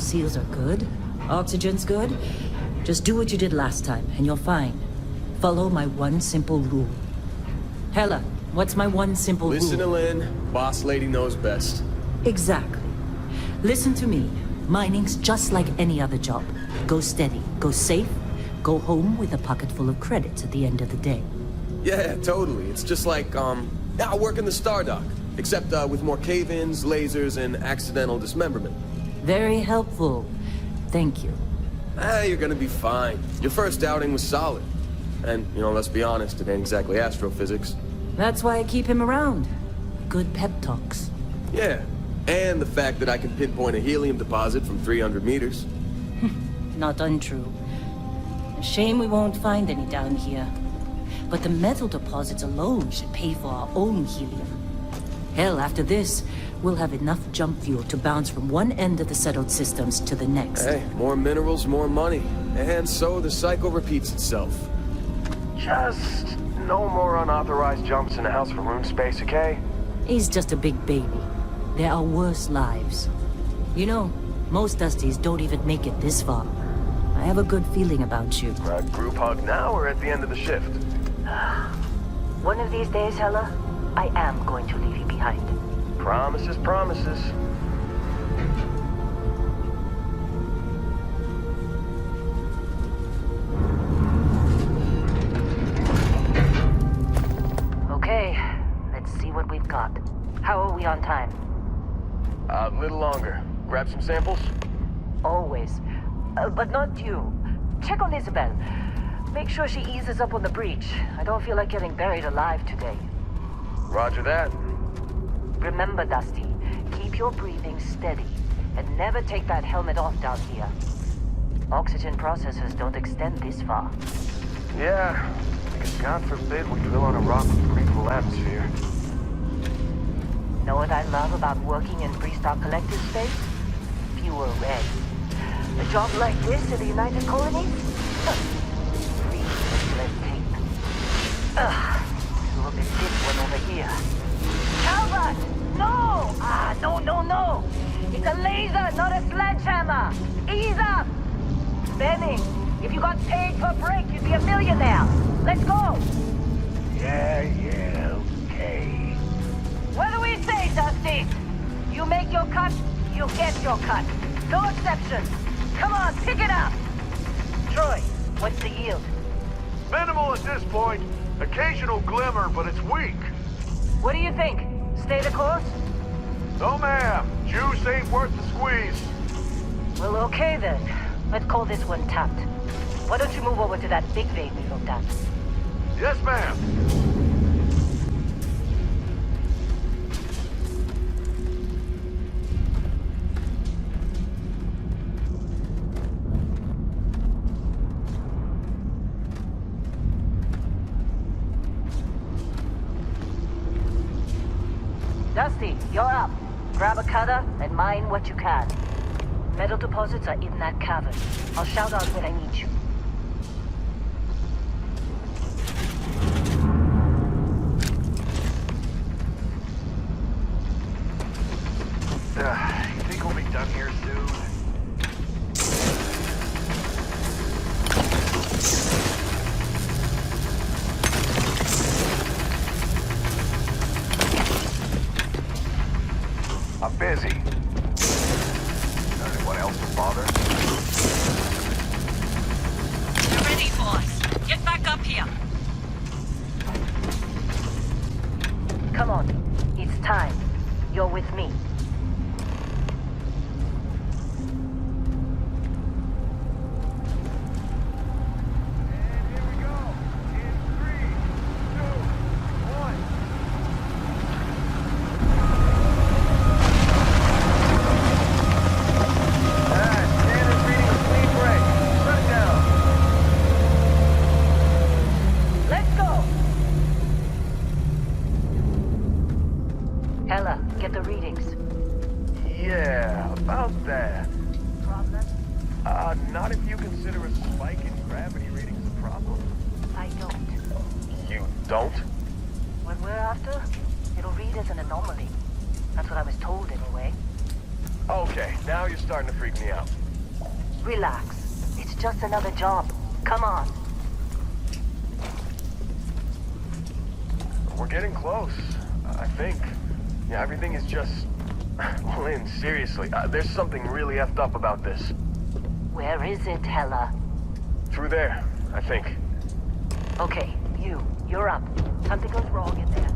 seals are good, oxygen's good, just do what you did last time, and you're fine. Follow my one simple rule. Hella, what's my one simple rule? Listen to Lynn. Boss lady knows best. Exactly. Listen to me. Mining's just like any other job. Go steady, go safe, go home with a pocket full of credits at the end of the day. Yeah, totally. It's just like, I work in the Star Dock. Except, with more cave-ins, lasers, and accidental dismemberment. Very helpful. Thank you. You're gonna be fine. Your first outing was solid. And, let's be honest, it ain't exactly astrophysics. That's why I keep him around. Good pep talks. Yeah, and the fact that I can pinpoint a helium deposit from 300 meters. Not untrue. A shame we won't find any down here. But the metal deposits alone should pay for our own helium. Hell, after this, we'll have enough jump fuel to bounce from one end of the settled systems to the next. Hey, more minerals, more money. And so the cycle repeats itself. Just no more unauthorized jumps in the house for room space, okay? He's just a big baby. There are worse lives. Most Dusties don't even make it this far. I have a good feeling about you. Group hug now or at the end of the shift? One of these days, Hella, I am going to leave you behind. Promises, promises. Okay, let's see what we've got. How are we on time? A little longer. Grab some samples? Always. But not you. Check on Isabel. Make sure she eases up on the breach. I don't feel like getting buried alive today. Roger that. Remember, Dusty, keep your breathing steady, and never take that helmet off down here. Oxygen processors don't extend this far. Yeah, because God forbid we drill on a rock with breathable atmosphere. Know what I love about working in Freestar Collective space? Fewer reds. A job like this in the United Colonies? Free of red tape. Look at this one over here. Calvert! No! No! It's a laser, not a sledgehammer! Ease up! Benny, if you got paid per break, you'd be a millionaire. Let's go! Yeah, okay. What do we say, Dusty? You make your cut, you get your cut. No exceptions. Come on, pick it up! Troy, what's the yield? Minimal at this point. Occasional glimmer, but it's weak. What do you think? Stay the course? No, ma'am. Juice ain't worth the squeeze. Well, okay then. Let's call this one tapped. Why don't you move over to that big vein we looked at? Yes, ma'am. Dusty, you're up. Grab a cutter and mine what you can. Metal deposits are in that cavern. I'll shout out when I need you. You think we'll be done here soon? I'm busy. Anyone else to bother? You're ready, boss. Get back up here. Come on. It's time. You're with me. Hella, get the readings. Yeah, about that. Problem? Not if you consider a spike in gravity readings a problem. I don't. You don't? What we're after, it'll read as an anomaly. That's what I was told anyway. Okay, now you're starting to freak me out. Relax. It's just another job. Come on. We're getting close, I think. Yeah, everything is just... Lynn, seriously, there's something really effed up about this. Where is it, Hella? Through there, I think. Okay, you're up. Something goes wrong in there.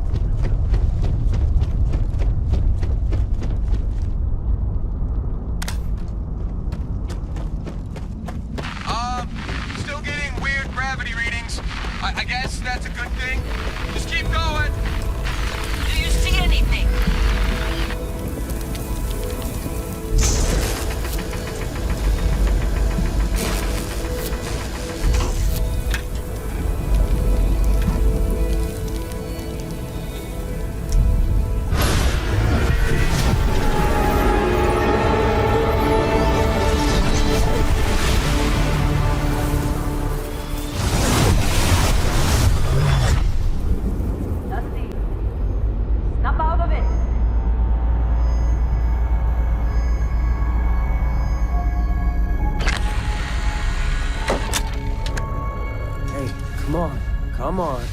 Still getting weird gravity readings. I guess that's a good thing. Just keep going. Do you see anything? Snap out of it! Hey, come on.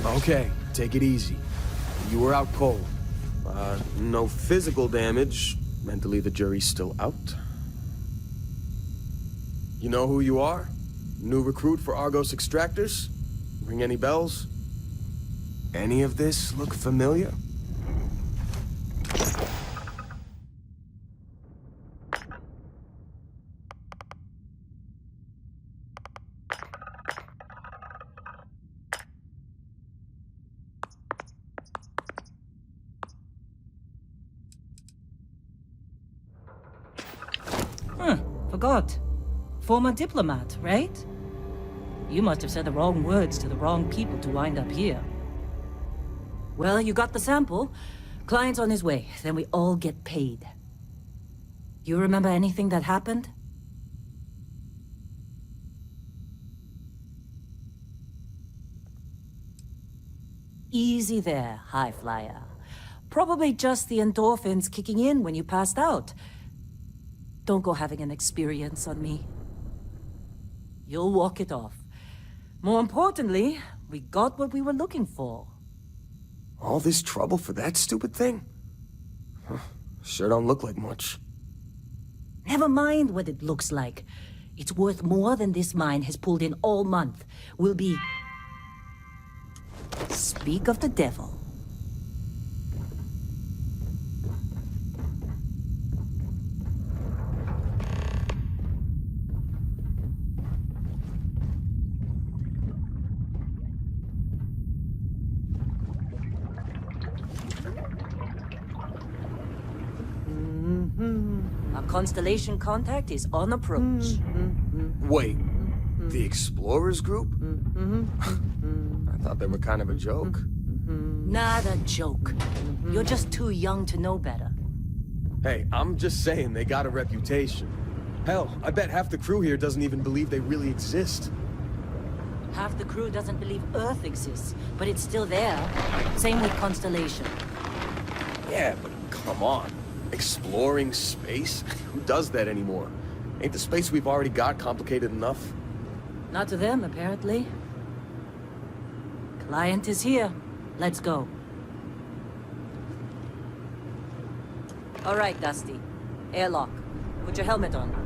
Okay, take it easy. You were out cold. No physical damage. Mentally, the jury's still out. You know who you are? New recruit for Argos Extractors? Ring any bells? Any of this look familiar? Forgot. Former diplomat, right? You must have said the wrong words to the wrong people to wind up here. Well, you got the sample. Client's on his way, then we all get paid. You remember anything that happened? Easy there, high flyer. Probably just the endorphins kicking in when you passed out. Don't go having an experience on me. You'll walk it off. More importantly, we got what we were looking for. All this trouble for that stupid thing? Huh, sure don't look like much. Never mind what it looks like. It's worth more than this mine has pulled in all month. Will be... Speak of the devil. Our constellation contact is on approach. Wait, the Explorers group? I thought they were kind of a joke. Not a joke. You're just too young to know better. Hey, I'm just saying they got a reputation. Hell, I bet half the crew here doesn't even believe they really exist. Half the crew doesn't believe Earth exists, but it's still there. Same with Constellation. Yeah, but come on. Exploring space? Who does that anymore? Ain't the space we've already got complicated enough? Not to them, apparently. Client is here. Let's go. All right, Dusty. Airlock. Put your helmet on.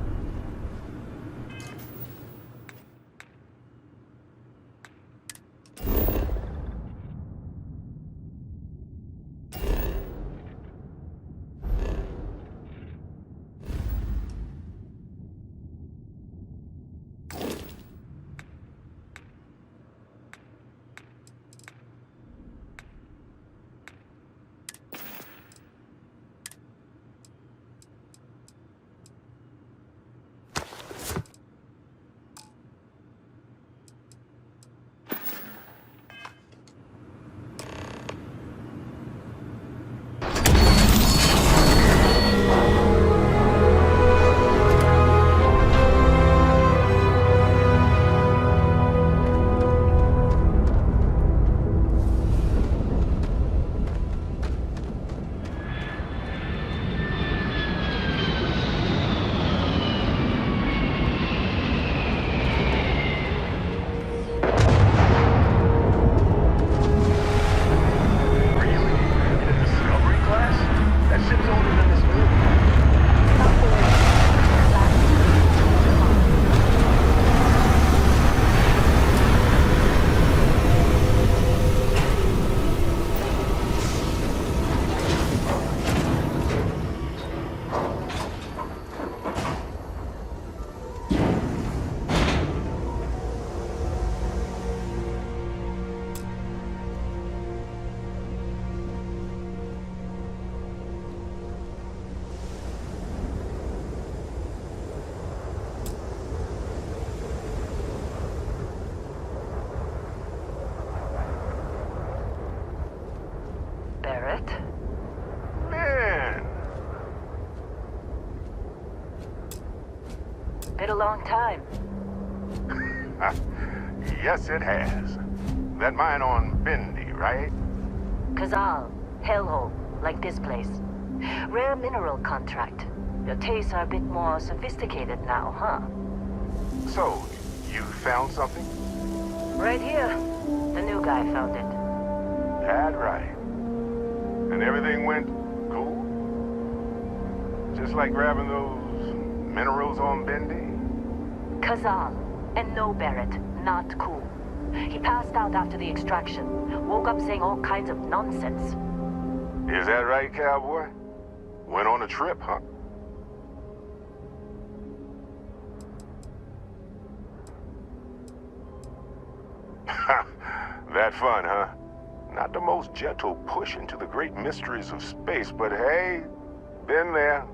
long time. Yes, it has. That mine on Bendy, right? Kazal, hellhole, like this place. Rare mineral contract. Your tastes are a bit more sophisticated now, huh? So, you found something? Right here. The new guy found it. That right. And everything went cool? Just like grabbing those minerals on Bendy? Kazal. And no, Barrett. Not cool. He passed out after the extraction. Woke up saying all kinds of nonsense. Is that right, cowboy? Went on a trip, huh? That fun, huh? Not the most gentle push into the great mysteries of space, but hey, been there.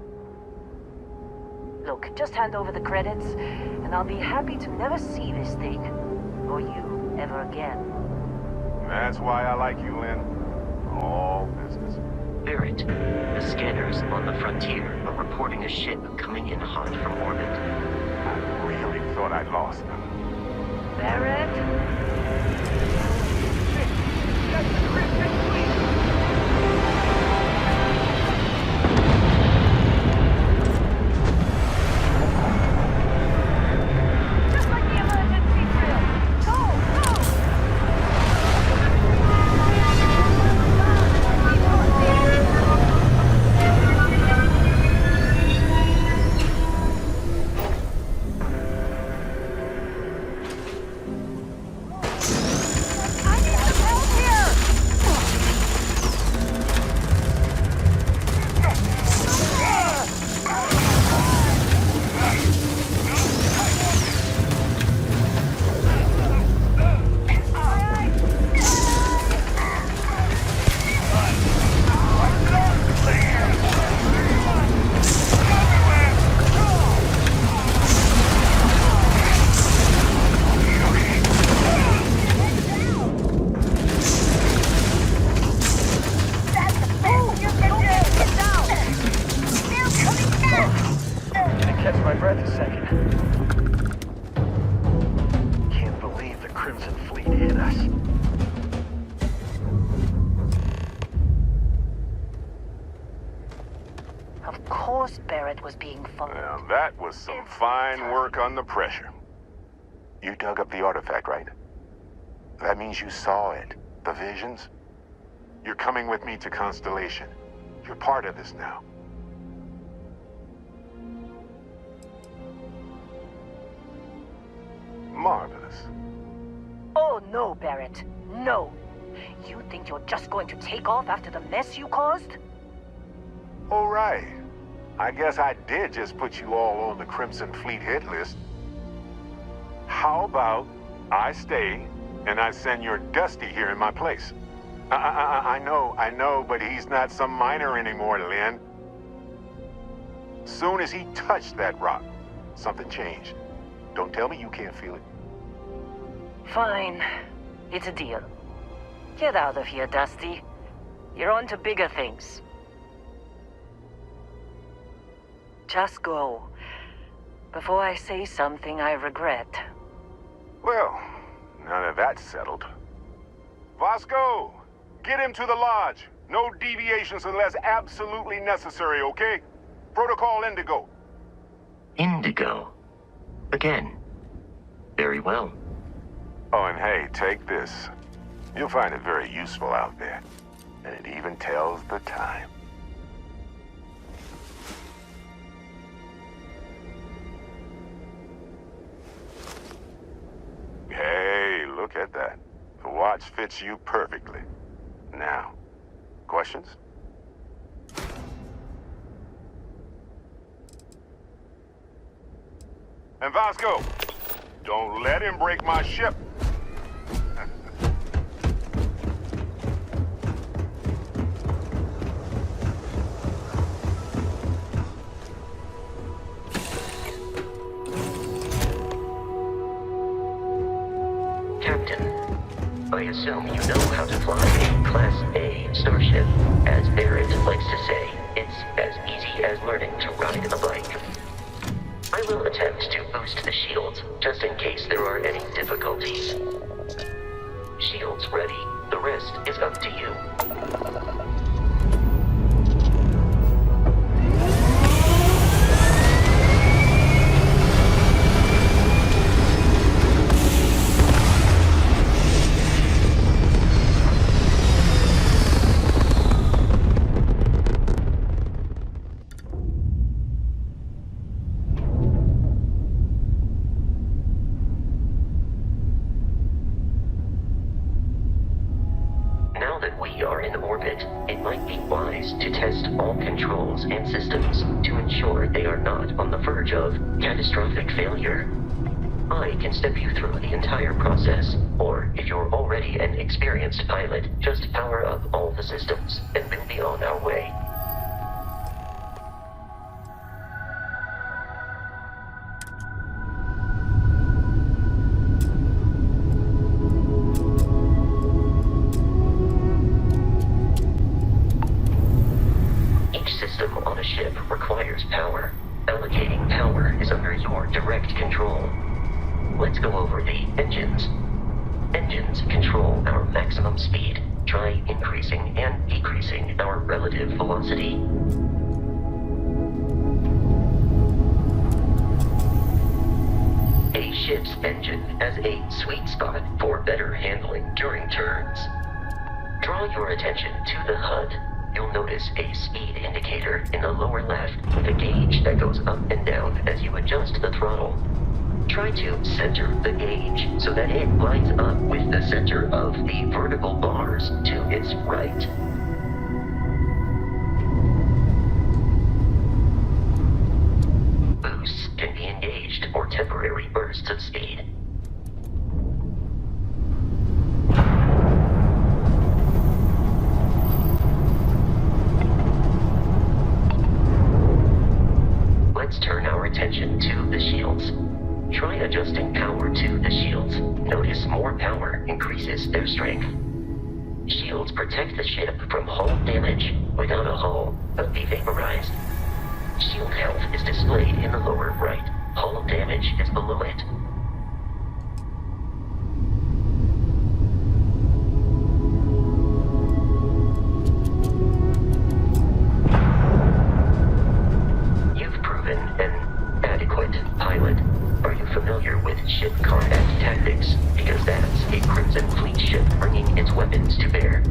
Look, just hand over the credits, and I'll be happy to never see this thing, or you, ever again. That's why I like you, Lynn. All business. Barrett, the scanners on the frontier are reporting a ship coming in hot from orbit. I really thought I'd lost them. Barrett? Just like the emergency drill. Go, go! I need some help here! That's the best you can do! Get down! Still coming down! Gonna catch my breath a second. Can't believe the Crimson Fleet hit us. Of course Barrett was being followed. Now, that was some fine work under pressure. You dug up the artifact, right? That means you saw it. The visions? You're coming with me to Constellation. You're part of this now. Marvelous. Oh no, Barrett. No. You think you're just going to take off after the mess you caused? All right. I guess I did just put you all on the Crimson Fleet hit list. How about I stay and I send your Dusty here in my place? I know, but he's not some miner anymore, Lynn. Soon as he touched that rock, something changed. Don't tell me you can't feel it. Fine. It's a deal. Get out of here, Dusty. You're on to bigger things. Just go. Before I say something I regret. Well, now that that's settled. Vasco, get him to the lodge. No deviations unless absolutely necessary, okay? Protocol Indigo. Indigo. Again. Very well. Oh, and hey, take this. You'll find it very useful out there. And it even tells the time. Hey, look at that. The watch fits you perfectly. Now, questions? And Vasco, don't let him break my ship. Captain, I assume you know how to fly a Class A starship. As Barrett likes to say, it's as easy as learning to ride a bike. I will attempt to boost casualties. Shields ready. The rest is up to you. Now that we are in orbit, it might be wise to test all controls and systems to ensure they are not on the verge of catastrophic failure. I can step you through the entire process, or if you're already an experienced pilot, just power up all the systems, and we'll be on our way. System on a ship requires power. Allocating power is under your direct control. Let's go over the engines. Engines control our maximum speed. Try increasing and decreasing our relative velocity. A ship's engine has a sweet spot for better handling during turns. Draw your attention to the HUD. You'll notice a speed indicator in the lower left with a gauge that goes up and down as you adjust the throttle. Try to center the gauge so that it lines up with the center of the vertical bars to its right. Boosts can be engaged for temporary bursts of speed. Let's turn our attention to the shields. Try adjusting power to the shields. Notice more power increases their strength. Shields protect the ship from hull damage. Without a hull, but be vaporized. Shield health is displayed in the lower right. Hull damage is below it. Pilot, are you familiar with ship combat tactics? Because that's a Crimson Fleet ship bringing its weapons to bear.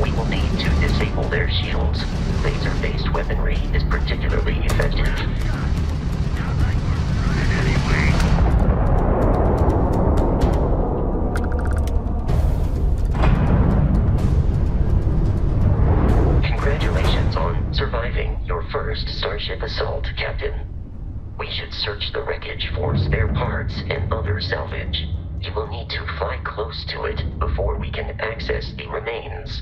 We will need to disable their shields. Laser-based weaponry is particularly effective. Surviving your first Starship assault, Captain. We should search the wreckage for spare parts and other salvage. You will need to fly close to it before we can access the remains.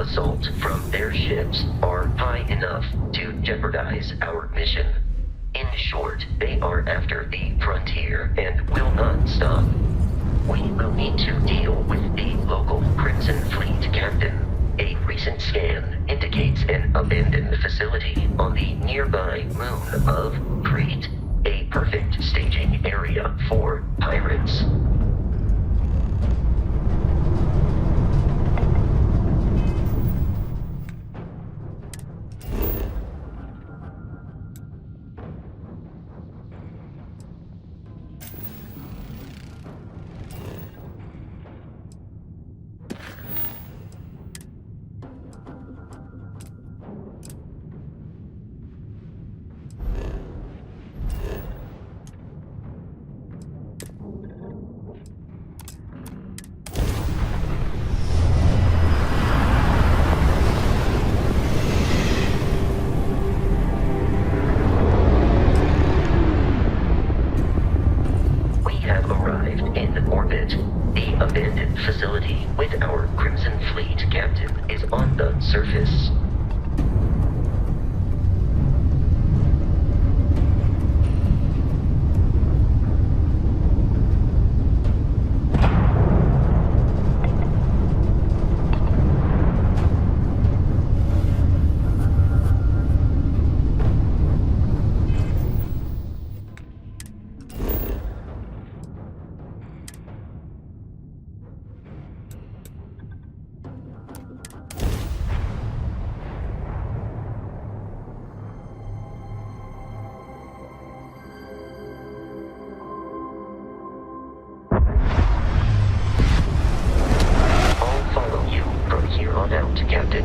assault from their ships are high enough to jeopardize our mission. In short, they are after the frontier and will not stop. We will need to deal with the local Crimson Fleet captain. A recent scan indicates an abandoned facility on the nearby moon of Crete, a perfect staging area for pirates. Facility with our Crimson Fleet captain is on the surface. Captain.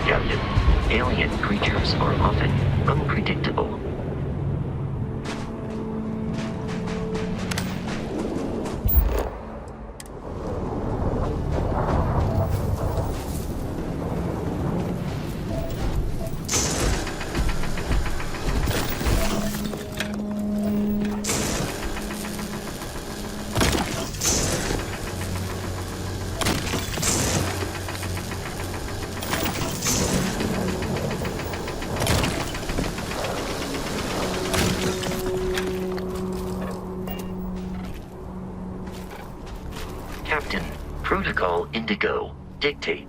Captain, alien creatures are often unpredictable. Captain, Protocol Indigo, dictate.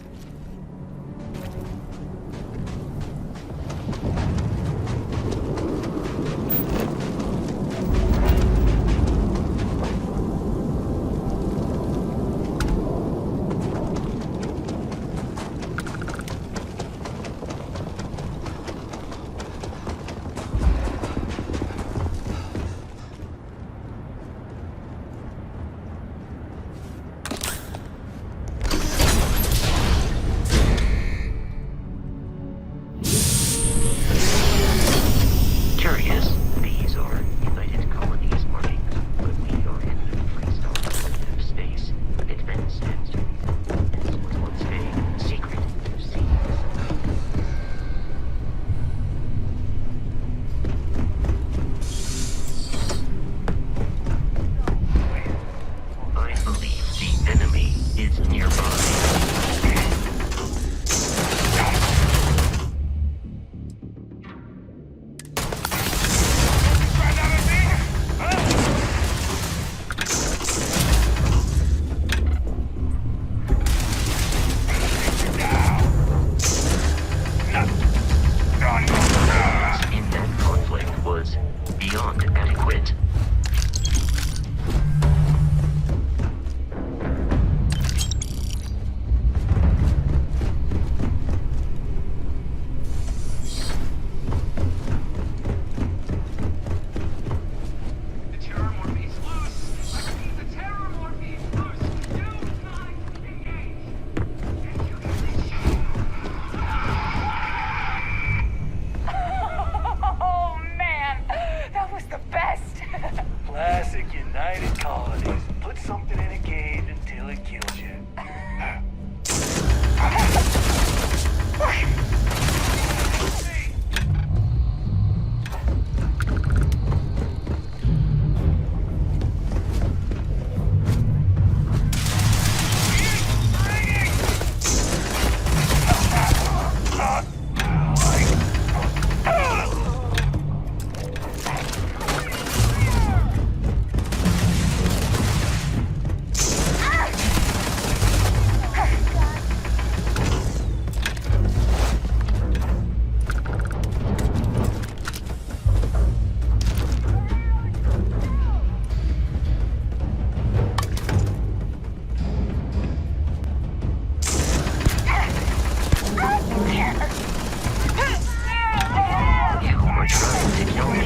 are trying to kill me,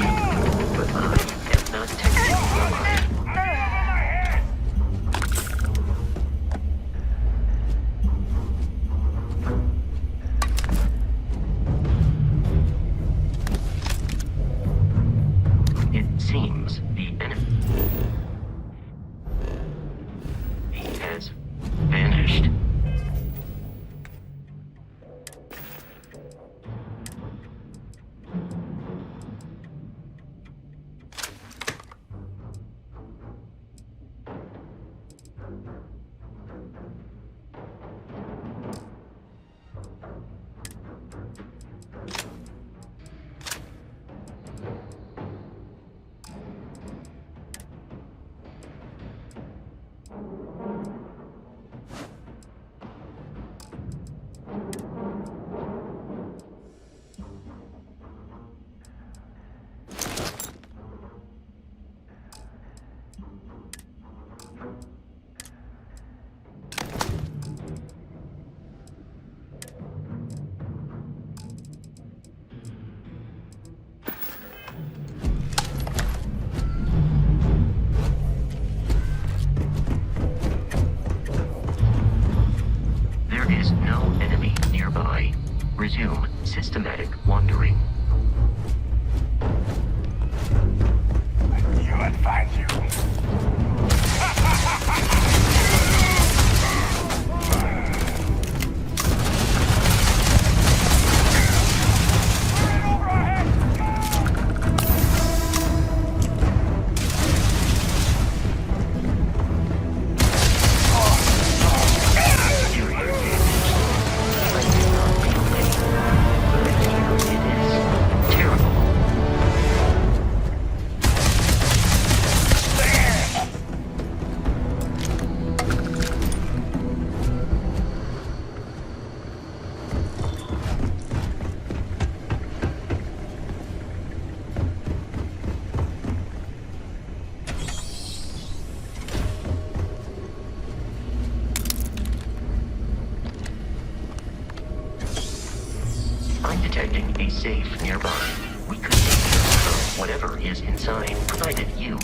but I am not technically alive. It seems the enemy has vanished. There is no enemy nearby. Resume systematic wandering. You would find you. Terrible. I'm detecting a safe nearby. We could take care of whatever is inside, provided you.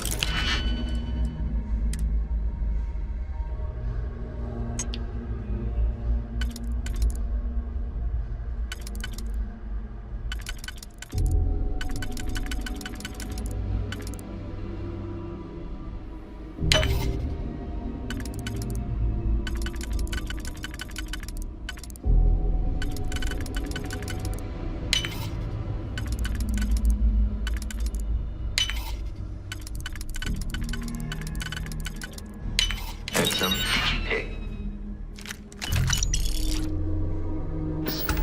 And some digi-pig.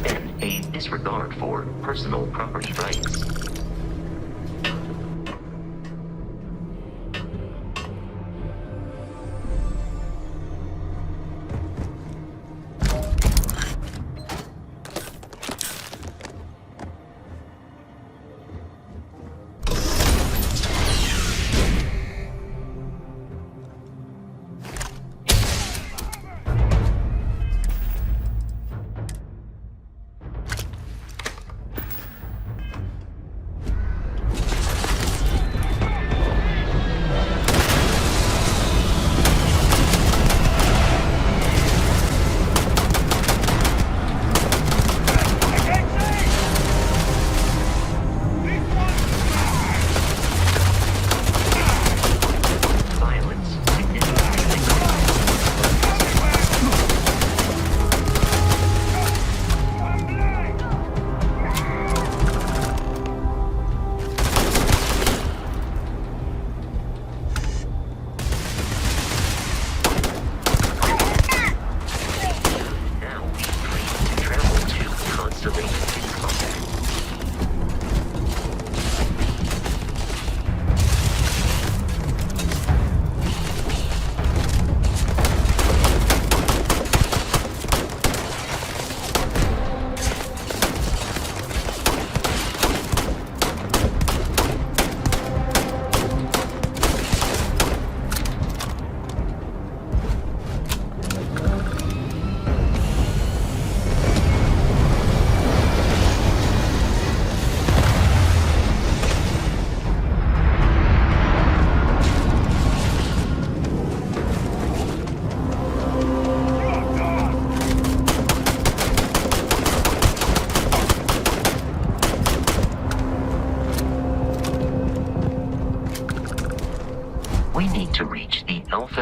And a disregard for personal property rights.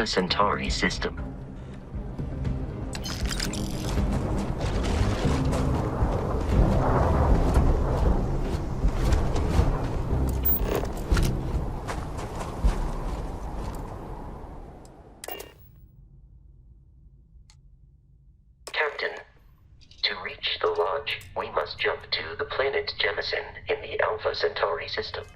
Alpha Centauri system. Captain, to reach the lodge, we must jump to the planet Jemison in the Alpha Centauri system.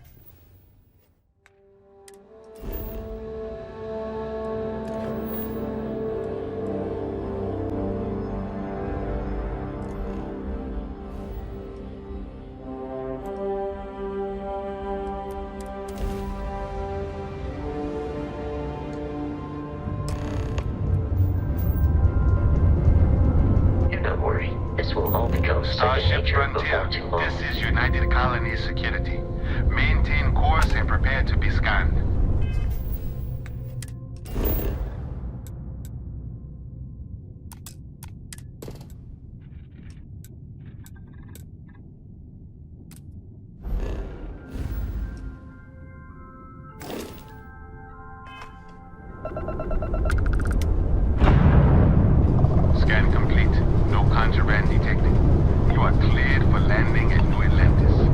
Do not worry, this will all become second Starship nature Frontier, before too long. this is United Colony Security. Maintain course and prepare to be scanned. Scan complete. No contraband detected. You are cleared for landing at New Atlantis.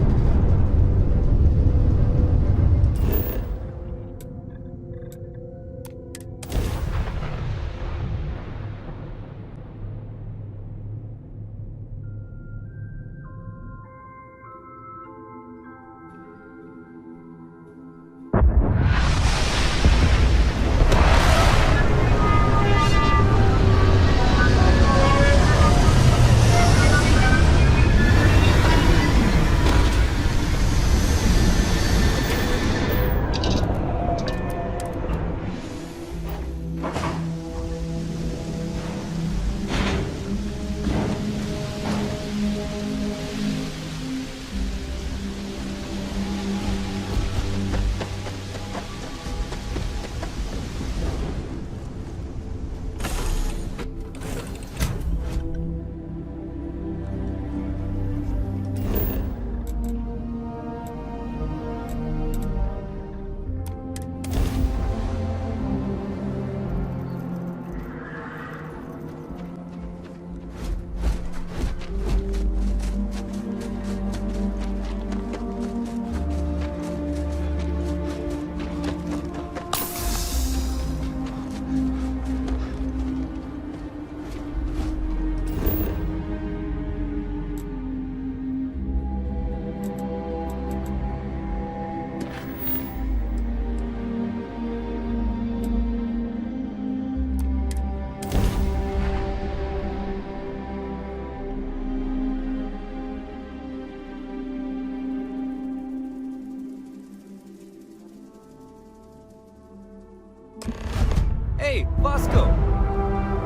Hey, Bosco!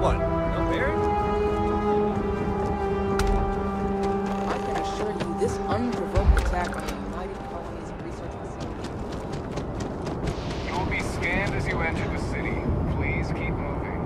What, no parent? I can assure you this unprovoked attack on the United Colonies Research Facility. You will be scanned as you enter the city. Please keep moving.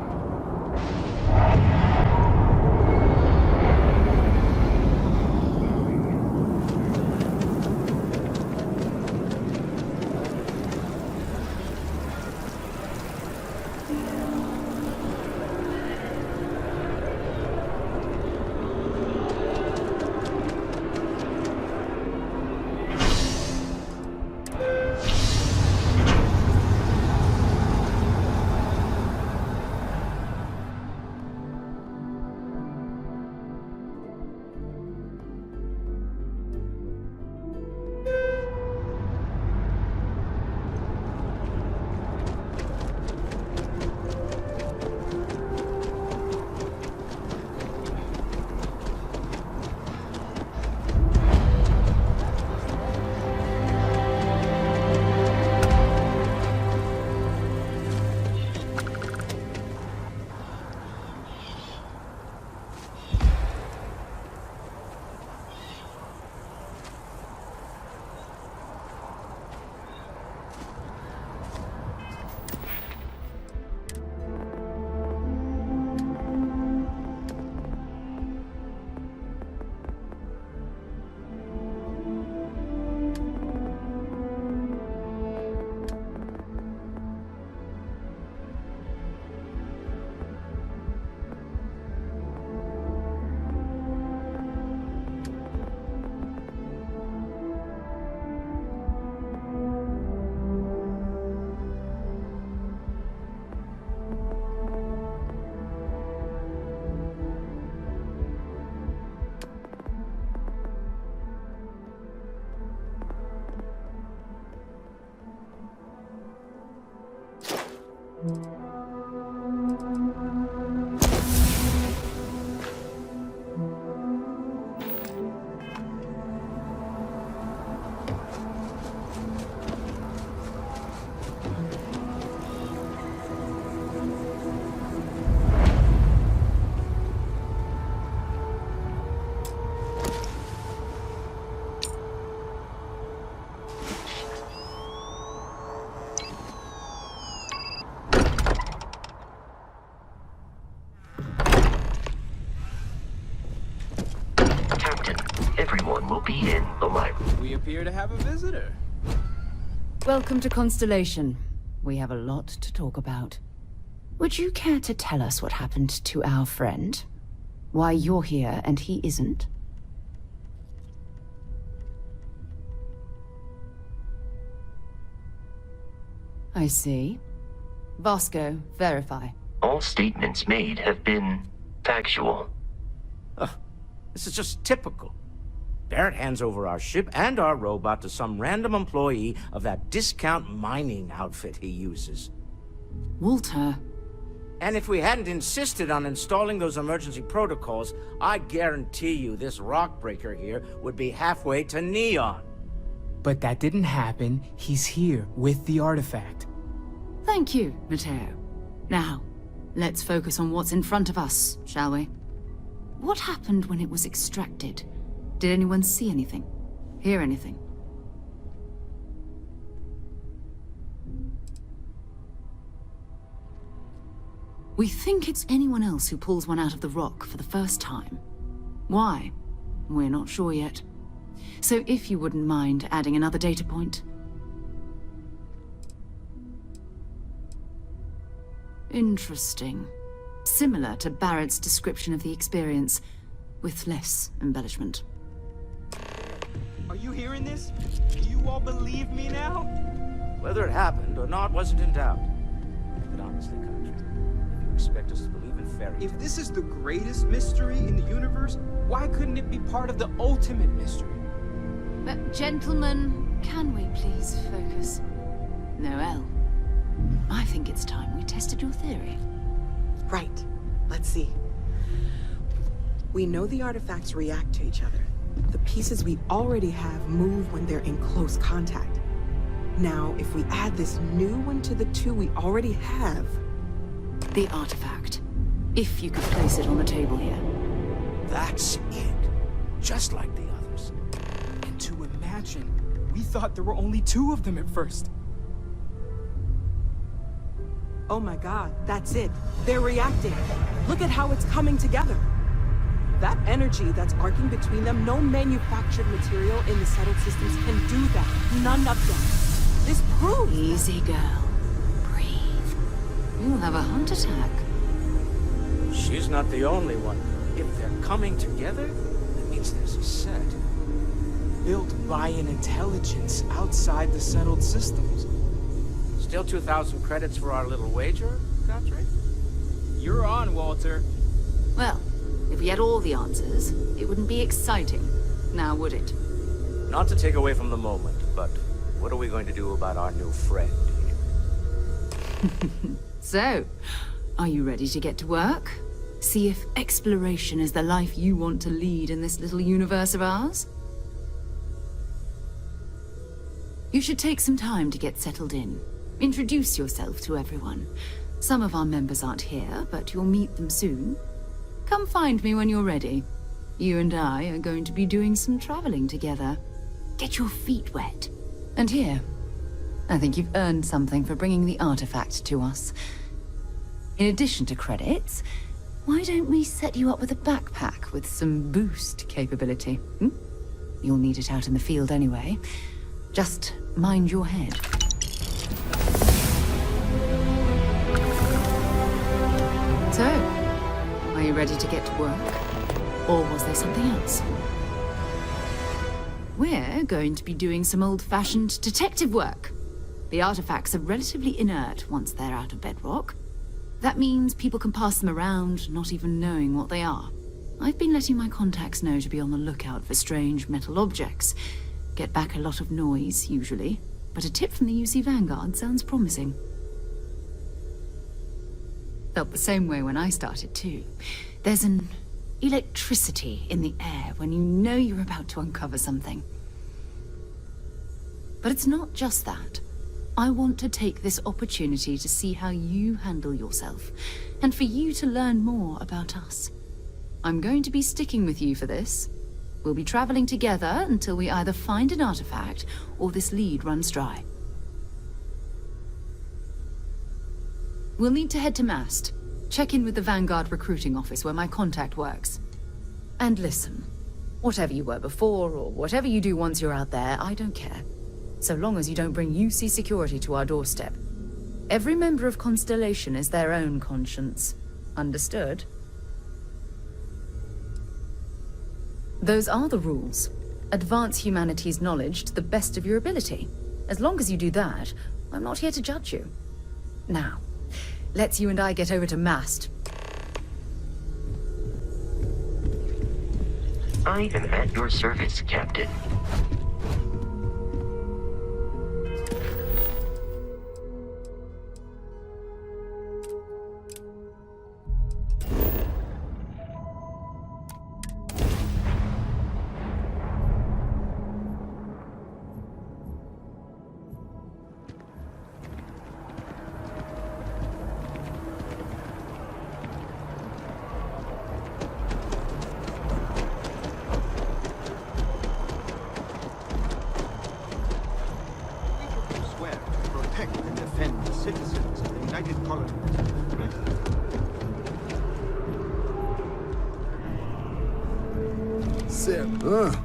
Everyone will be in the library. We appear to have a visitor. Welcome to Constellation. We have a lot to talk about. Would you care to tell us what happened to our friend? Why you're here and he isn't? I see. Vasco, verify. All statements made have been factual. This is just typical. Barrett hands over our ship and our robot to some random employee of that discount mining outfit he uses. Walter. And if we hadn't insisted on installing those emergency protocols, I guarantee you this rock breaker here would be halfway to Neon. But that didn't happen. He's here with the artifact. Thank you, Matteo. Now, let's focus on what's in front of us, shall we? What happened when it was extracted? Did anyone see anything? Hear anything? We think it's anyone else who pulls one out of the rock for the first time. Why? We're not sure yet. So if you wouldn't mind adding another data point. Interesting. Similar to Barrett's description of the experience, with less embellishment. Are you hearing this? Do you all believe me now? Whether it happened or not wasn't in doubt. But honestly, Country, if you expect us to believe in fairy tales... If this is the greatest mystery in the universe, why couldn't it be part of the ultimate mystery? Gentlemen, can we please focus? Noel, I think it's time we tested your theory. Right. Let's see. We know the artifacts react to each other. The pieces we already have move when they're in close contact. Now, if we add this new one to the two we already have... The artifact. If you could place it on the table here. That's it. Just like the others. And to imagine, we thought there were only 2 of them at first. Oh my god, that's it. They're reacting. Look at how it's coming together. That energy that's arcing between them, no manufactured material in the settled systems can do that. None of them. This proves... Easy, girl. Breathe. You'll have a heart attack. She's not the only one. If they're coming together, that means there's a set. Built by an intelligence outside the settled systems. Still 2,000 credits for our little wager, Country? You're on, Walter. Well, if we had all the answers, it wouldn't be exciting. Now, would it? Not to take away from the moment, but what are we going to do about our new friend here? So, are you ready to get to work? See if exploration is the life you want to lead in this little universe of ours? You should take some time to get settled in. Introduce yourself to everyone. Some of our members aren't here, but you'll meet them soon. Come find me when you're ready. You and I are going to be doing some traveling together. Get your feet wet. And here, I think you've earned something for bringing the artifact to us. In addition to credits, why don't we set you up with a backpack with some boost capability? You'll need it out in the field anyway. Just mind your head. So, are you ready to get to work? Or was there something else? We're going to be doing some old-fashioned detective work. The artifacts are relatively inert once they're out of bedrock. That means people can pass them around, not even knowing what they are. I've been letting my contacts know to be on the lookout for strange metal objects. Get back a lot of noise, usually, but a tip from the UC Vanguard sounds promising. Felt the same way when I started, too. There's an electricity in the air when you know you're about to uncover something. But it's not just that. I want to take this opportunity to see how you handle yourself, and for you to learn more about us. I'm going to be sticking with you for this. We'll be traveling together until we either find an artifact or this lead runs dry. We'll need to head to Mast. Check in with the Vanguard recruiting office where my contact works. And listen, Whatever you were before, or whatever you do once you're out there, I don't care. So long as you don't bring UC security to our doorstep. Every member of Constellation is their own conscience. Understood? Those are the rules. Advance humanity's knowledge to the best of your ability. As long as you do that, I'm not here to judge you. Now, let's you and I get over to Mast. I am at your service, Captain.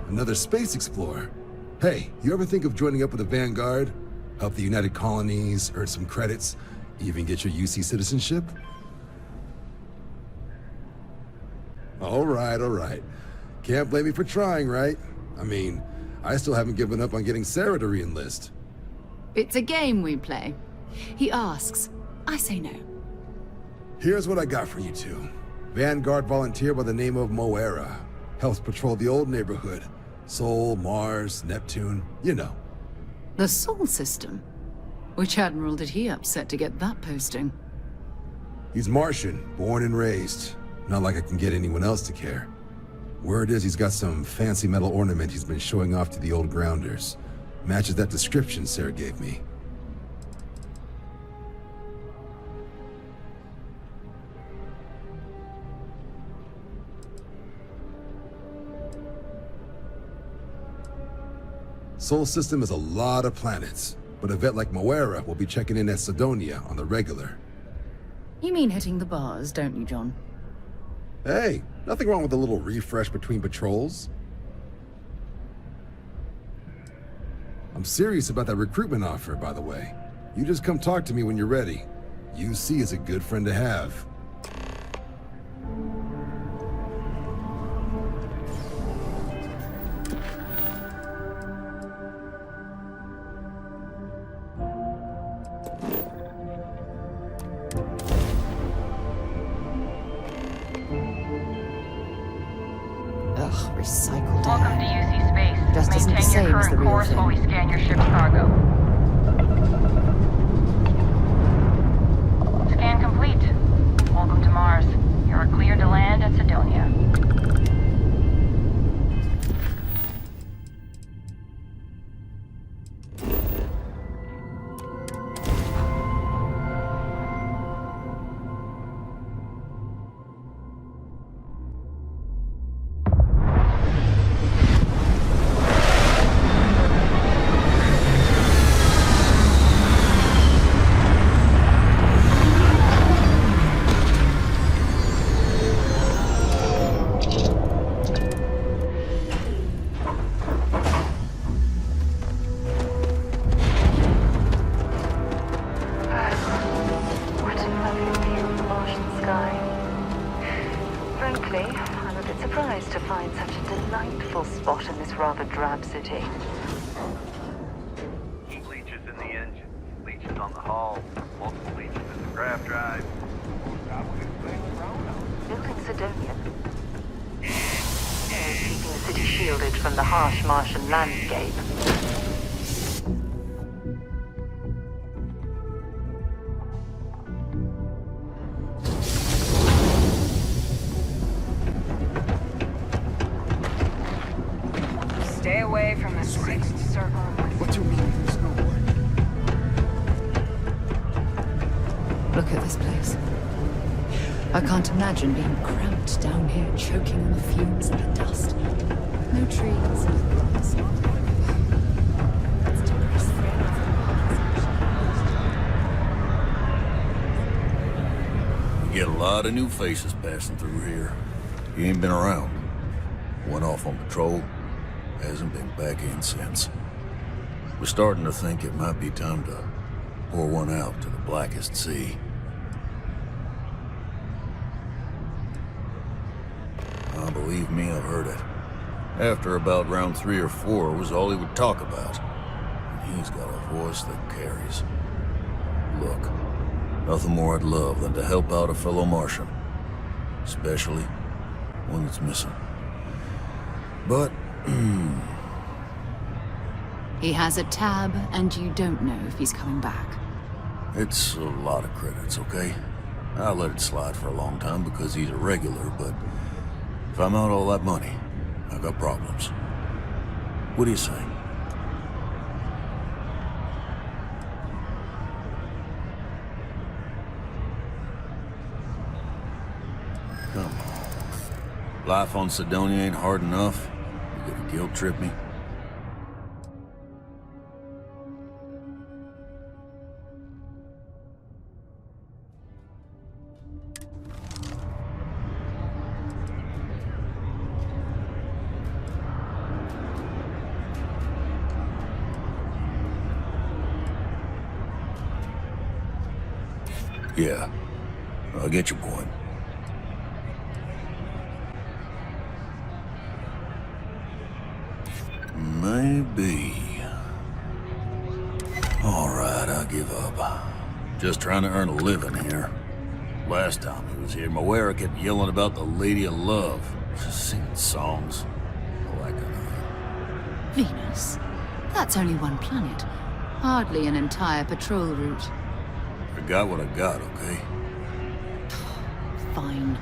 Another space explorer. Hey, you ever think of joining up with the Vanguard? Help the United Colonies, earn some credits, even get your UC citizenship? All right. Can't blame me for trying, right? I mean, I still haven't given up on getting Sarah to re-enlist. It's a game we play. He asks, I say no. Here's what I got for you two. Vanguard volunteer by the name of Moera. Helps patrol the old neighborhood. Sol, Mars, Neptune, you know. The Sol system? Which admiral did he upset to get that posting? He's Martian, born and raised. Not like I can get anyone else to care. Word is he's got some fancy metal ornament he's been showing off to the old grounders. Matches that description Sarah gave me. Sol system is a lot of planets, but a vet like Moera will be checking in at Sidonia on the regular. You mean hitting the bars, don't you, John? Hey, nothing wrong with a little refresh between patrols. I'm serious about that recruitment offer, by the way. You just come talk to me when you're ready. UC is a good friend to have. Recycled Welcome to UC Space. Just isn't the Maintain same your as the current real course thing. while we scan your ship's cargo. Scan complete. Welcome to Mars. You are cleared to land at Sidonia. Rather drab city. Leeches in the engine, leeches on the hull, multiple leeches in the grav drive. Built in Sidonia. Keeping the city shielded from the harsh Martian landscape. Stay away from the sixth circle. What do you mean there's no one? Look at this place. I can't imagine being cramped down here, choking on the fumes and the dust. No trees, no grass. It's depressing. You get a lot of new faces passing through here. You ain't been around. Went off on patrol. Hasn't been back in since. We're starting to think it might be time to pour one out to the blackest sea. Believe me, I've heard it. After about round 3 or 4 was all he would talk about. And he's got a voice that carries. Look, nothing more I'd love than to help out a fellow Martian. Especially one that's missing. But, He has a tab, and you don't know if he's coming back. it's a lot of credits, okay? I let it slide for a long time because he's a regular, but if I'm out all that money, I got problems. What do you say? Come on. Life on Sidonia ain't hard enough. You gonna guilt trip me? Yeah, I get your point. Maybe. All right, I give up. Just trying to earn a living here. Last time he was here, Moira kept yelling about the Lady of Love. Just singing songs. All that kind of thing. Venus? That's only one planet. Hardly an entire patrol route. I got what I got, okay? Fine.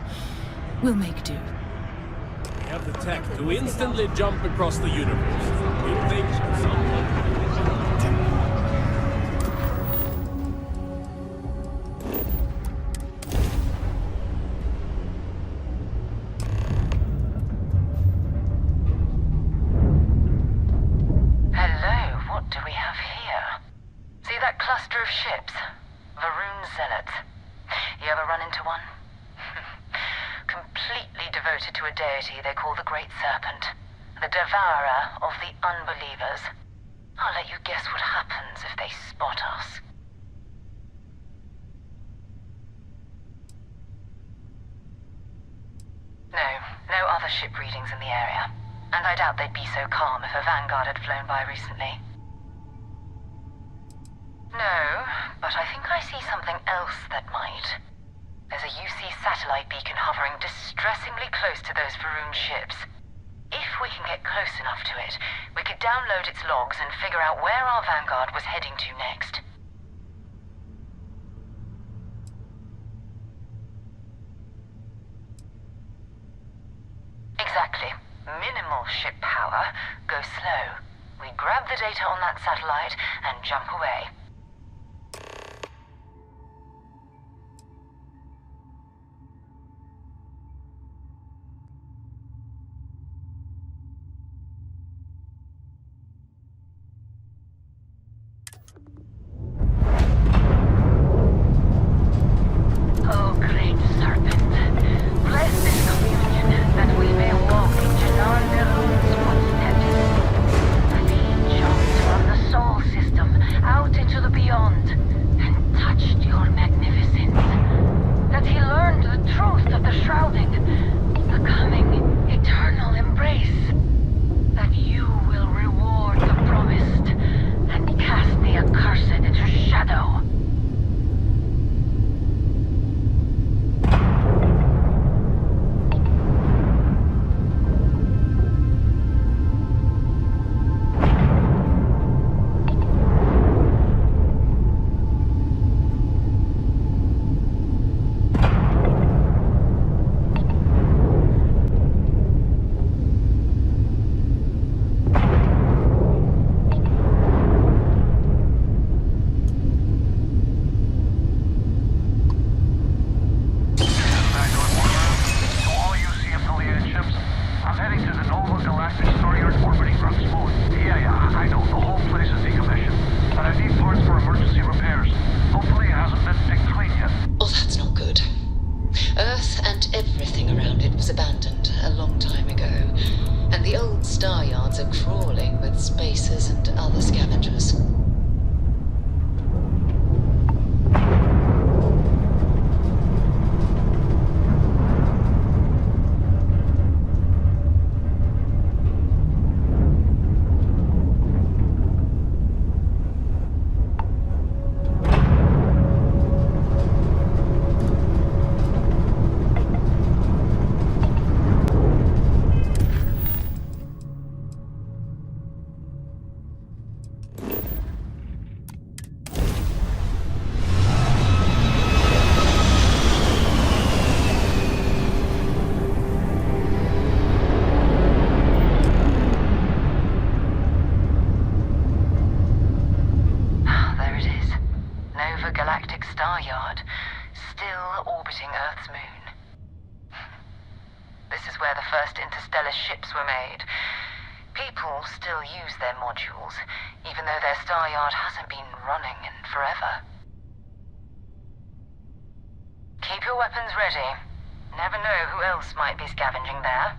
We'll make do. We have the tech to instantly jump across the universe. It takes someone. Hello, what do we have here? See that cluster of ships? Varun Zealots. You ever run into one? Completely devoted to a deity they call the Great Serpent. The devourer of the unbelievers. I'll let you guess what happens if they spot us. No other ship readings in the area. And I doubt they'd be so calm if a vanguard had flown by recently. No, but I think I see something else that might. There's a UC satellite beacon hovering distressingly close to those Varun ships. If we can get close enough to it, we could download its logs and figure out where our vanguard was heading to next. Exactly. Minimal ship power, go slow. We grab the data on that satellite and jump away. Oh, great serpent, bless this communion that we may walk in Janar Nerun's footsteps. That he jumped from the Sol system out into the beyond and touched your magnificence. That he learned the truth of the shrouding, the coming eternal embrace. That you will reward the promised and cast the accursed star yards are crawling with spacers and other scavengers. Keep your weapons ready. Never know who else might be scavenging there.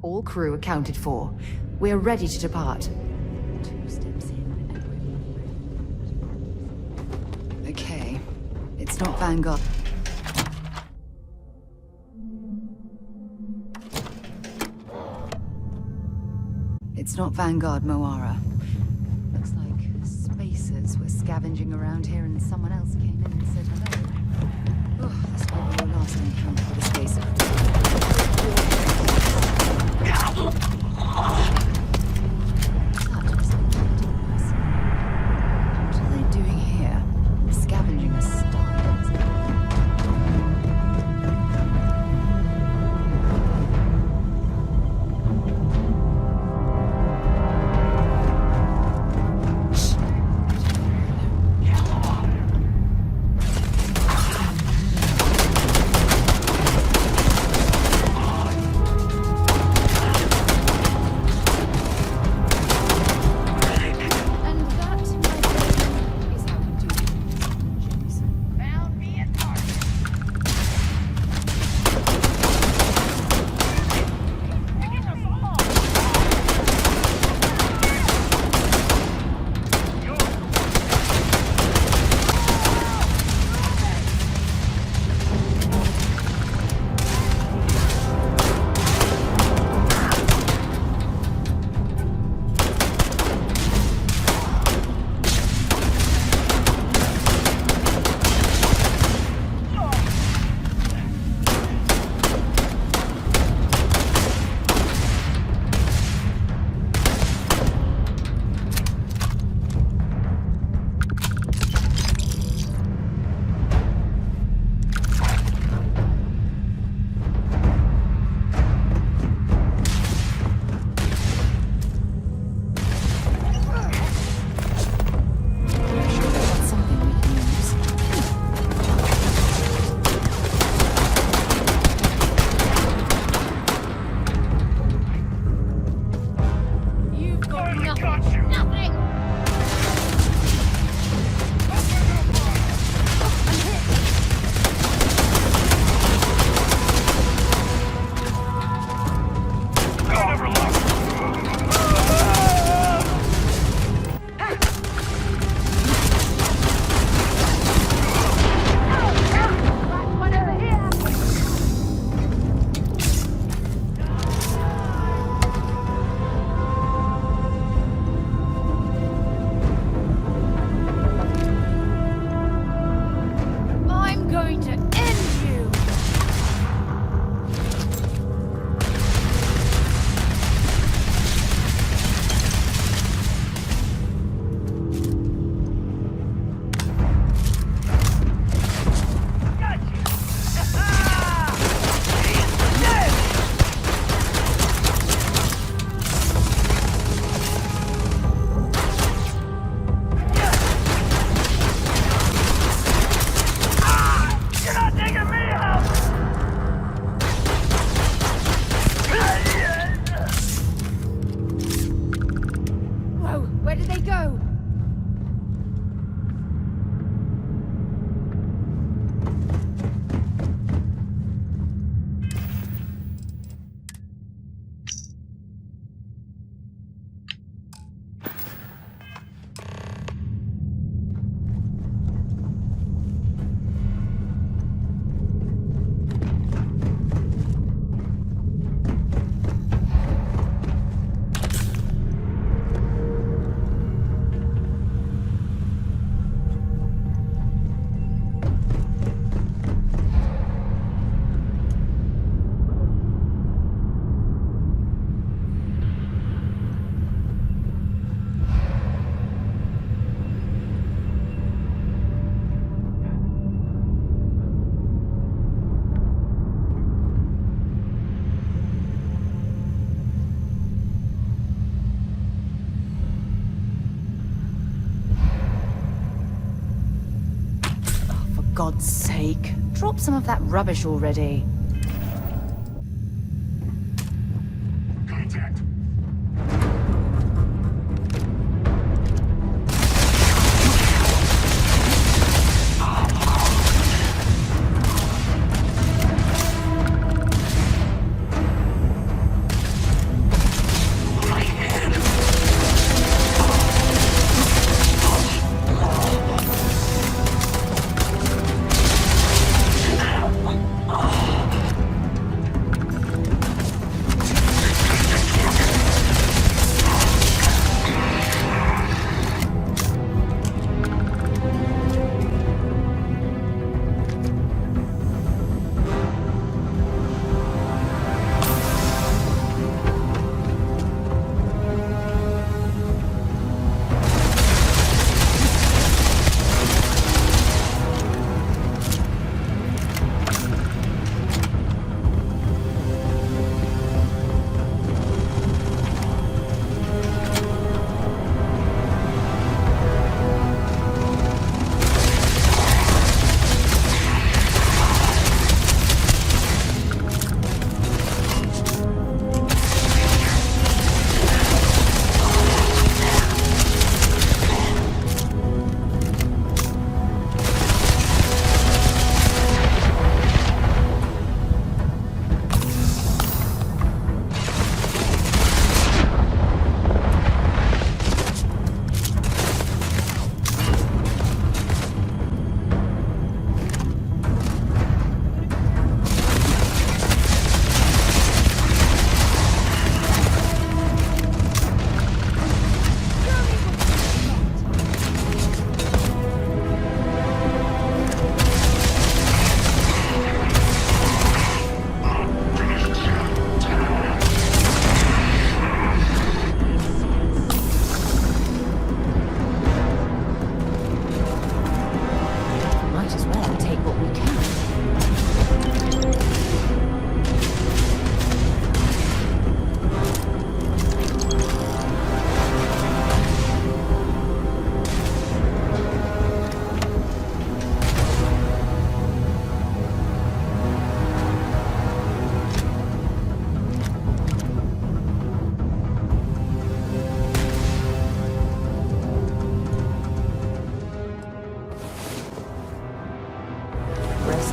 All crew accounted for. We're ready to depart. Okay. It's not Vanguard. It's not Vanguard, Moara. Looks like spacers were scavenging around here and someone else came in and said hello. Oh, this might be your last encounter with a spacer. What are they doing here? Scavenging a star. God's sake, drop some of that rubbish already. Contact.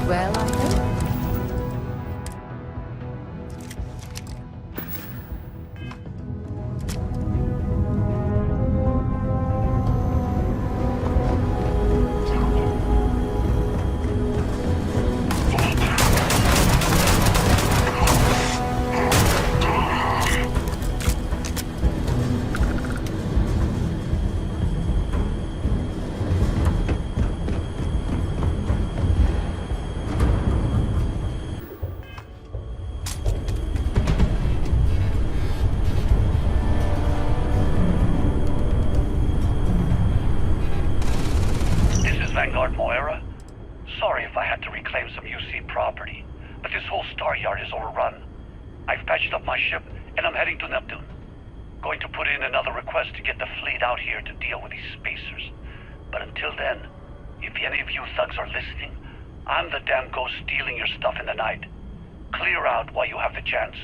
Well, I hope. Sorry if I had to reclaim some UC property, but this whole star yard is overrun. I've patched up my ship, and I'm heading to Neptune. Going to put in another request to get the fleet out here to deal with these spacers. But until then, if any of you thugs are listening, I'm the damn ghost stealing your stuff in the night. Clear out while you have the chance.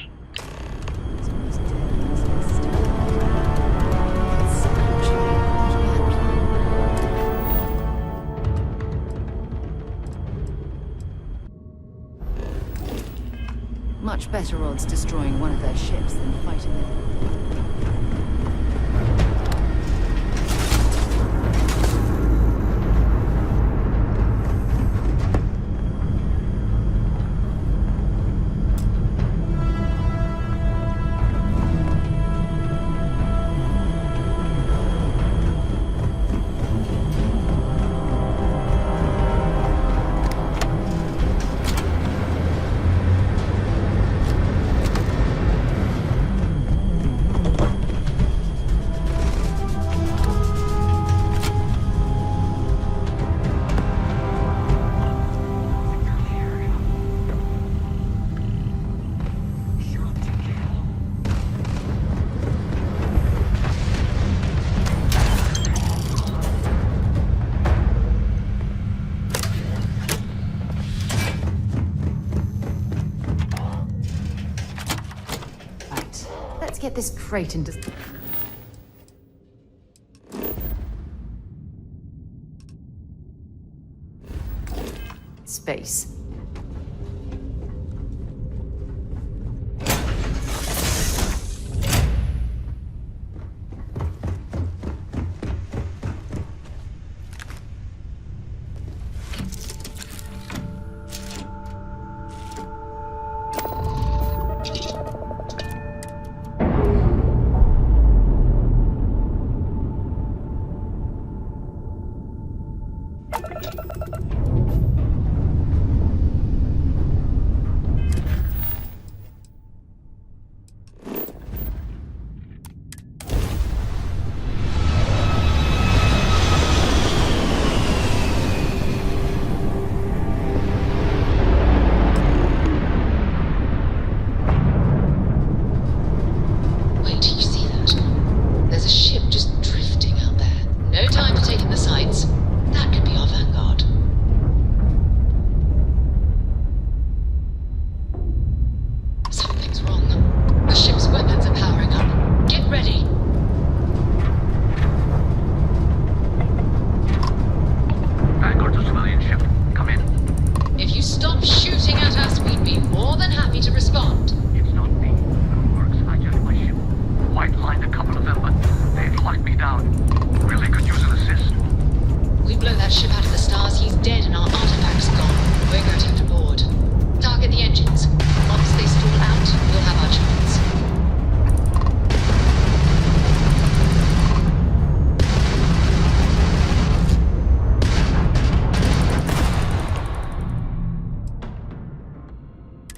Much better odds destroying one of their ships than fighting them. this crate into... space.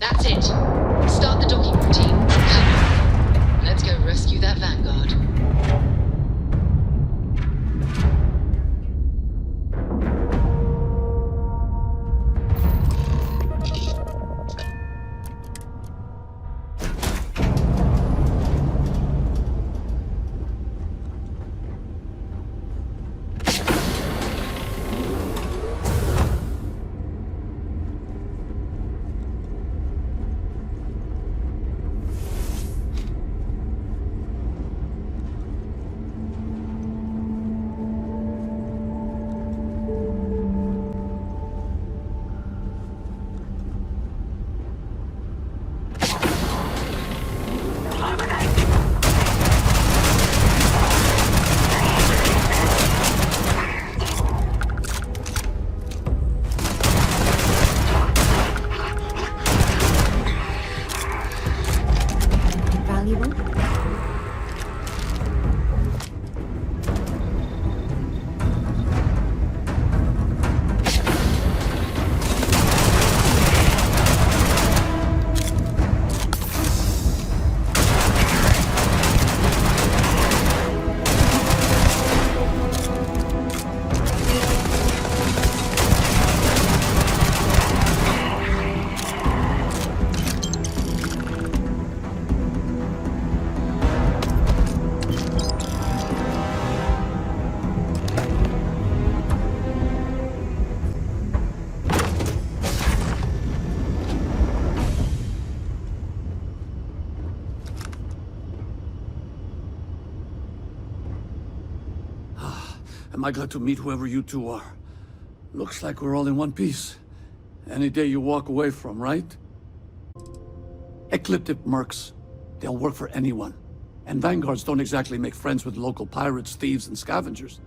That's it. Start the docking routine. Come on. Let's go rescue that Vanguard. Am I glad to meet whoever you two are? Looks like we're all in one piece. Any day you walk away from, right? Ecliptic mercs. They'll work for anyone. And Vanguards don't exactly make friends with local pirates, thieves, and scavengers.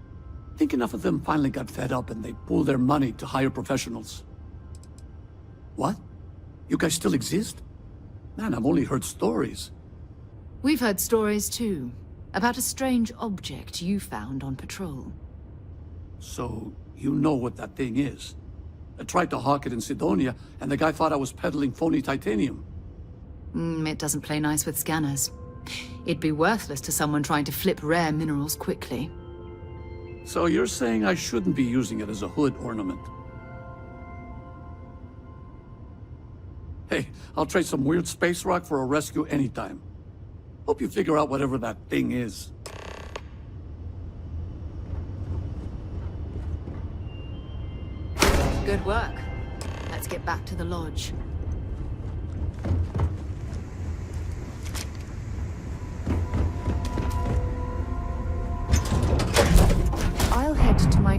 Think enough of them finally got fed up and they pooled their money to hire professionals. What? You guys still exist? Man, I've only heard stories. We've heard stories too, about a strange object you found on patrol. So, you know what that thing is. I tried to hawk it in Sidonia, and the guy thought I was peddling phony titanium. It doesn't play nice with scanners. It'd be worthless to someone trying to flip rare minerals quickly. So you're saying I shouldn't be using it as a hood ornament? Hey, I'll trade some weird space rock for a rescue anytime. Hope you figure out whatever that thing is. Good work. Let's get back to the lodge.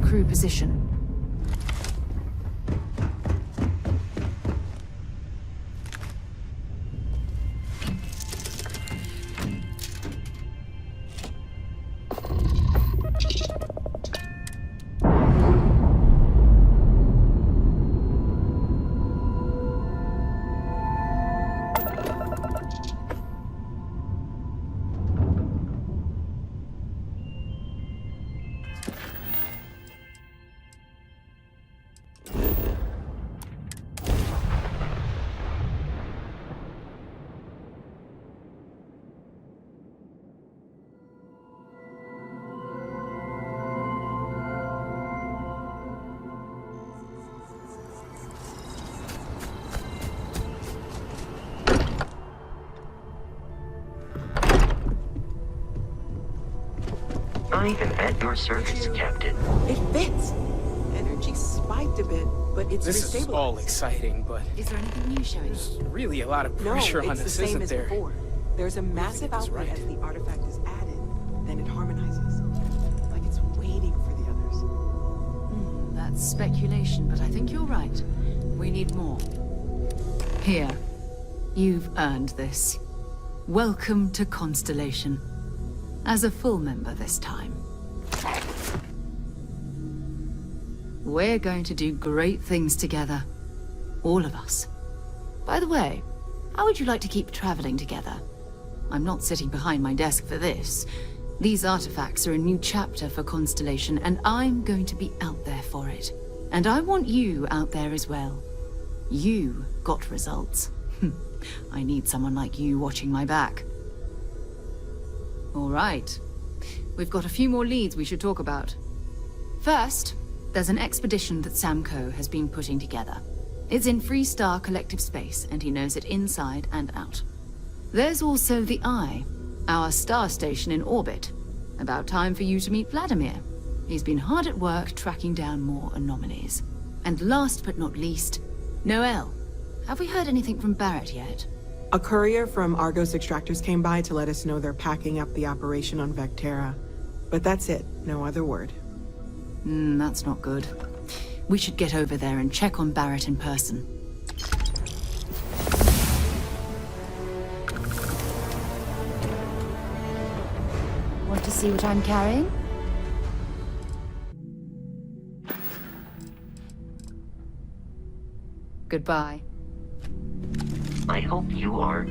crew position. I am at your service, Captain. It fits. Energy spiked a bit, but it's This is all restabilized. exciting, but Is there anything new showing? there's really a lot of No, pressure on it's the this, same isn't as there? before. There's a massive that's output right. as the artifact is added, then it harmonizes. Like it's waiting for the others. That's speculation, but I think you're right. We need more. Here. You've earned this. Welcome to Constellation. As a full member this time. We're going to do great things together. All of us. By the way, how would you like to keep traveling together? I'm not sitting behind my desk for this. These artifacts are a new chapter for Constellation, and I'm going to be out there for it. And I want you out there as well. You got results. I need someone like you watching my back. All right. We've got a few more leads we should talk about. First, there's an expedition that Samco has been putting together. It's in Freestar Collective Space, and he knows it inside and out. There's also the Eye, our star station in orbit. About time for you to meet Vladimir. He's been hard at work tracking down more anomalies. And last but not least, Noel. Have we heard anything from Barrett yet? A courier from Argos Extractors came by to let us know they're packing up the operation on Vectera. But that's it, no other word. That's not good. We should get over there and check on Barrett in person. Want to see what I'm carrying? Goodbye. I hope you are.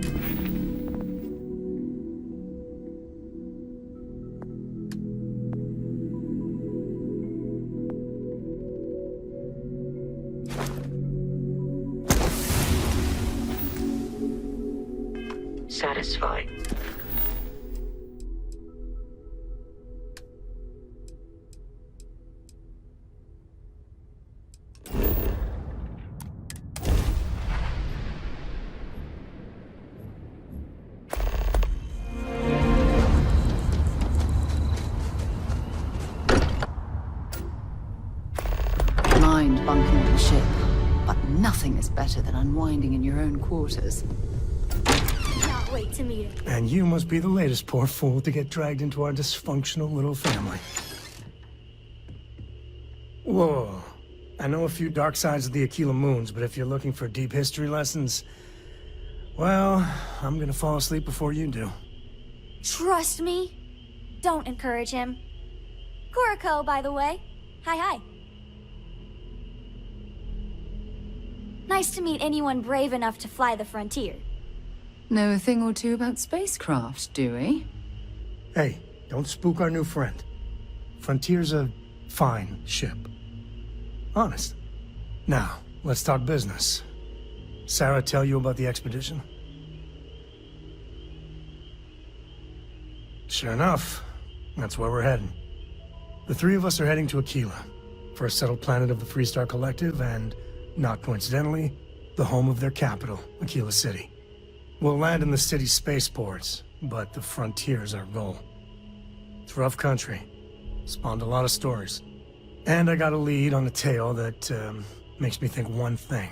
Satisfied. Mind bunking on the ship, but nothing is better than unwinding in your own quarters. Not wait to meet him. And you must be the latest poor fool to get dragged into our dysfunctional little family. Whoa. I know a few dark sides of the Aquila Moons, but if you're looking for deep history lessons, well, I'm gonna fall asleep before you do. Trust me. Don't encourage him. Kuriko, by the way. Hi. Nice to meet anyone brave enough to fly the frontier. Know a thing or two about spacecraft, do we? Hey, don't spook our new friend. Frontier's a fine ship. Honest. Now, let's talk business. Sarah tell you about the expedition? Sure enough, that's where we're heading. The three of us are heading to Aquila, first settled planet of the Freestar Collective, and, not coincidentally, the home of their capital, Aquila City. We'll land in the city's spaceports, but the frontier's our goal. It's rough country. Spawned a lot of stories. And I got a lead on a tale that makes me think one thing.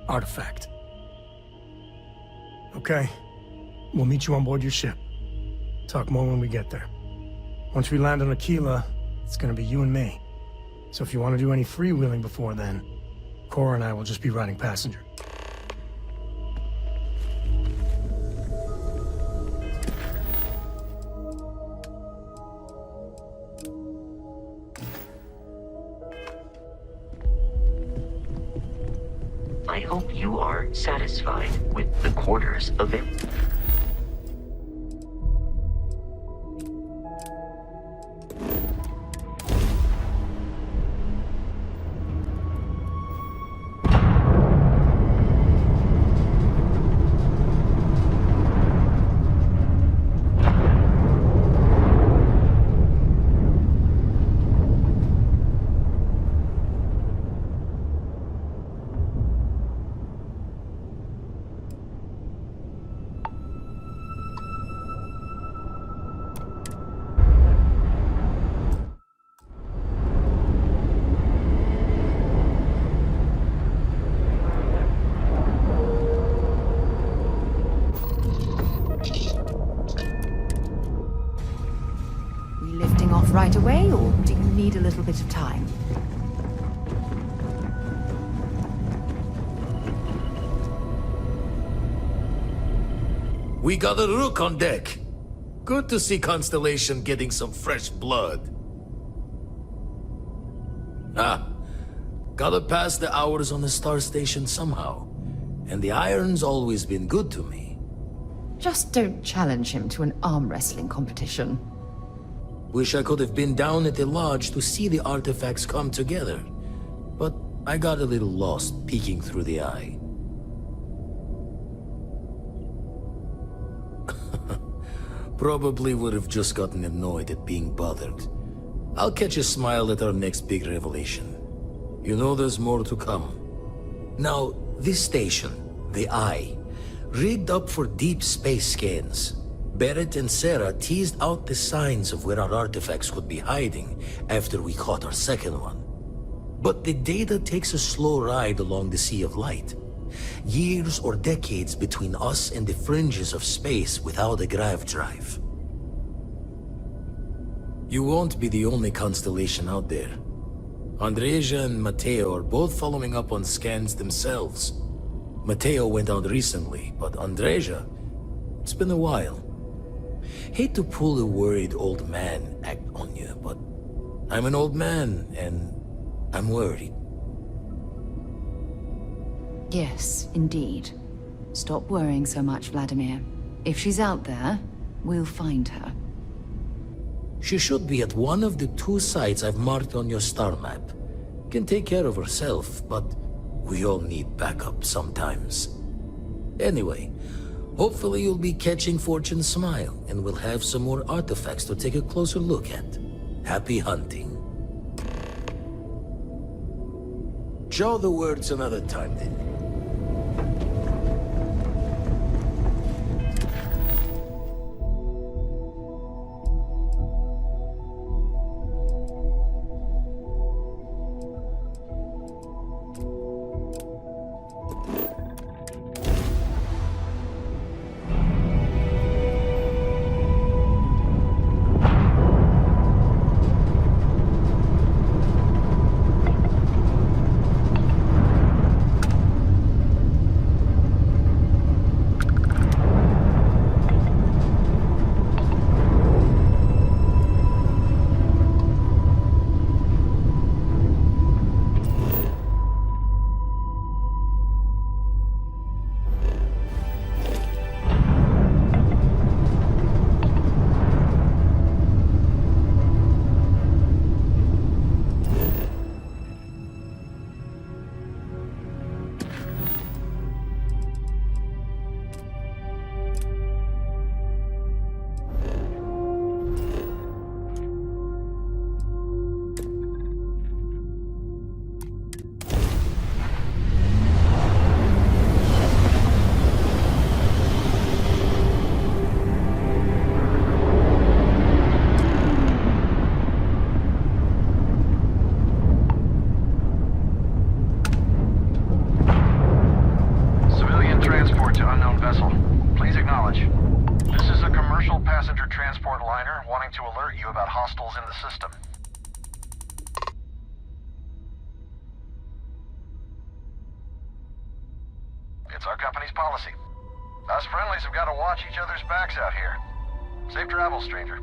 Artifact. Okay. We'll meet you on board your ship. Talk more when we get there. Once we land on Aquila, It's gonna be you and me. So if you want to do any freewheeling before then, Cora and I will just be riding passenger. I hope you are satisfied with the quarters of it. Right away, or do you need a little bit of time? We got a rook on deck. Good to see Constellation getting some fresh blood. Gotta pass the hours on the Star Station somehow. And the Iron's always been good to me. Just don't challenge him to an arm wrestling competition. Wish I could have been down at the lodge to see the artifacts come together. But I got a little lost peeking through the eye. Probably would have just gotten annoyed at being bothered. I'll catch a smile at our next big revelation. You know there's more to come. Now, this station, the Eye, rigged up for deep space scans. Barrett and Sarah teased out the signs of where our artifacts could be hiding after we caught our second one. But the data takes a slow ride along the Sea of Light. Years or decades between us and the fringes of space without a grav drive. You won't be the only constellation out there. Andreja and Mateo are both following up on scans themselves. Mateo went out recently, but Andreja, it's been a while. Hate to pull a worried old man act on you, but I'm an old man, and I'm worried. Yes, indeed. Stop worrying so much, Vladimir. If she's out there, we'll find her. She should be at one of the 2 sites I've marked on your star map. Can take care of herself, but we all need backup sometimes. Anyway, hopefully you'll be catching Fortune's smile, and we'll have some more artifacts to take a closer look at. Happy hunting. Jaw the words another time, then. Passenger transport liner wanting to alert you about hostiles in the system. It's our company's policy. Us friendlies have got to watch each other's backs out here. Safe travels, stranger.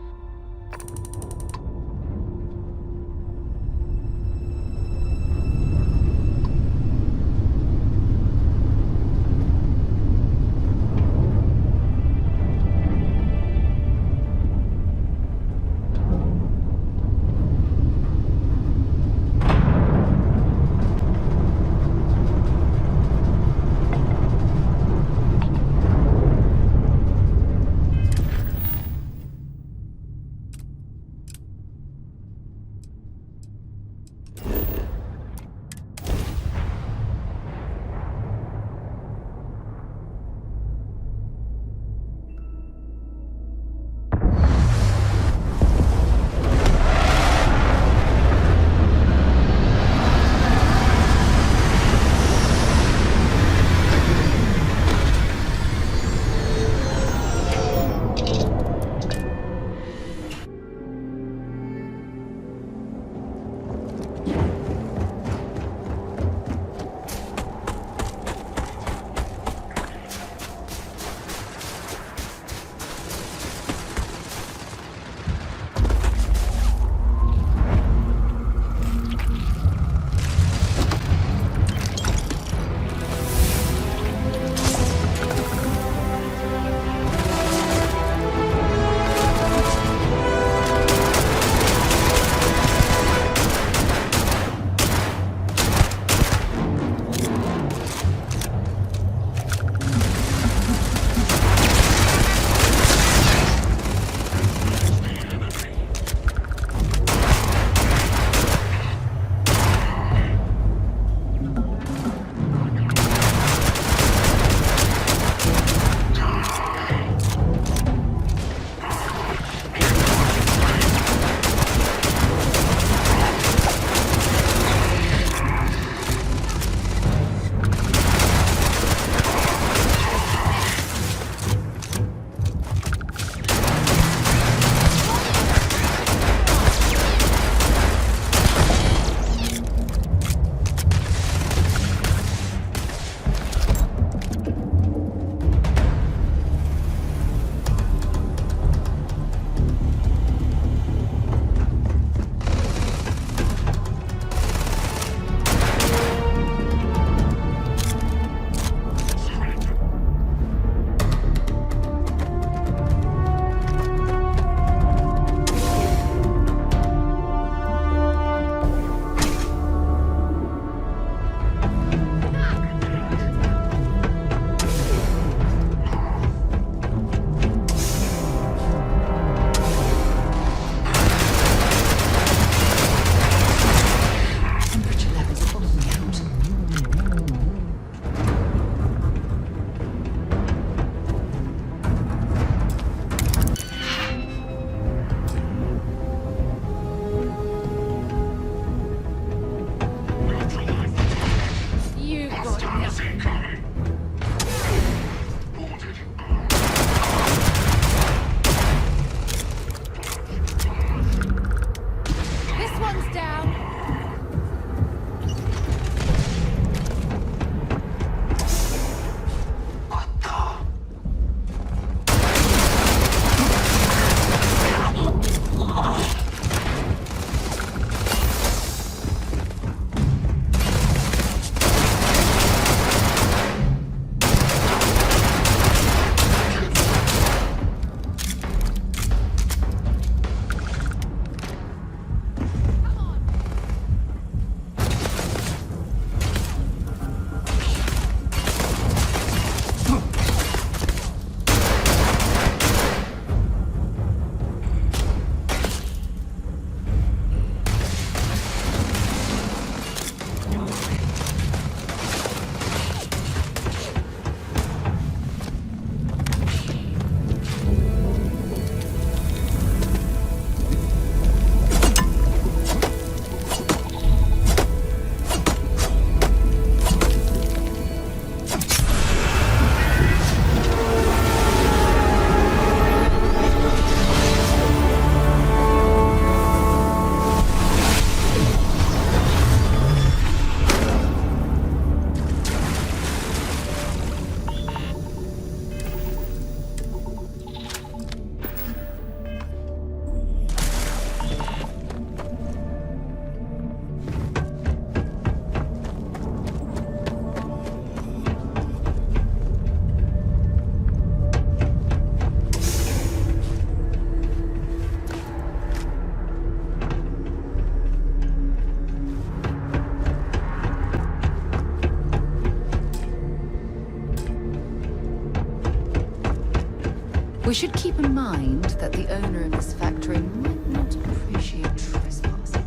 We should keep in mind that the owner of this factory might not appreciate trespassing.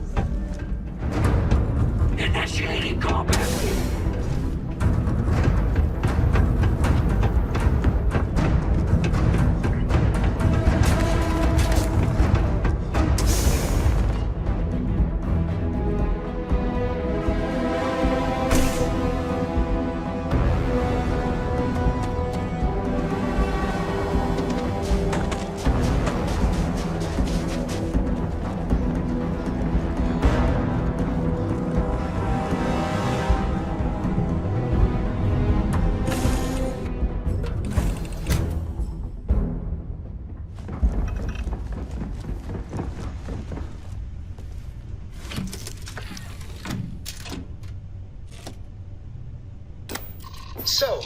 Initiating combat. So,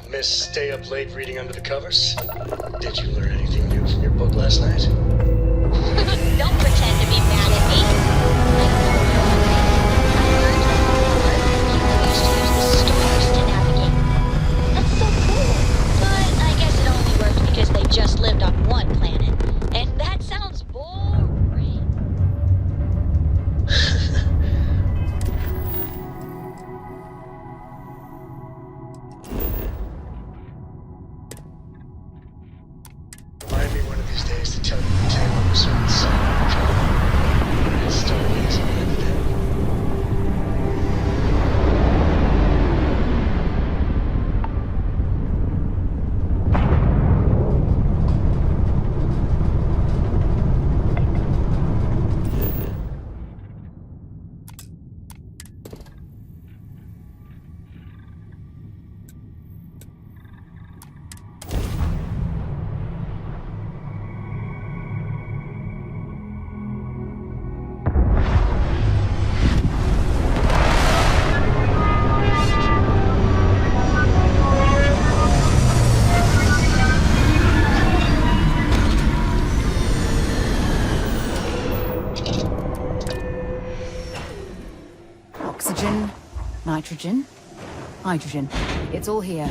Miss stay up late reading under the covers? Did you learn anything new from your book last night? Don't pretend to be mad at me. I used to use the stars to navigate. That's so cool. But I guess it only worked because they just lived on one planet. And that sounds boring. Remind me one of these days to tell you the tale of a certain son of a story is ended. Oxygen, nitrogen, hydrogen. It's all here.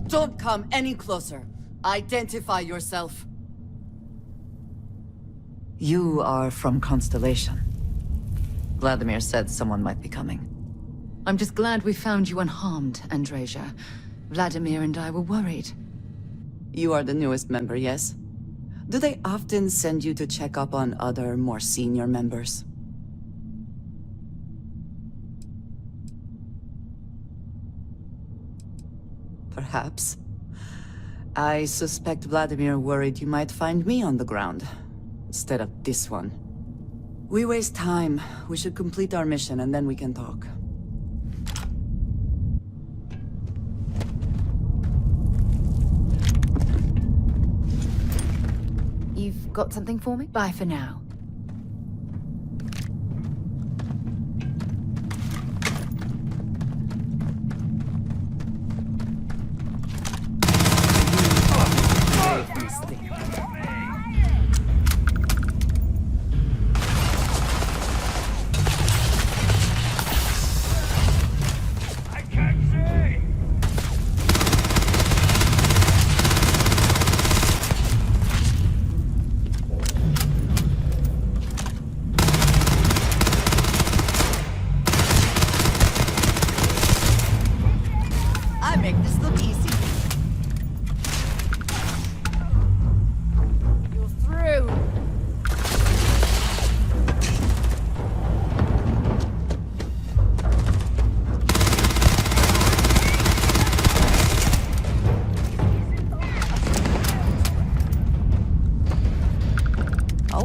Don't come any closer. Identify yourself. You are from Constellation. Vladimir said someone might be coming. I'm just glad we found you unharmed, Andreja. Vladimir and I were worried. You are the newest member, yes? Do they often send you to check up on other, more senior members? Perhaps. I suspect Vladimir worried you might find me on the ground, instead of this one. We waste time. We should complete our mission and then we can talk. You've got something for me? Bye for now.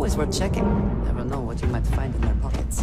always worth checking. Never know what you might find in their pockets.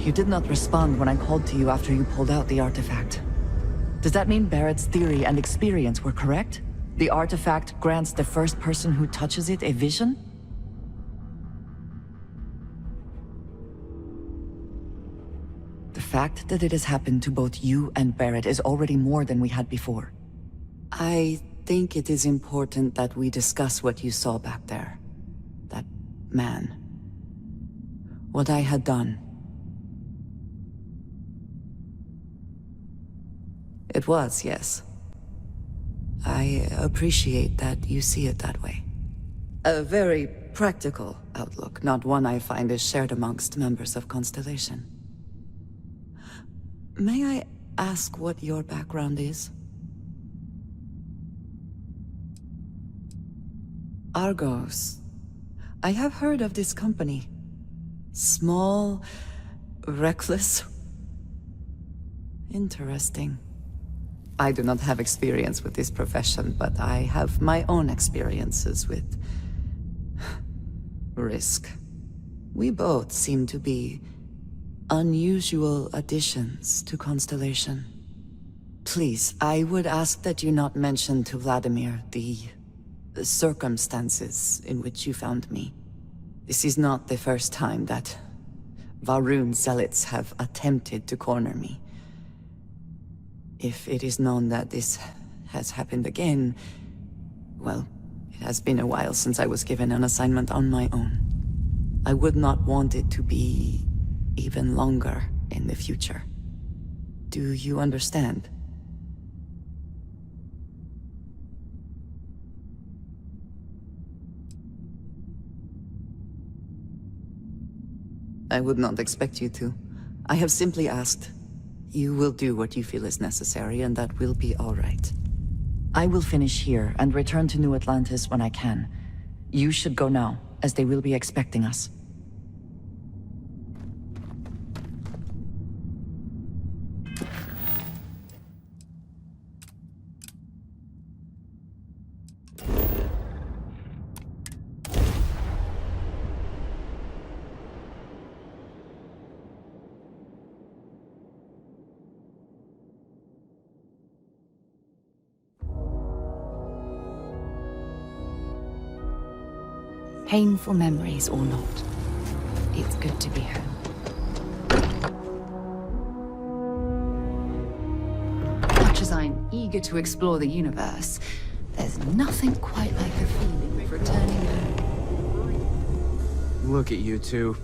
You did not respond when I called to you after you pulled out the artifact. Does that mean Barrett's theory and experience were correct? The artifact grants the first person who touches it a vision? The fact that it has happened to both you and Barrett is already more than we had before. I think it is important that we discuss what you saw back there. That man. What I had done. It was, yes. I appreciate that you see it that way. A very practical outlook, not one I find is shared amongst members of Constellation. May I ask what your background is? Argos. I have heard of this company. Small, reckless. Interesting. I do not have experience with this profession, but I have my own experiences with risk. We both seem to be unusual additions to Constellation. Please, I would ask that you not mention to Vladimir the circumstances in which you found me. This is not the first time that Varun zealots have attempted to corner me. If it is known that this has happened again, well, it has been a while since I was given an assignment on my own. I would not want it to be even longer in the future. Do you understand? I would not expect you to. I have simply asked. You will do what you feel is necessary, and that will be all right. I will finish here and return to New Atlantis when I can. You should go now, as they will be expecting us. Painful memories or not, it's good to be home. Much as I'm eager to explore the universe, there's nothing quite like the feeling of returning home. Look at you two.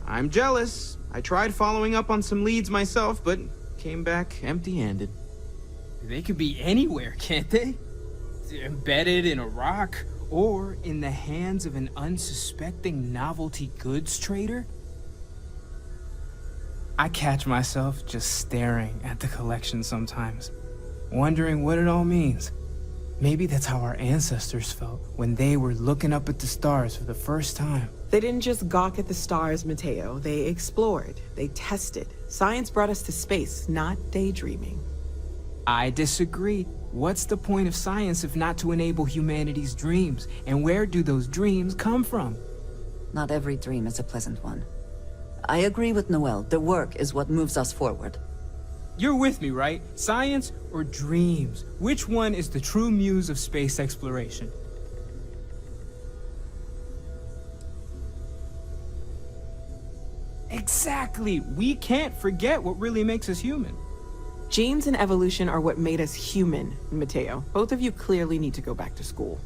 I'm jealous. I tried following up on some leads myself, but came back empty-handed. They could be anywhere, can't they? embedded in a rock or in the hands of an unsuspecting novelty goods trader? I catch myself just staring at the collection sometimes, wondering what it all means. Maybe that's how our ancestors felt when they were looking up at the stars for the first time. They didn't just gawk at the stars, Mateo. They explored. They tested. Science brought us to space, not daydreaming. I disagree. What's the point of science if not to enable humanity's dreams? And where do those dreams come from? Not every dream is a pleasant one. I agree with Noel. The work is what moves us forward. You're with me, right? Science or dreams? Which one is the true muse of space exploration? Exactly! We can't forget what really makes us human. Genes and evolution are what made us human, Mateo. Both of you clearly need to go back to school.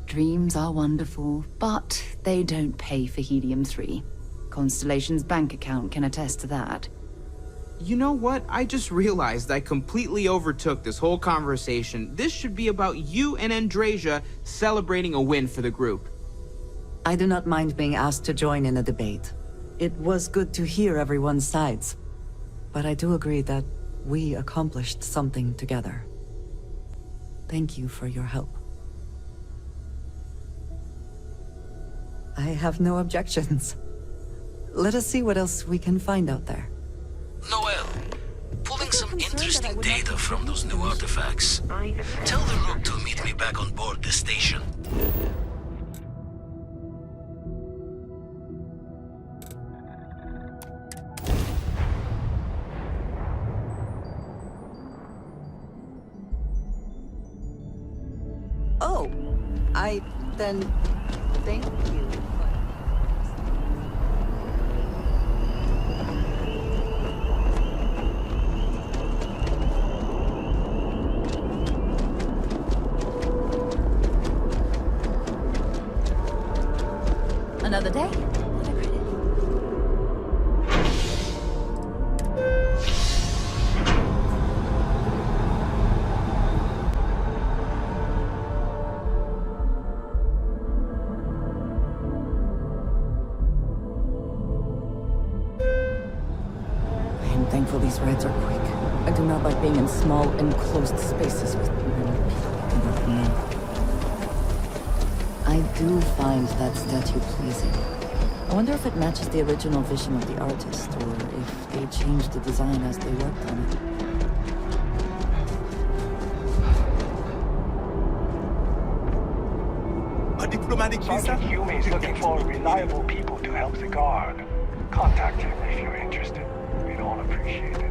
Dreams are wonderful, but they don't pay for helium-3. Constellation's bank account can attest to that. You know what? I just realized I completely overtook this whole conversation. This should be about you and Andreja celebrating a win for the group. I do not mind being asked to join in a debate. It was good to hear everyone's sides. But I do agree that we accomplished something together. Thank you for your help. I have no objections. Let us see what else we can find out there. Noel, pulling some interesting data from those new artifacts. Tell the Rook to meet me back on board the station. Oh, then thank you. Another day? I am thankful these rides are quick. I do not like being in small, enclosed spaces with many people I do not know. I do find that statue pleasing. I wonder if it matches the original vision of the artist, or if they changed the design as they worked on it. A diplomatic visa? Sergeant Hume is looking for reliable people to help the guard. Contact him if you're interested. We'd all appreciate it.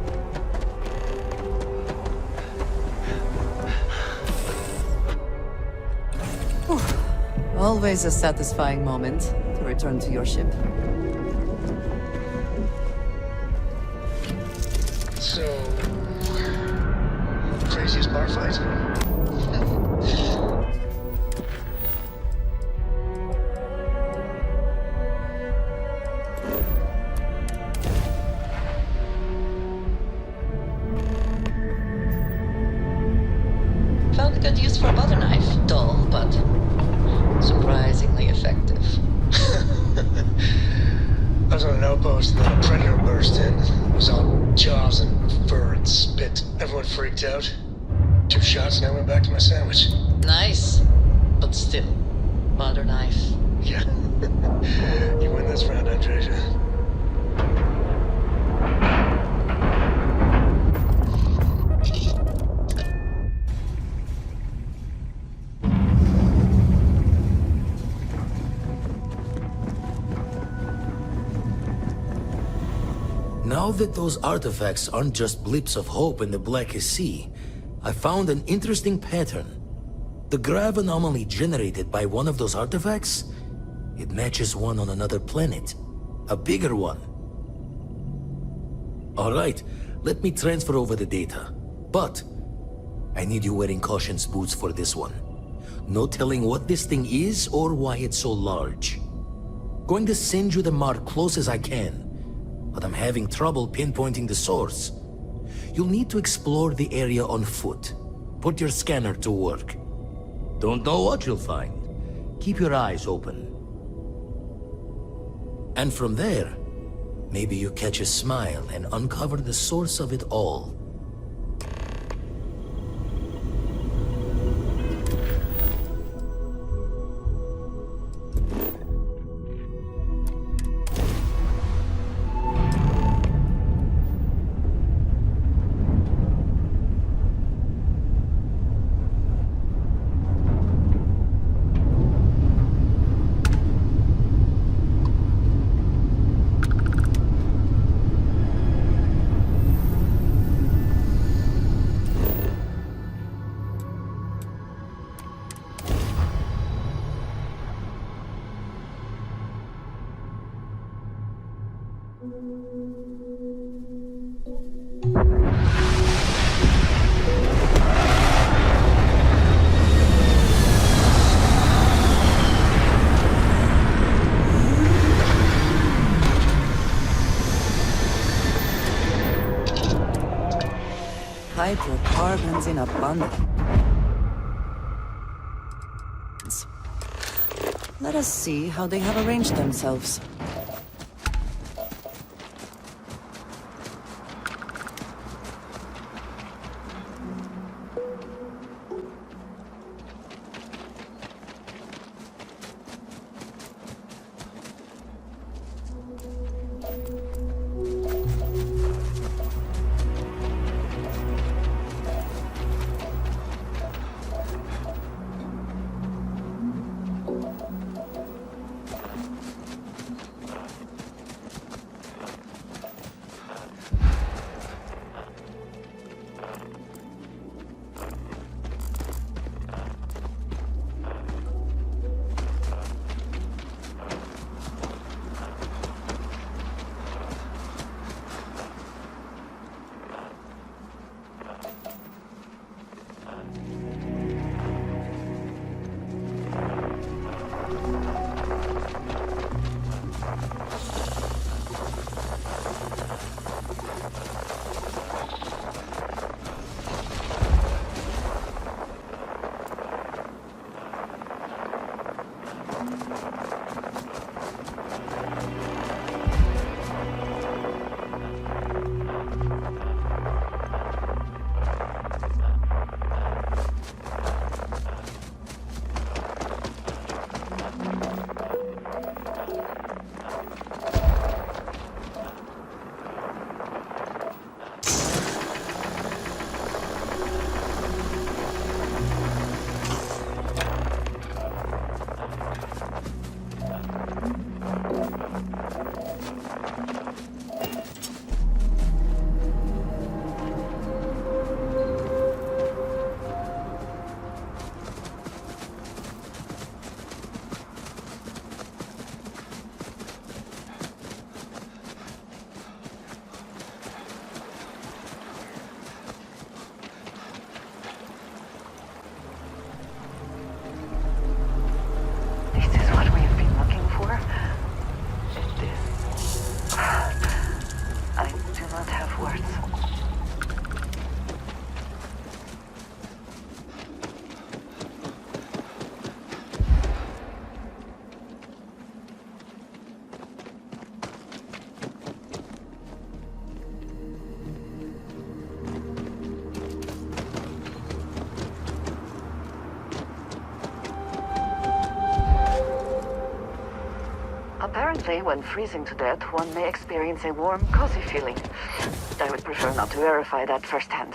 Always a satisfying moment to return to your ship. So, craziest bar fight? Found a good use for a butter knife. Dull, but surprisingly effective. I was on an outpost and then a predator burst in. It was all jaws and fur and spit. Everyone freaked out. 2 shots and I went back to my sandwich. Nice, but still, butter knife. Yeah. You win this round, Andreja. Now that those artifacts aren't just blips of hope in the Blackest Sea, I found an interesting pattern. The grav anomaly generated by one of those artifacts, it matches one on another planet. A bigger one. Alright, let me transfer over the data. But I need you wearing caution's boots for this one. No telling what this thing is or why it's so large. Going to send you the mark close as I can, but I'm having trouble pinpointing the source. You'll need to explore the area on foot. Put your scanner to work. Don't know what you'll find. Keep your eyes open. And from there, maybe you catch a smile and uncover the source of it all. Hydrocarbons in abundance. Let us see how they have arranged themselves. Apparently, when freezing to death, one may experience a warm, cozy feeling. I would prefer not to verify that firsthand.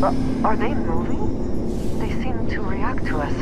Are they moving? They seem to react to us.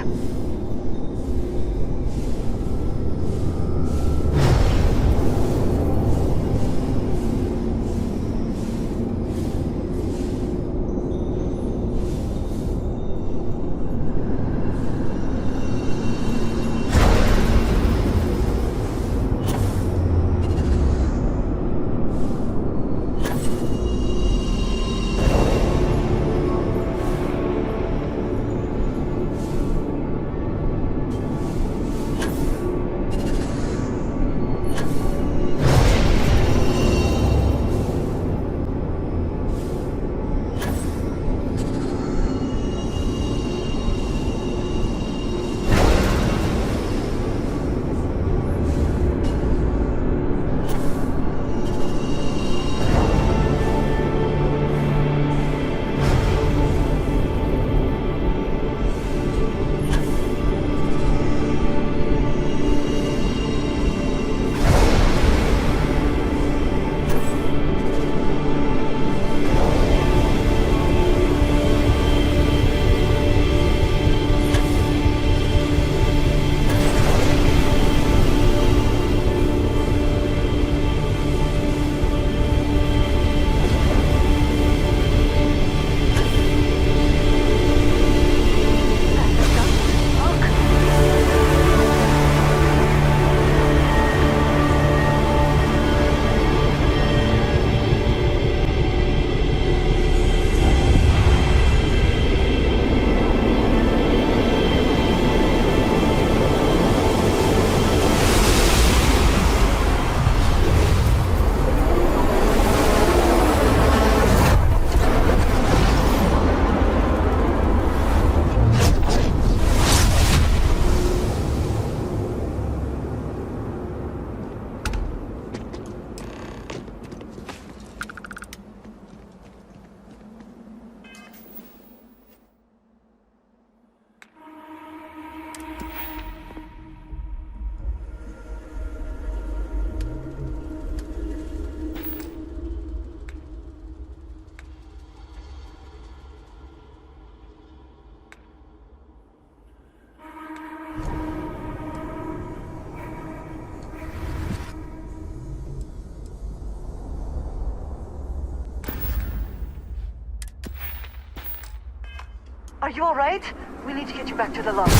Are you alright? We need to get you back to the lodge.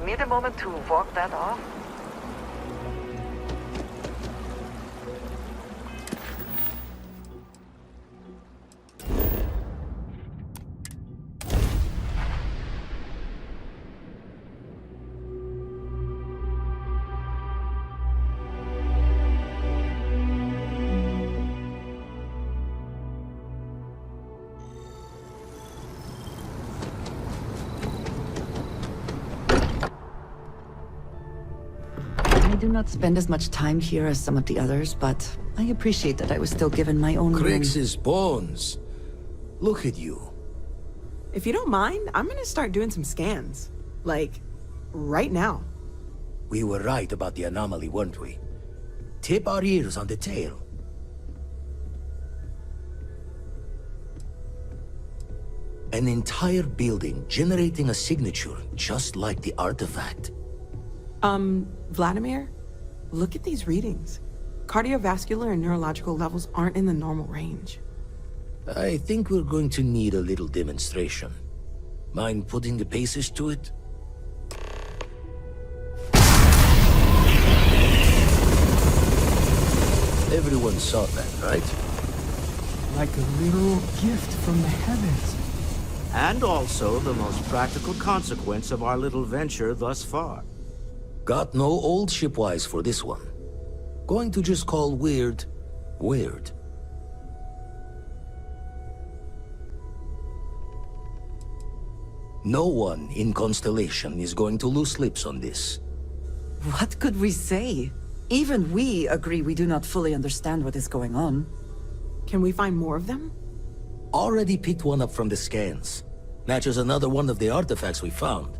Need a moment to walk that off? I do not spend as much time here as some of the others, but I appreciate that I was still given my own room. Crix's bones. Look at you. If you don't mind, I'm gonna start doing some scans. Like, right now. We were right about the anomaly, weren't we? Tip our ears on the tail. An entire building generating a signature just like the artifact. Vladimir, look at these readings. Cardiovascular and neurological levels aren't in the normal range. I think we're going to need a little demonstration. Mind putting the paces to it? Everyone saw that, right? Like a literal gift from the heavens. And also the most practical consequence of our little venture thus far. Got no old shipwise for this one. Going to just call weird, weird. No one in Constellation is going to lose slips on this. What could we say? Even we agree we do not fully understand what is going on. Can we find more of them? Already picked one up from the scans. Matches another one of the artifacts we found.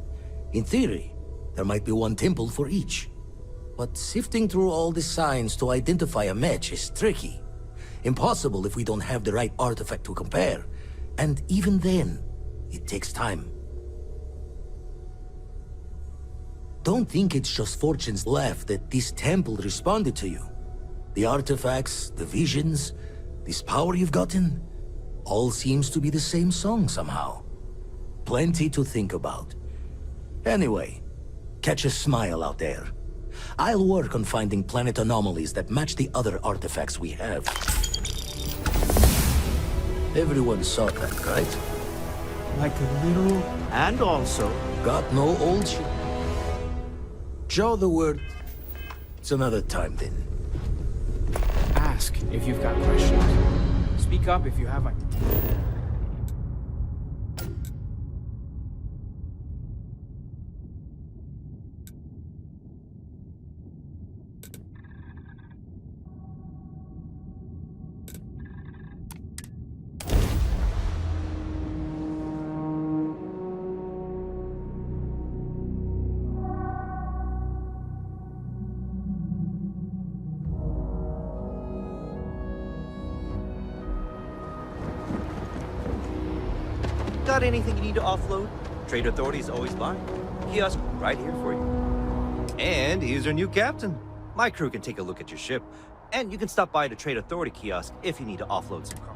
In theory, there might be one temple for each. But sifting through all the signs to identify a match is tricky. Impossible if we don't have the right artifact to compare. And even then, it takes time. Don't think it's just fortunes left that this temple responded to you. The artifacts, the visions, this power you've gotten, all seems to be the same song somehow. Plenty to think about. Anyway, catch a smile out there. I'll work on finding planet anomalies that match the other artifacts we have. Everyone saw that, right? Like a little... And also... Got no old shit. Show the word. It's another time then. Ask if you've got questions. Speak up if you have a... Got anything you need to offload? Trade Authority's always buying. Kiosk right here for you. And here's our new captain. My crew can take a look at your ship, and you can stop by the Trade Authority kiosk if you need to offload some cargo.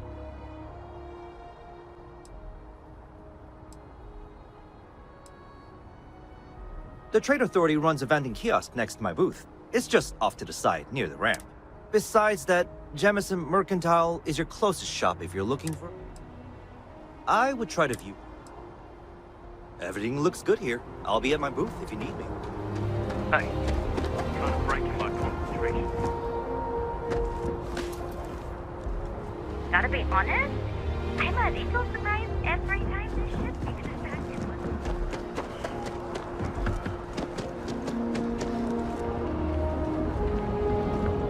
The Trade Authority runs a vending kiosk next to my booth. It's just off to the side, near the ramp. Besides that, Jemison Mercantile is your closest shop if you're looking for... I would try to view. Everything looks good here. I'll be at my booth if you need me. Hey, trying to break my concentration. Gotta be honest, I'm a little surprised every time this ship makes it back to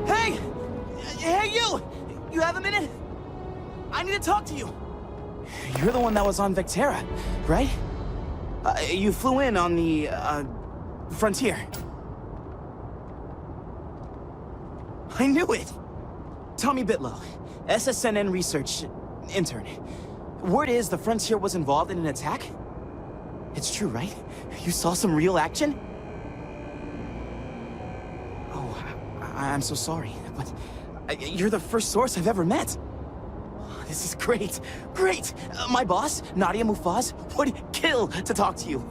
us. Hey! Hey, you! You have a minute? I need to talk to you. You're the one that was on Vectera, right? You flew in on the, Frontier. I knew it! Tommy Bitlow, SSNN research intern. Word is the Frontier was involved in an attack? It's true, right? You saw some real action? Oh, I'm so sorry, but you're the first source I've ever met. This is great. Great! My boss, Nadia Mufaz, would kill to talk to you.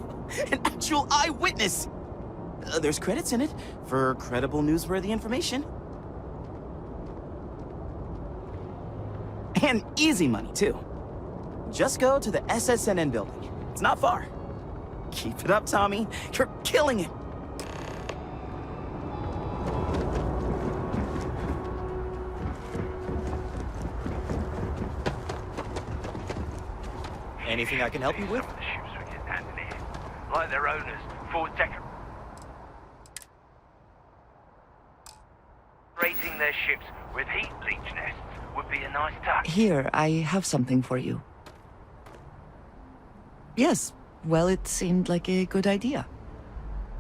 An actual eyewitness! There's credits in it for credible, newsworthy information. And easy money, too. Just go to the SSNN building. It's not far. Keep it up, Tommy. You're killing it. Anything I can help you with? Some of the ships we get handed in, like their owners, decorating their ships with heat bleach nests would be a nice touch. Here, I have something for you. Yes, well, it seemed like a good idea.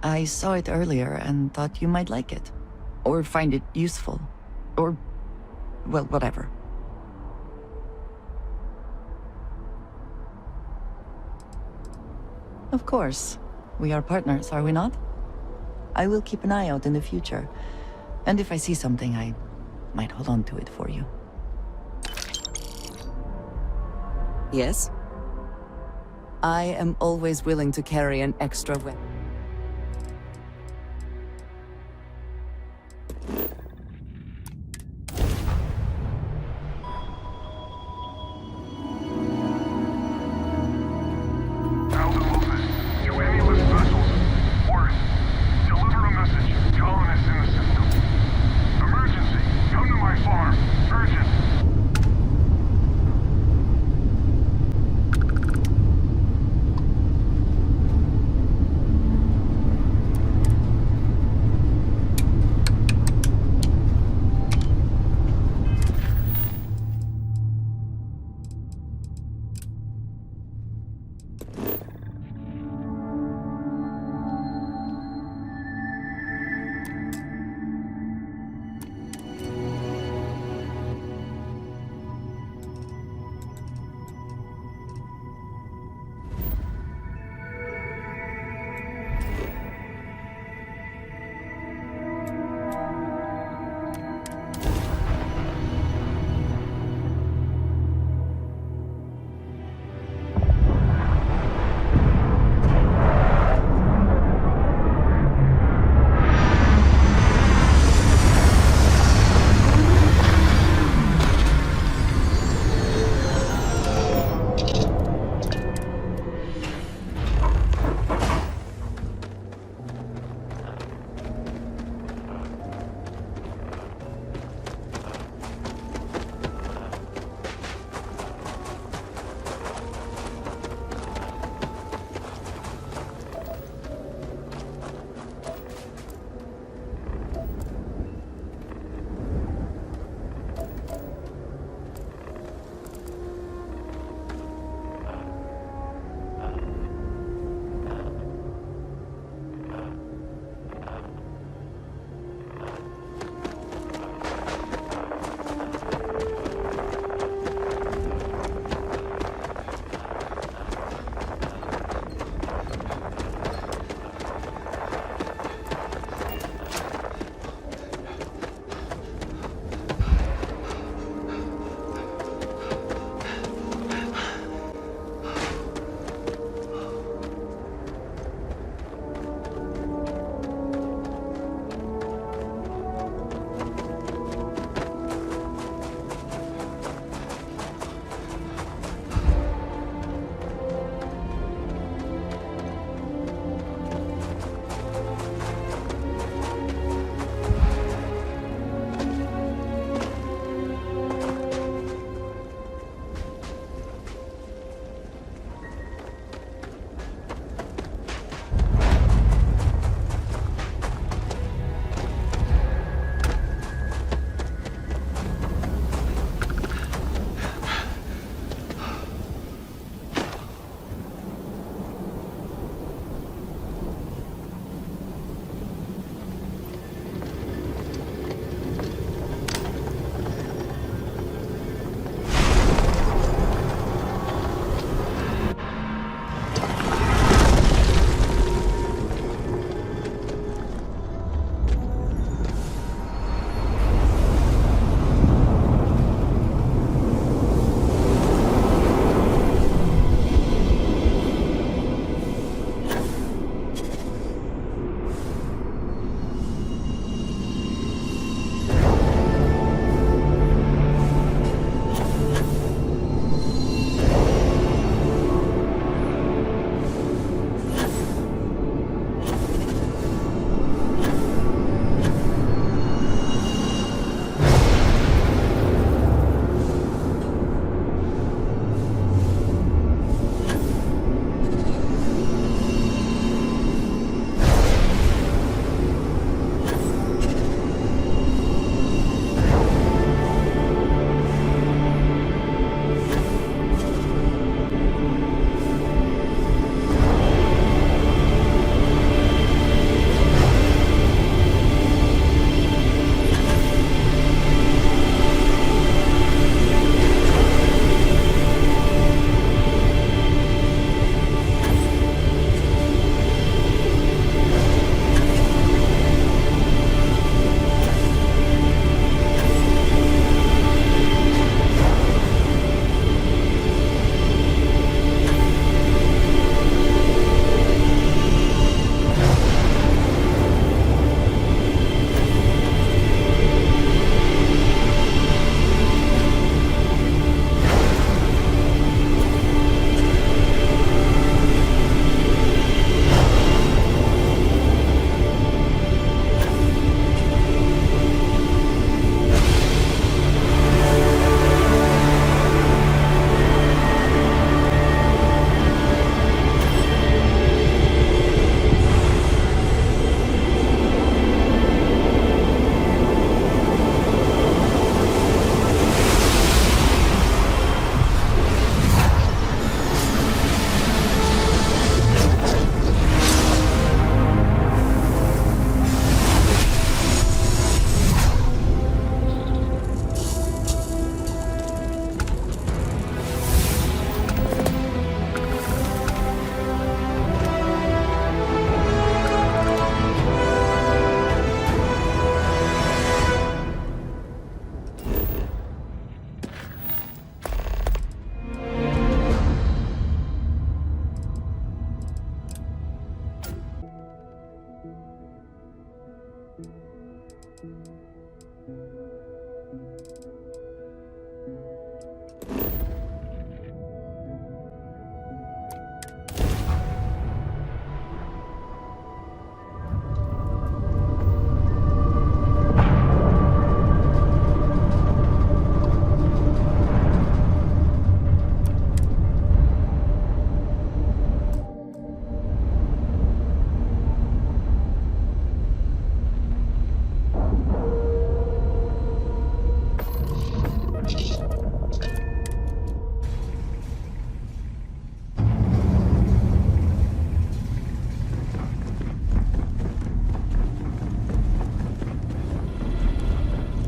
I saw it earlier and thought you might like it. Or find it useful. Or, well, whatever. Of course. We are partners, are we not? I will keep an eye out in the future. And if I see something, I might hold on to it for you. Yes? I am always willing to carry an extra weapon.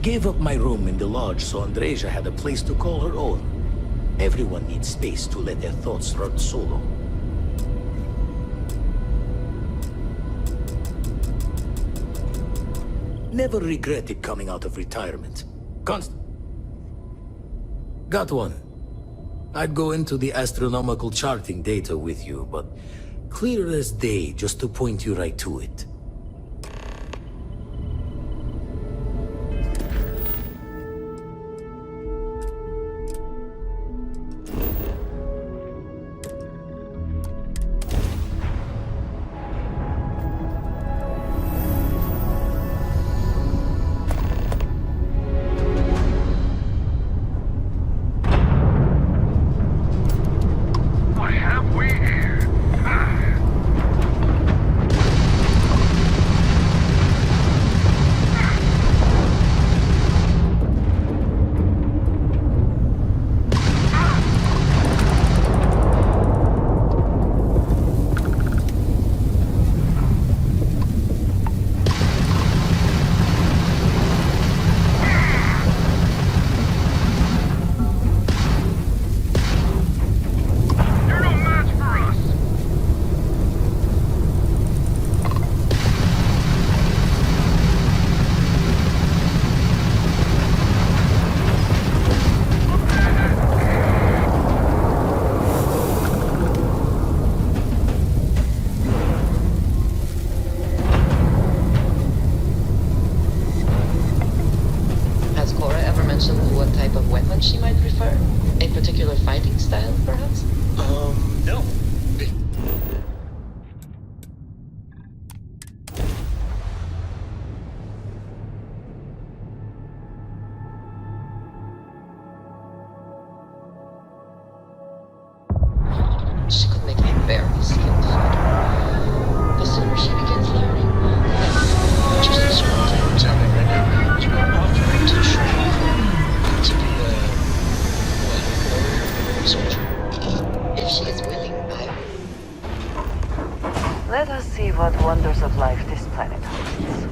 gave up my room in the lodge so Andreja had a place to call her own. Everyone needs space to let their thoughts run solo. Never regretted coming out of retirement. Got one. I'd go into the astronomical charting data with you, but clear as day just to point you right to it. What have we here? You're no match for us. Has Cora ever mentioned what type of weapon she might prefer? A particular fighting style, perhaps? No. She could make a very skilled fighter. The sooner she begins learning, Just as what's happening right now. You are offering to train to be a warrior, soldier. if she is willing, I will. Let us see what wonders of life this planet holds.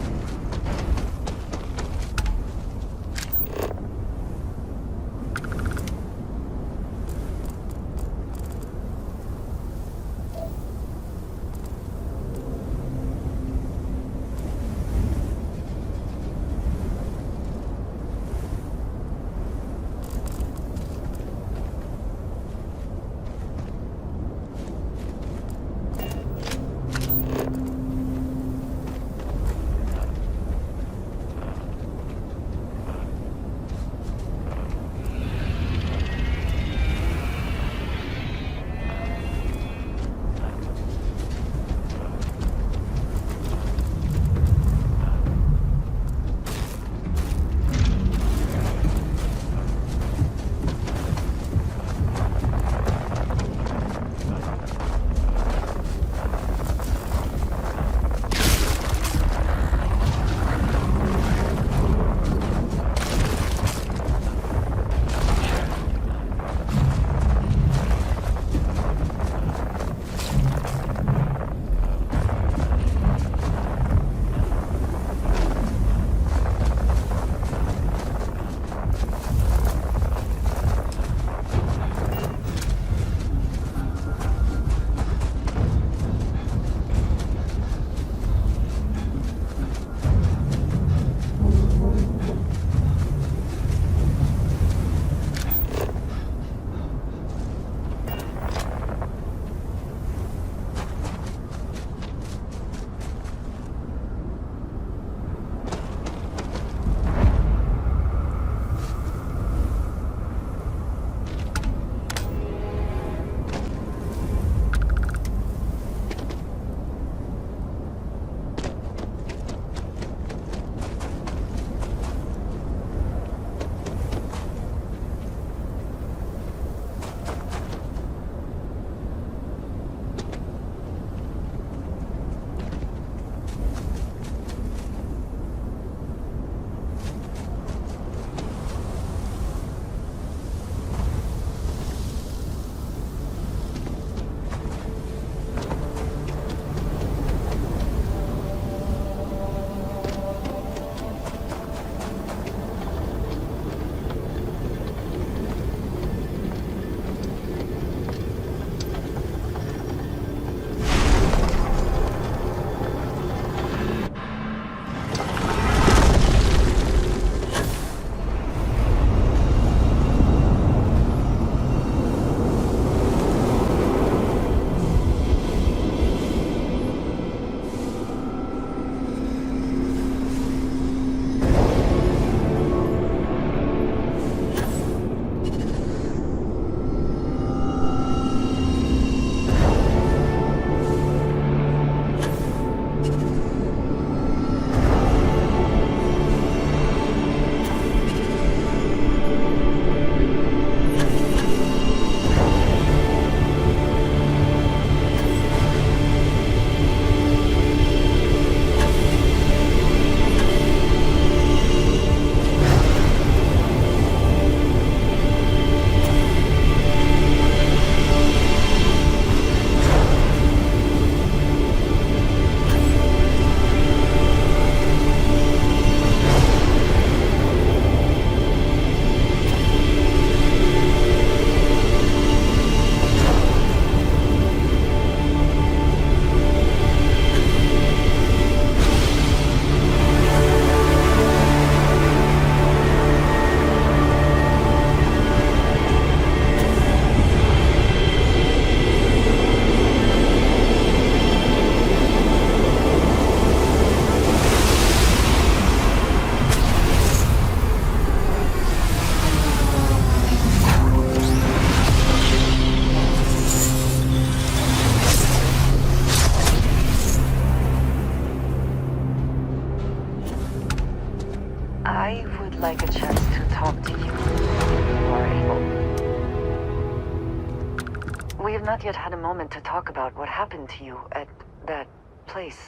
had a moment to talk about what happened to you at that place.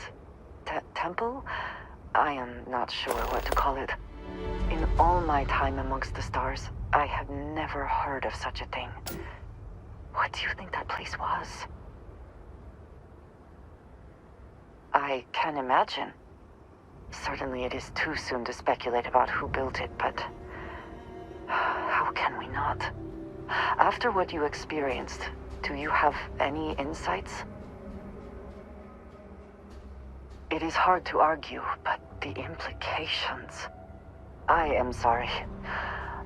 Temple? I am not sure what to call it. In all my time amongst the stars, I have never heard of such a thing. What do you think that place was? I can imagine. Certainly it is too soon to speculate about who built it, but how can we not? After what you experienced, do you have any insights? It is hard to argue, but the implications... I am sorry.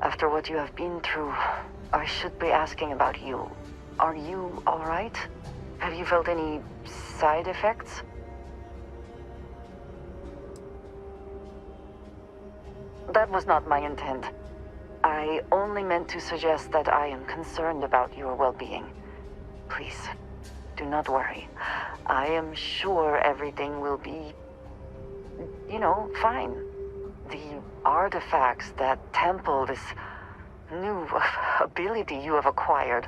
After what you have been through, I should be asking about you. Are you all right? Have you felt any side effects? That was not my intent. I only meant to suggest that I am concerned about your well-being. Please, do not worry. I am sure everything will be, fine. The artifacts, that temple, this new ability you have acquired,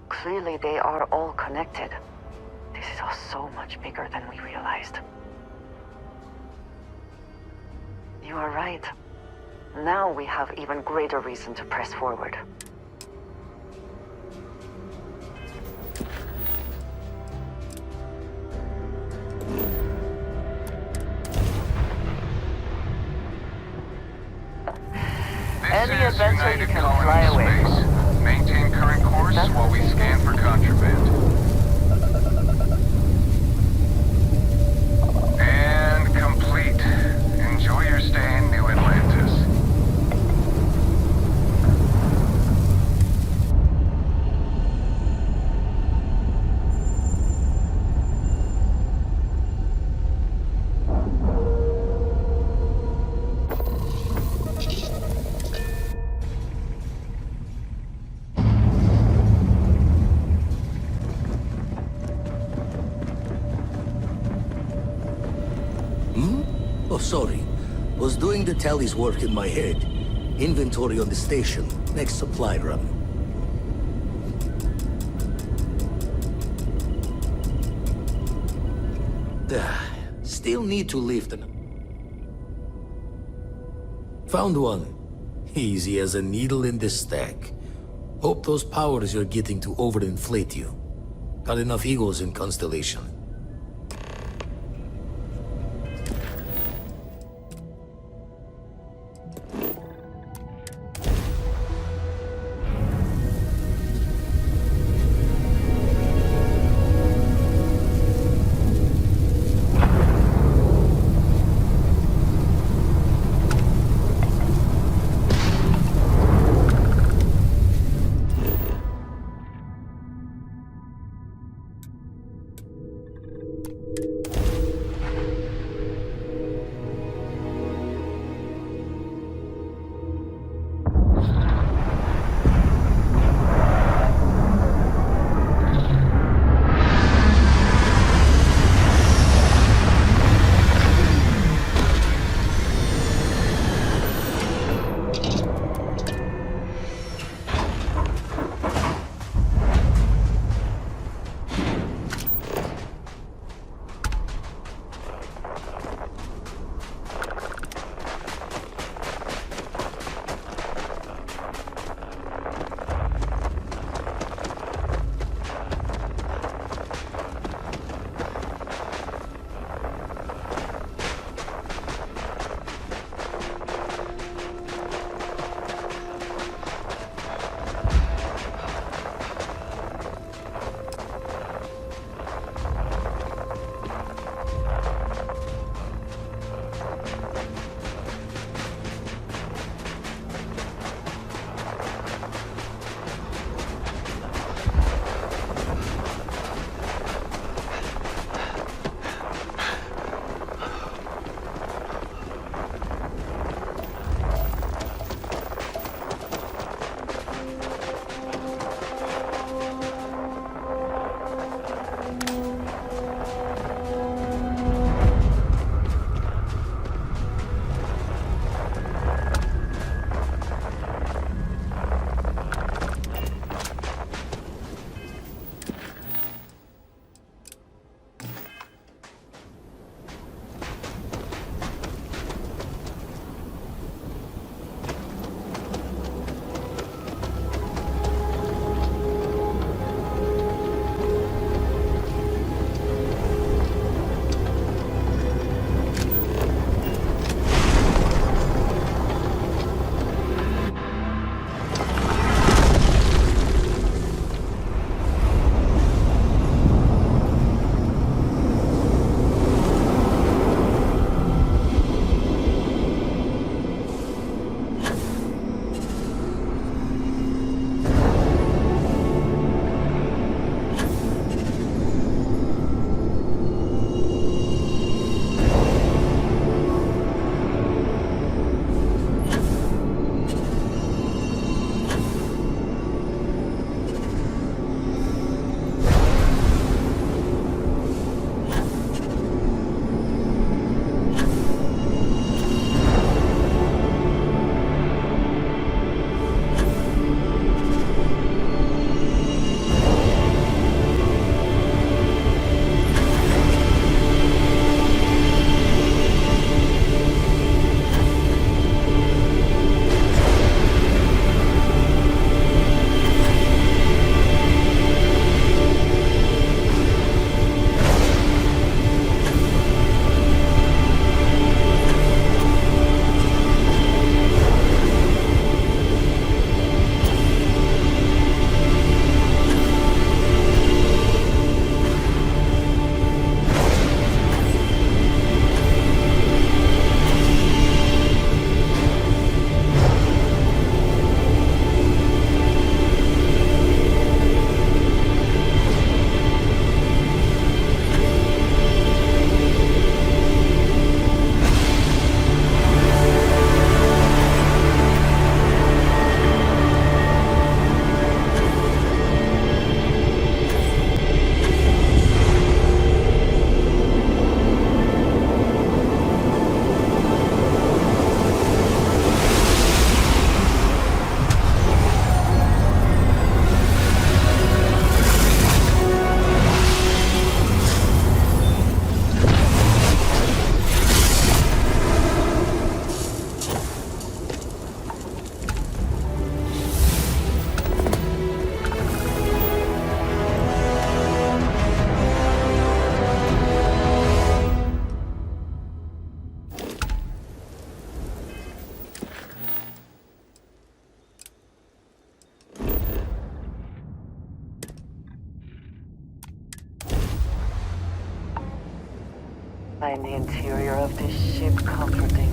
clearly they are all connected. This is all so much bigger than we realized. You are right. Now we have even greater reason to press forward. Any adventure you can fly away from. Maintain current course while we scan for contraband. And complete. Enjoy your stay in New Atlantis. Oh, sorry. Was doing the tallies work in my head. Inventory on the station, next supply run. Still need to lift an... Found one. Easy as a needle in the stack. Hope those powers you're getting to overinflate you. Got enough egos in Constellation. Find the interior of this ship comforting.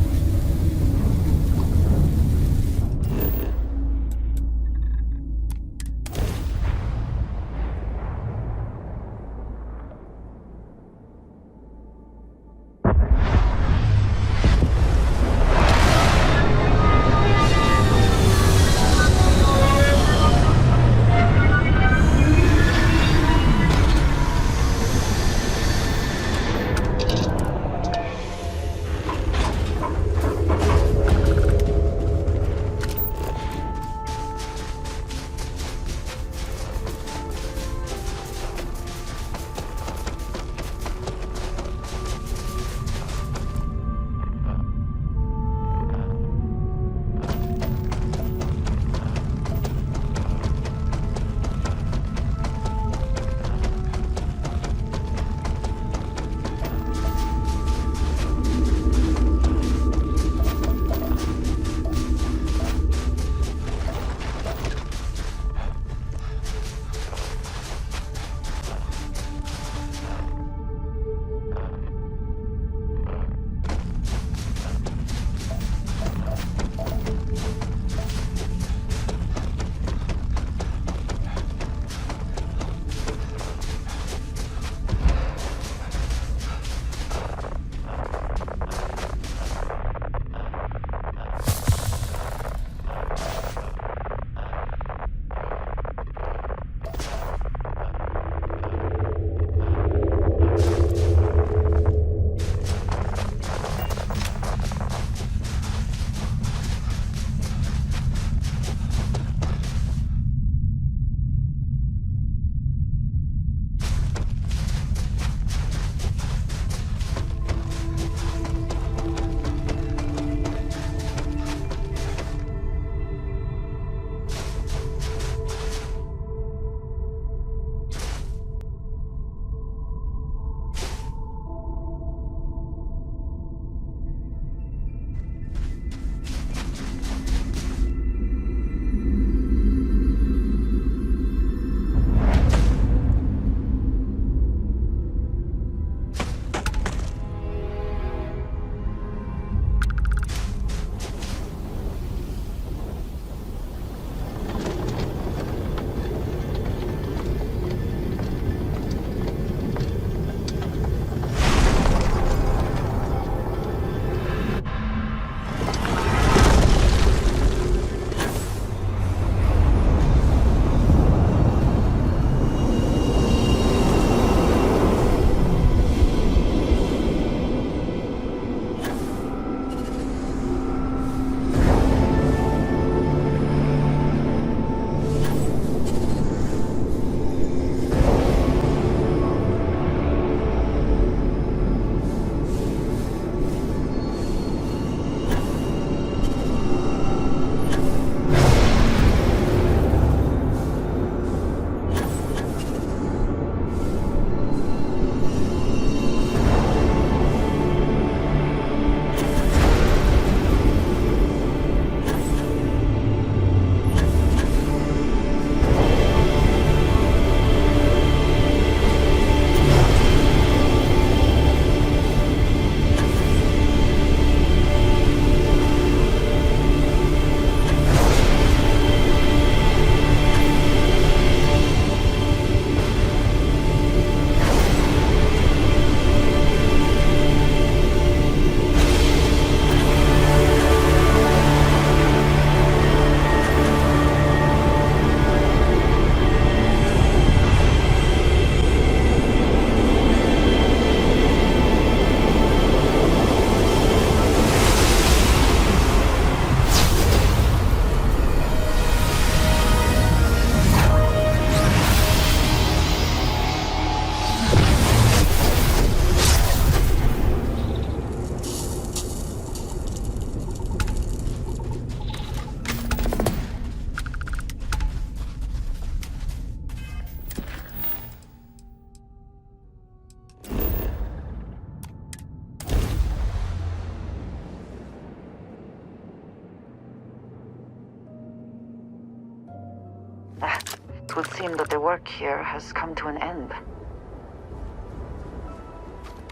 It would seem that the work here has come to an end.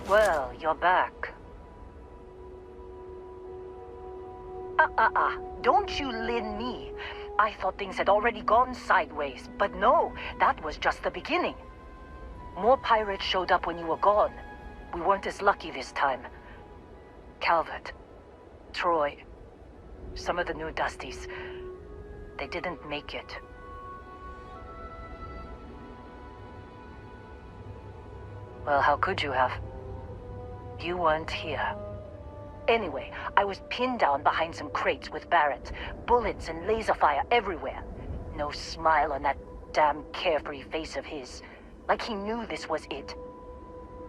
Well, you're back. Don't you lin me. I thought things had already gone sideways, but no, that was just the beginning. More pirates showed up when you were gone. We weren't as lucky this time. Calvert, Troy, some of the new Dusties, they didn't make it. Well, how could you have? You weren't here. Anyway, I was pinned down behind some crates with Barrett. Bullets and laser fire everywhere. No smile on that damn carefree face of his. Like he knew this was it.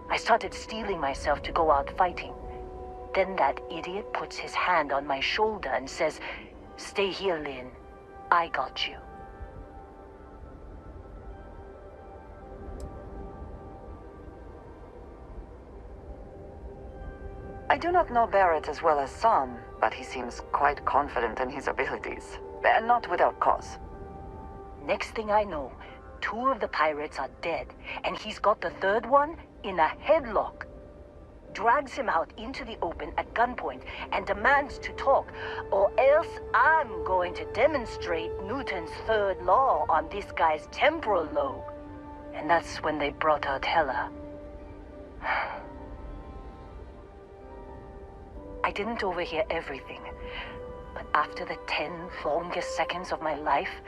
I started steeling myself to go out fighting. Then that idiot puts his hand on my shoulder and says, "Stay here, Lynn. I got you." I do not know Barrett as well as some, but he seems quite confident in his abilities. And not without cause. Next thing I know, 2 of the pirates are dead, and he's got the 3rd one in a headlock. Drags him out into the open at gunpoint and demands to talk, or else I'm going to demonstrate Newton's 3rd law on this guy's temporal lobe. And that's when they brought out Hela. I didn't overhear everything, but after the 10 longest seconds of my life,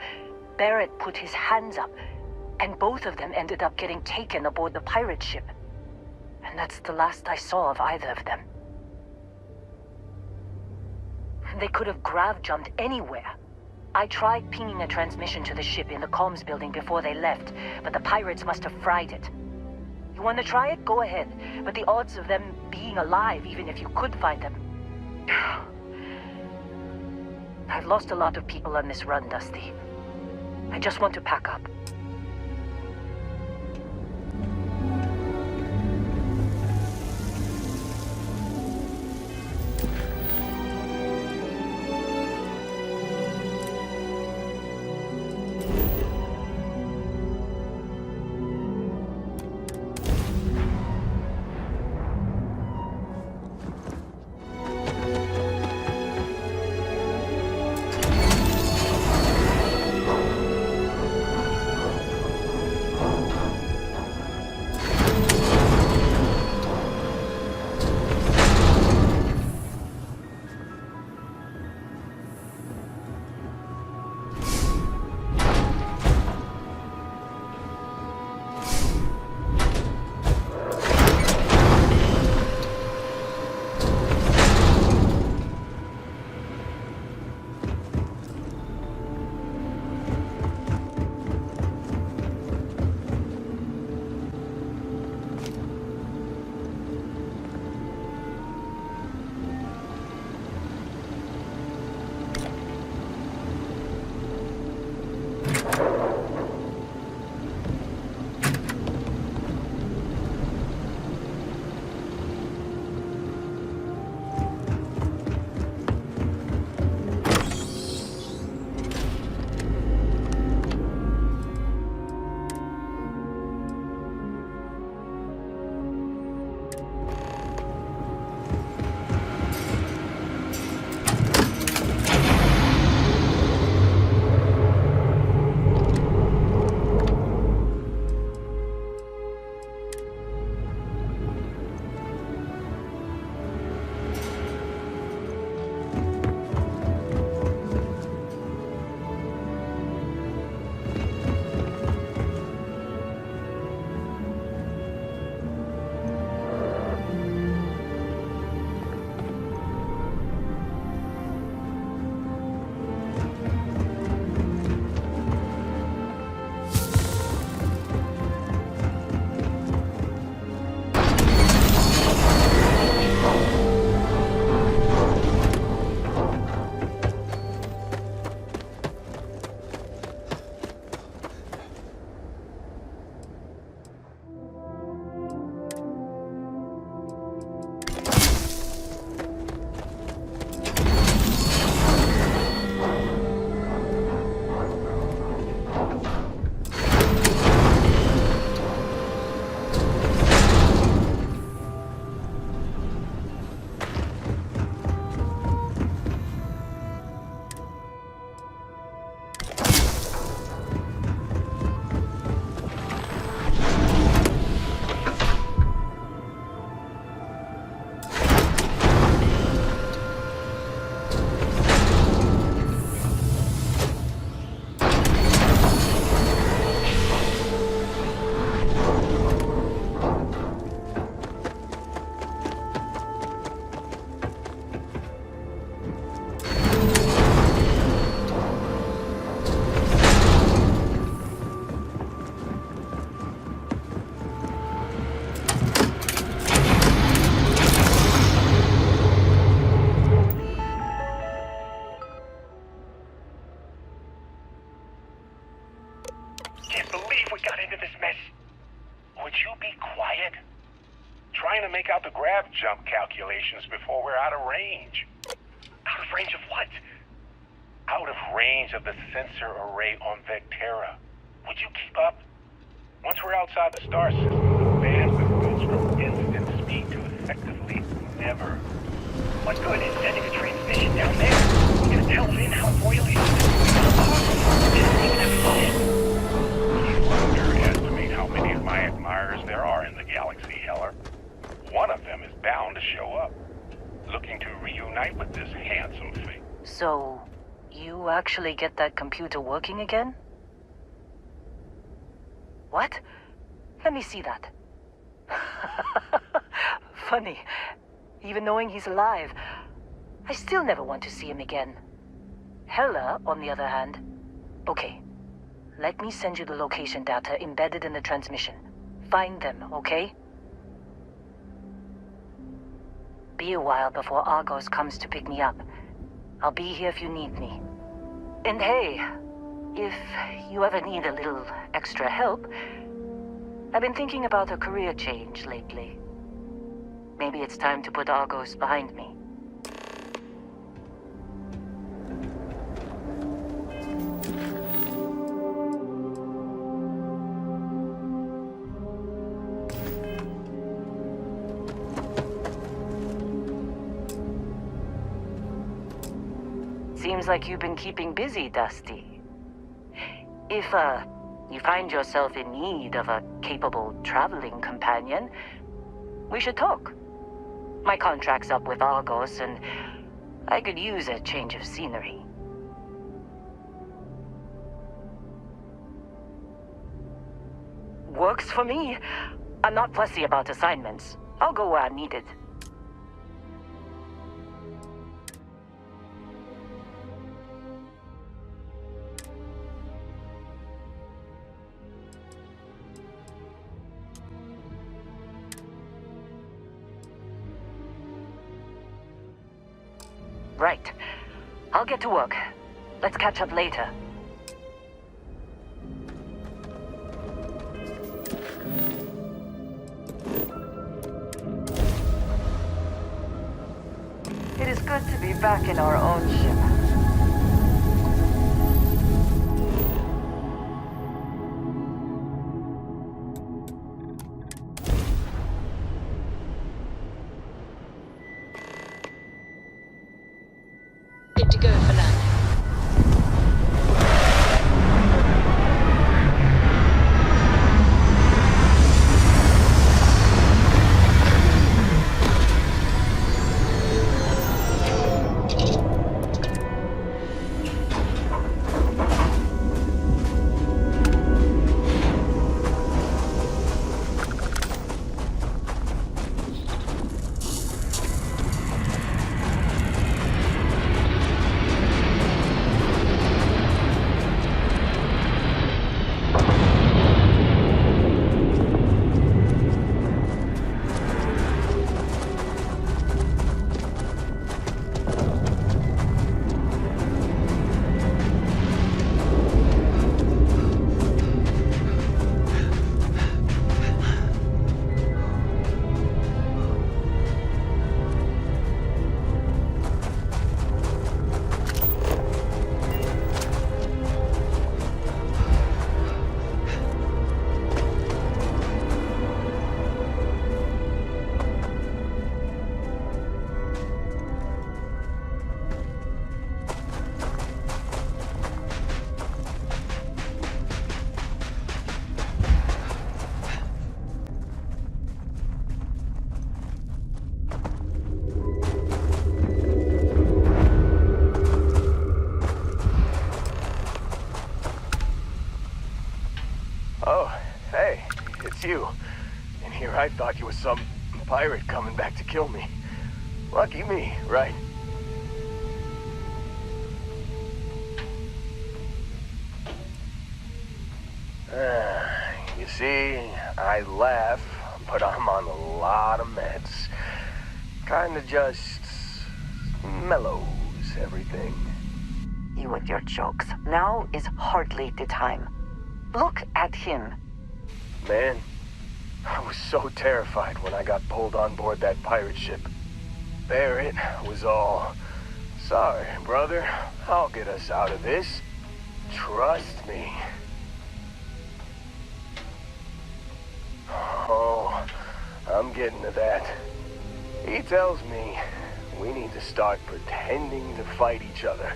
Barrett put his hands up, and both of them ended up getting taken aboard the pirate ship. And that's the last I saw of either of them. They could have grav-jumped anywhere. I tried pinging a transmission to the ship in the comms building before they left, but the pirates must have fried it. You want to try it? Go ahead. But the odds of them being alive, even if you could find them... I've lost a lot of people on this run, Dusty. I just want to pack up. quiet? Trying to make out the grav jump calculations before we're out of range. Out of range of what? Out of range of the sensor array on Vectera. Would you keep up? Once we're outside the star system, the bandwidth goes from instant speed to effectively never. What good is sending a transmission down there? We're gonna delve in how royally you underestimate how many of my admirers there are in the galaxy, Heller. One of them is bound to show up, looking to reunite with this handsome thing. So, you actually get that computer working again? What? Let me see that. Funny. Even knowing he's alive, I still never want to see him again. Hella, on the other hand. Okay. Let me send you the location data embedded in the transmission. Find them, okay? Be a while before Argos comes to pick me up. I'll be here if you need me. And hey, if you ever need a little extra help, I've been thinking about a career change lately. Maybe it's time to put Argos behind me. Seems like you've been keeping busy, Dusty. If, you find yourself in need of a capable traveling companion, we should talk. My contract's up with Argos, and I could use a change of scenery. Works for me. I'm not fussy about assignments. I'll go where I'm needed. Right. I'll get to work. Let's catch up later. It is good to be back in our own ship. Good to go for landing. Oh, hey, it's you. And here I thought you were some pirate coming back to kill me. Lucky me, right? You see, I laugh, but I'm on a lot of meds. Kinda just mellows everything. You and your jokes. Now is hardly the time. Look at him. Man, I was so terrified when I got pulled on board that pirate ship. Barrett was all, "Sorry, brother, I'll get us out of this. Trust me." Oh, I'm getting to that. He tells me we need to start pretending to fight each other.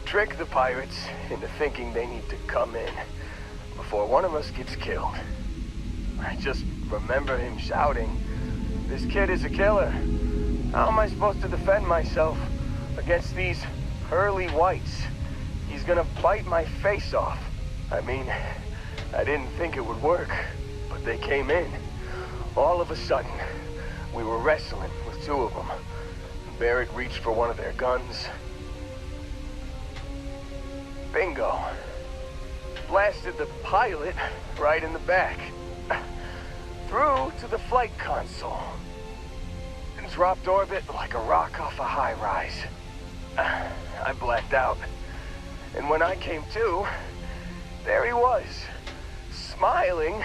Trick the pirates into thinking they need to come in before one of us gets killed. I just remember him shouting, "This kid is a killer. How am I supposed to defend myself against these pearly whites? He's gonna bite my face off." I mean, I didn't think it would work, but they came in. All of a sudden, we were wrestling with two of them. Barrett reached for one of their guns. Bingo. Blasted the pilot right in the back. Through to the flight console. And dropped orbit like a rock off a high-rise. I blacked out. And when I came to, there he was, smiling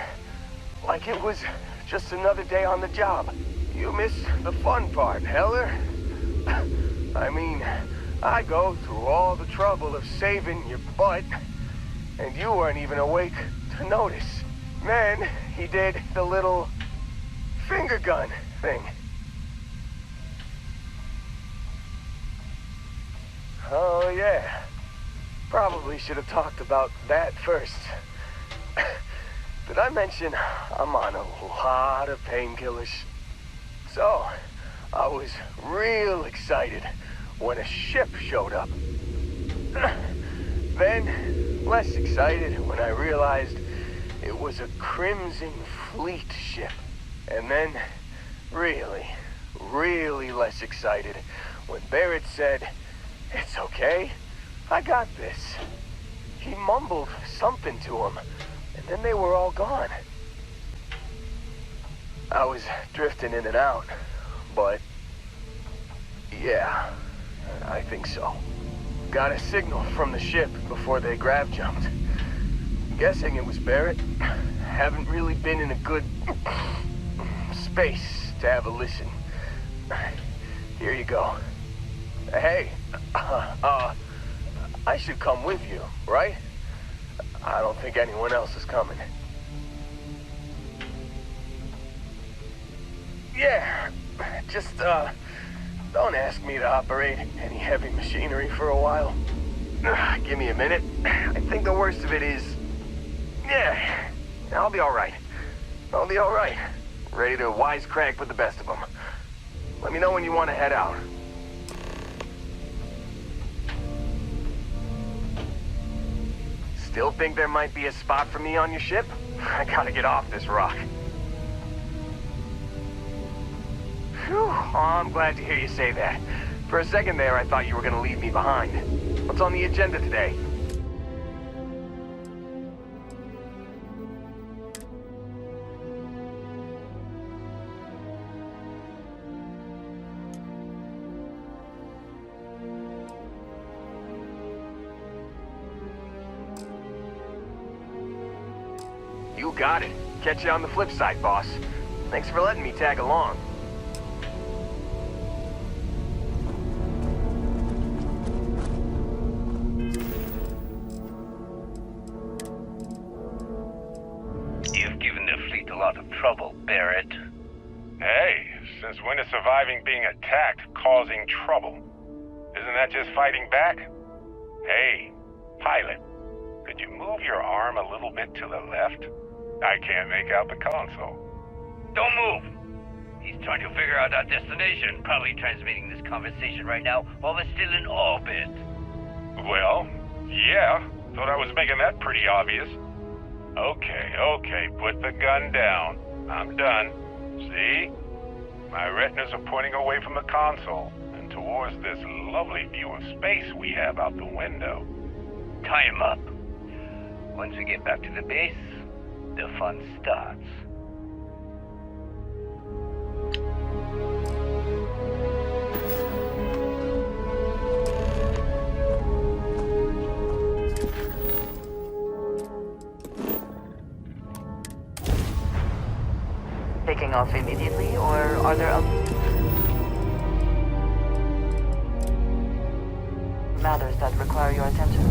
like it was just another day on the job. You missed the fun part, Heller. I mean, I go through all the trouble of saving your butt, and you weren't even awake to notice. Then he did the little finger gun thing. Oh yeah, probably should have talked about that first. Did I mention I'm on a lot of painkillers? So, I was real excited when a ship showed up. Then, less excited when I realized it was a Crimson Fleet ship. And then, really, really less excited when Barrett said, "It's okay, I got this." He mumbled something to him, and then they were all gone. I was drifting in and out, but yeah, I think so. Got a signal from the ship before they grav jumped. Guessing it was Barrett. Haven't really been in a good space to have a listen. Here you go. Hey, I should come with you, right? I don't think anyone else is coming. Yeah, just, don't ask me to operate any heavy machinery for a while. Give me a minute. I think the worst of it is... Yeah, I'll be alright. I'll be alright. Ready to wisecrack with the best of them. Let me know when you want to head out. Still think there might be a spot for me on your ship? I gotta get off this rock. Phew, oh, I'm glad to hear you say that. For a second there, I thought you were gonna leave me behind. What's on the agenda today? You got it. Catch you on the flip side, boss. Thanks for letting me tag along. You've given the fleet a lot of trouble, Barrett. Hey, since when is surviving being attacked causing trouble? Isn't that just fighting back? Hey, pilot, could you move your arm a little bit to the left? I can't make out the console. Don't move! He's trying to figure out our destination. Probably transmitting this conversation right now while we're still in orbit. Well, yeah. Thought I was making that pretty obvious. Okay, put the gun down. I'm done. See? My retinas are pointing away from the console and towards this lovely view of space we have out the window. Tie him up. Once we get back to the base, the fun starts. Taking off immediately, or are there other matters that require your attention?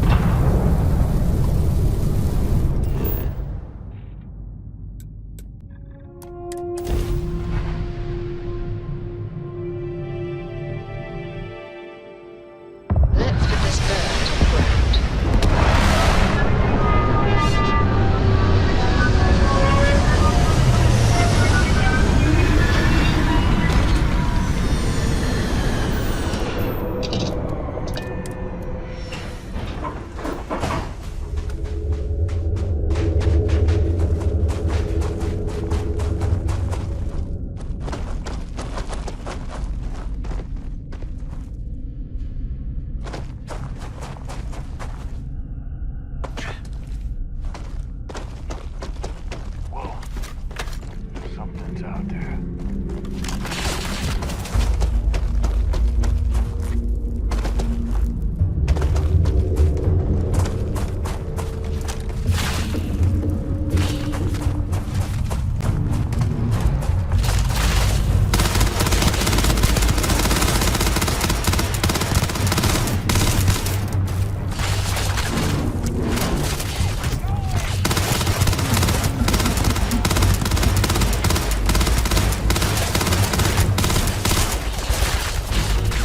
Let's get this bird to the ground. Something's out there.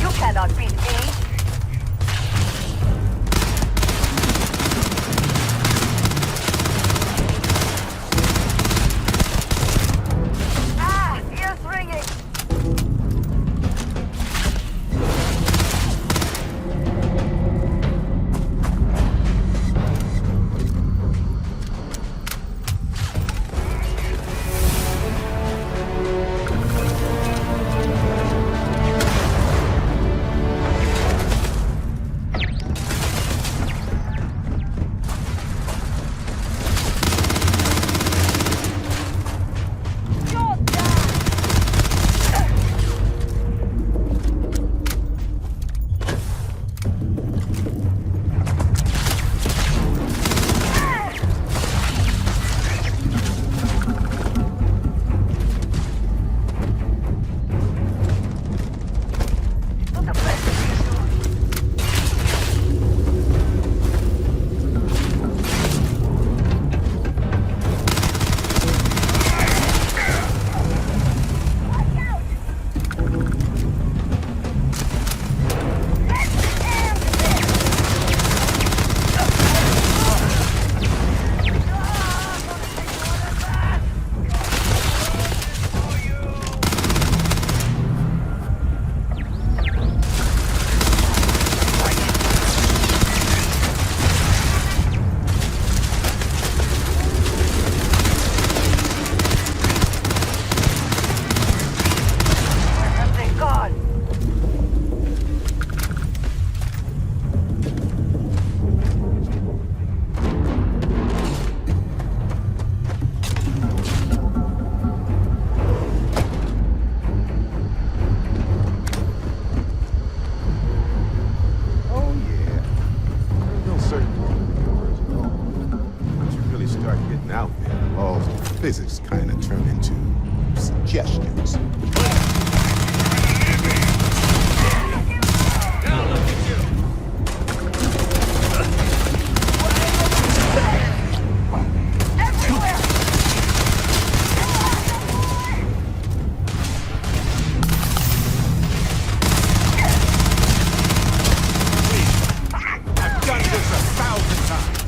You cannot beat me! Ah! Ears ringing! Physics kind of turn into suggestions. I've done this 1,000 times.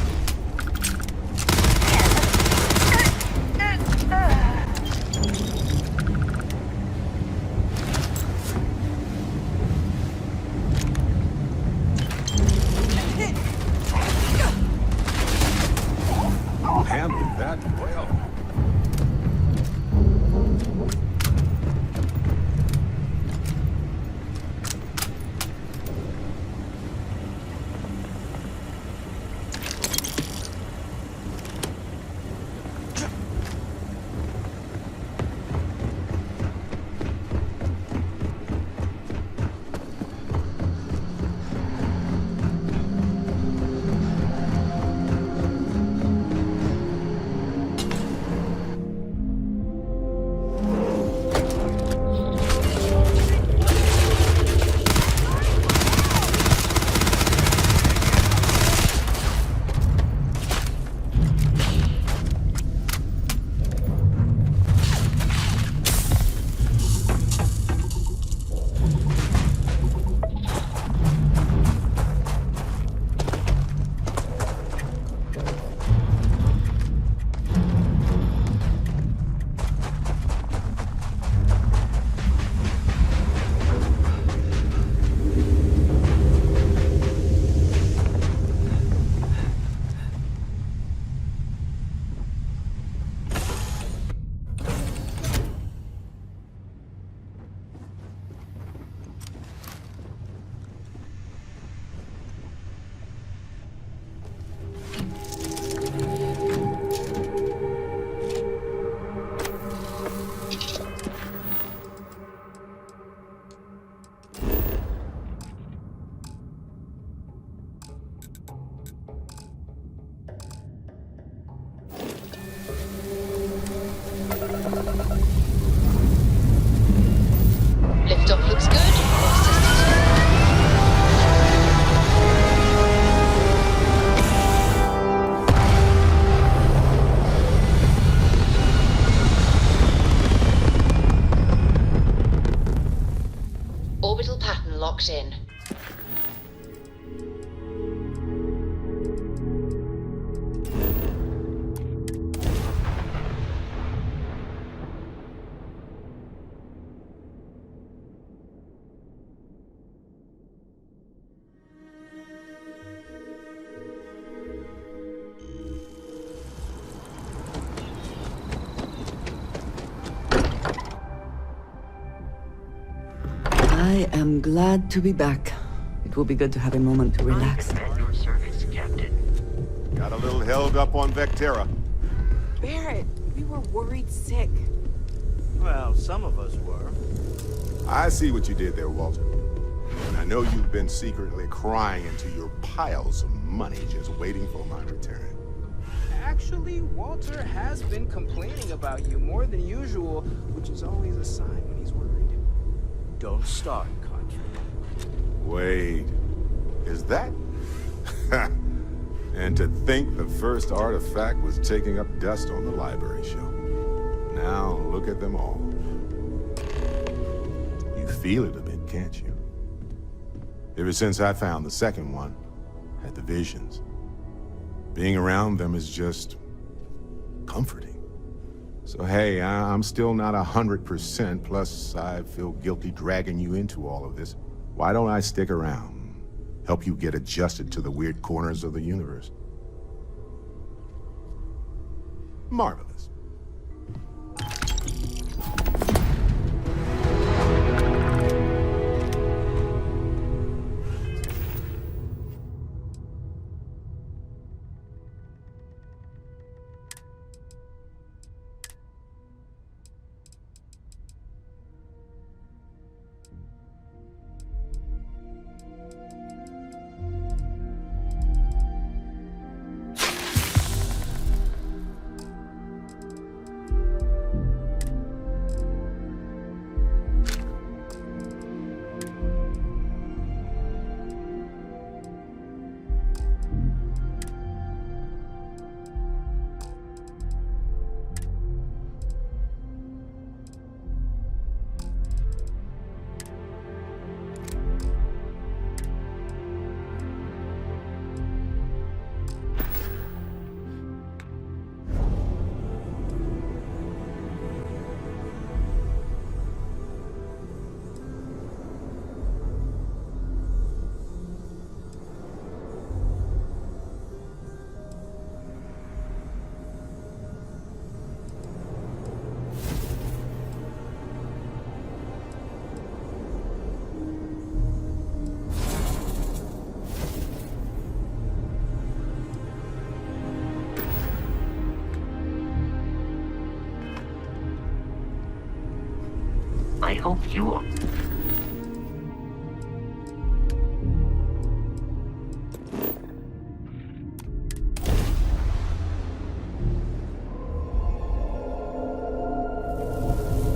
locked in. I am glad to be back. It will be good to have a moment to relax. At your service, Captain. Got a little held up on Vectera. Barrett, we were worried sick. Well, some of us were. I see what you did there, Walter. And I know you've been secretly crying into your piles of money just waiting for my return. Actually, Walter has been complaining about you more than usual, which is always a sign when he's worried. Don't start, Contra. Wait, is that? And to think the first artifact was taking up dust on the library shelf. Now look at them all. You feel it a bit, can't you? Ever since I found the second one, had the visions. Being around them is just comforting. So hey, I'm still not 100%, plus I feel guilty dragging you into all of this. Why don't I stick around? Help you get adjusted to the weird corners of the universe. Marvelous. I hope you are.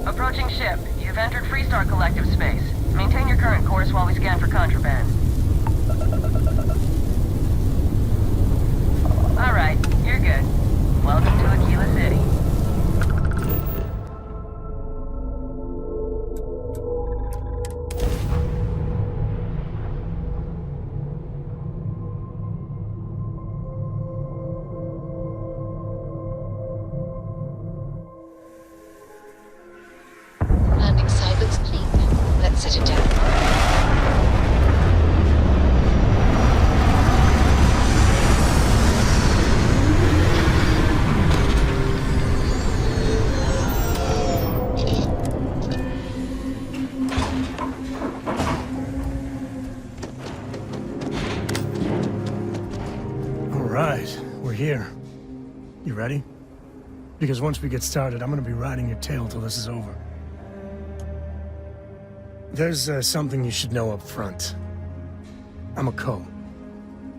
Approaching ship. You've entered Freestar Collective space. Maintain your current course while we scan for contraband. Alright, you're good. Welcome to Aquila City. Landing site looks clean. Let's set it down. Alright, we're here. You ready? Because once we get started, I'm gonna be riding your tail till this is over. There's something you should know up front. I'm a Co.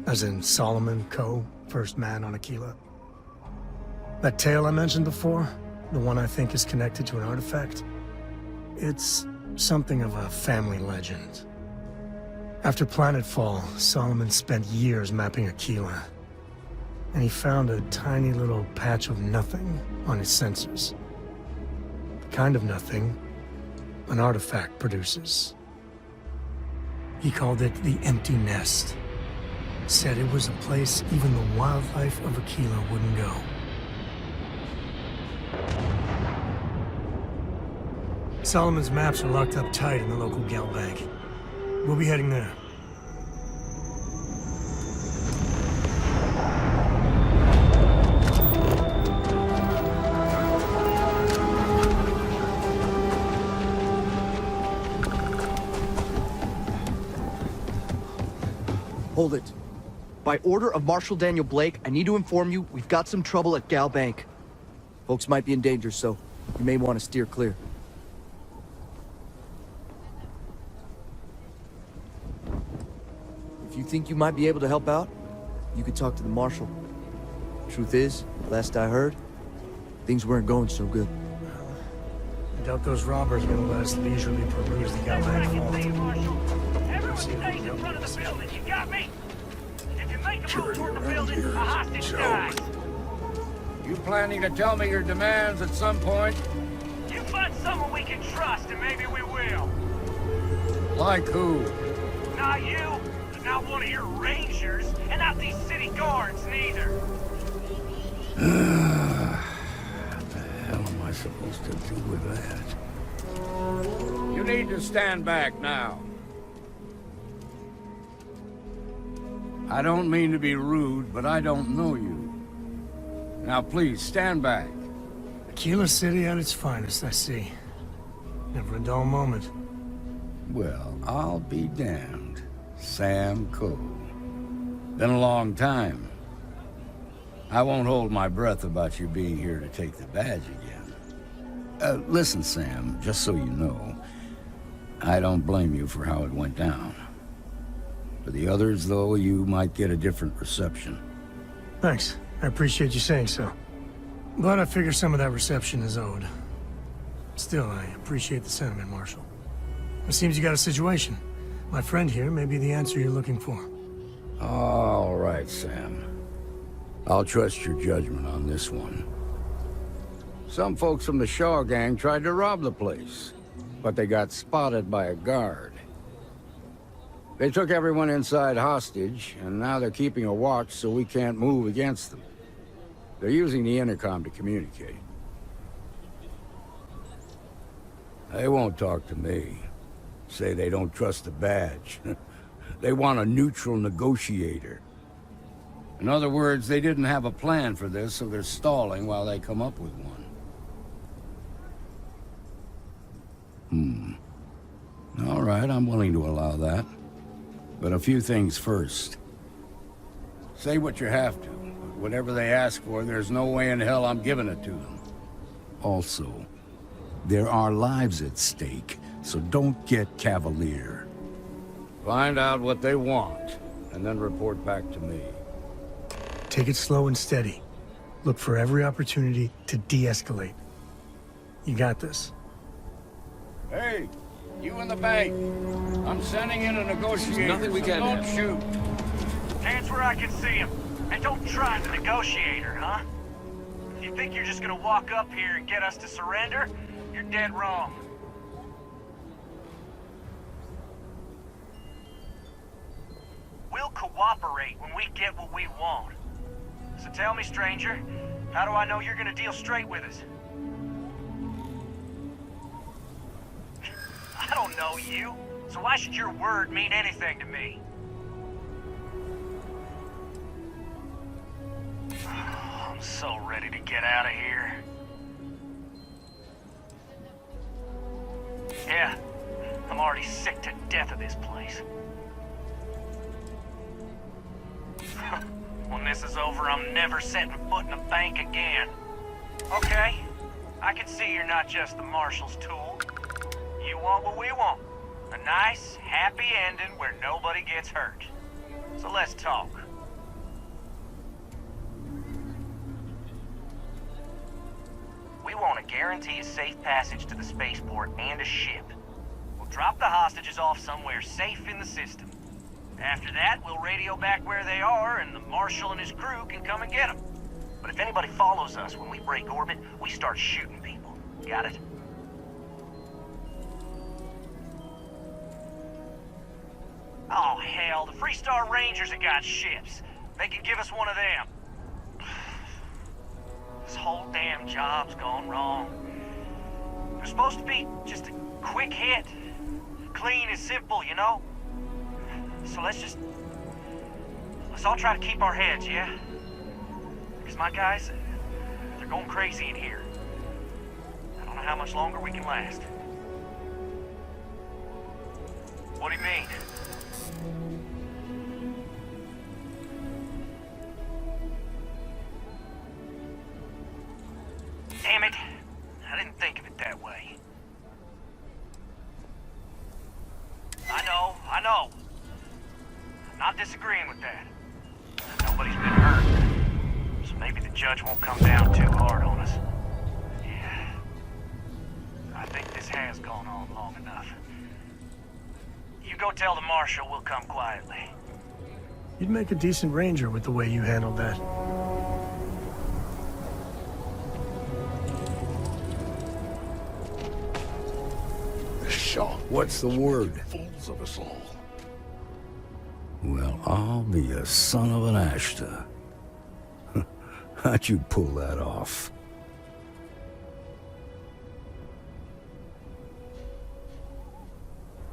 As in Solomon Co., first man on Aquila. That tale I mentioned before, the one I think is connected to an artifact, it's something of a family legend. After Planetfall, Solomon spent years mapping Aquila, and he found a tiny little patch of nothing on his sensors. The kind of nothing an artifact produces. He called it the empty nest. Said it was a place even the wildlife of Aquila wouldn't go. Solomon's maps are locked up tight in the local gal bank. We'll be heading there. Hold it. By order of Marshal Daniel Blake, I need to inform you we've got some trouble at Gal Bank. Folks might be in danger, so you may want to steer clear. If you think you might be able to help out, you could talk to the Marshal. Truth is, last I heard, things weren't going so good. I doubt those robbers are gonna let us leisurely peruse the Gal Bank vault. Everyone stays in front of the building, you got me? If you make a move toward the building, a hostage dies. You planning to tell me your demands at some point? You find someone we can trust, and maybe we will. Like who? Not you, not one of your rangers, and not these city guards, neither. What the hell am I supposed to do with that? You need to stand back now. I don't mean to be rude, but I don't know you. Now please, stand back. Aquila City at its finest, I see. Never a dull moment. Well, I'll be damned. Sam Coe. Been a long time. I won't hold my breath about you being here to take the badge again. Listen, Sam, just so you know, I don't blame you for how it went down. For the others, though, you might get a different reception. Thanks. I appreciate you saying so. But I figure some of that reception is owed. Still, I appreciate the sentiment, Marshal. It seems you got a situation. My friend here may be the answer you're looking for. All right, Sam. I'll trust your judgment on this one. Some folks from the Shaw gang tried to rob the place, but they got spotted by a guard. They took everyone inside hostage, and now they're keeping a watch so we can't move against them. They're using the intercom to communicate. They won't talk to me. Say they don't trust the badge. They want a neutral negotiator. In other words, they didn't have a plan for this, so they're stalling while they come up with one. All right, I'm willing to allow that. But a few things first. Say what you have to, but whatever they ask for, there's no way in hell I'm giving it to them. Also, there are lives at stake, so don't get cavalier. Find out what they want, and then report back to me. Take it slow and steady. Look for every opportunity to de-escalate. You got this. Hey, you in the bank. I'm sending in a negotiator. There's nothing we so can don't do. shoot. Hands where I can see him. And don't try the negotiator, huh? If you think you're just gonna walk up here and get us to surrender, you're dead wrong. We'll cooperate when we get what we want. So tell me, stranger, how do I know you're gonna deal straight with us? I don't know you, so why should your word mean anything to me? I'm so ready to get out of here. Yeah, I'm already sick to death of this place. When this is over, I'm never setting foot in a bank again. Okay, I can see you're not just the Marshal's tool. You want what we want. A nice, happy ending where nobody gets hurt. So let's talk. We want to guarantee a safe passage to the spaceport and a ship. We'll drop the hostages off somewhere safe in the system. After that, we'll radio back where they are, and the Marshal and his crew can come and get them. But if anybody follows us when we break orbit, we start shooting people. Got it? Hell, the Freestar Rangers have got ships. They can give us one of them. This whole damn job's gone wrong. It was supposed to be just a quick hit. Clean and simple, you know? So let's all try to keep our heads, yeah? Because my guys, they're going crazy in here. I don't know how much longer we can last. What do you mean? Damn it. I didn't think of it that way. I know. I'm not disagreeing with that. Nobody's been hurt. So maybe the judge won't come down too hard on us. Yeah. I think this has gone on long enough. You go tell the marshal we'll come quietly. You'd make a decent ranger with the way you handled that. Shaw, what's the word? Fools of us all. Well, I'll be a son of an Ashta. How'd you pull that off?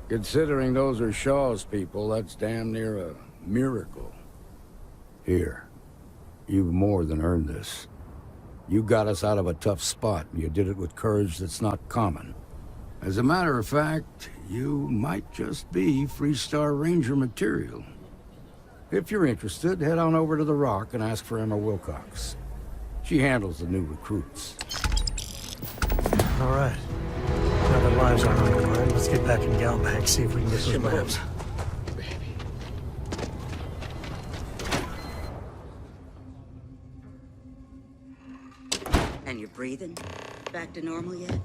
Considering those are Shaw's people, that's damn near a miracle. Here, you've more than earned this. You got us out of a tough spot, and you did it with courage that's not common. As a matter of fact, you might just be Freestar Ranger material. If you're interested, head on over to the Rock and ask for Emma Wilcox. She handles the new recruits. All right. Now that lives aren't on the line, let's get back in Galbank, see if we can get those maps. And you're breathing? Back to normal yet?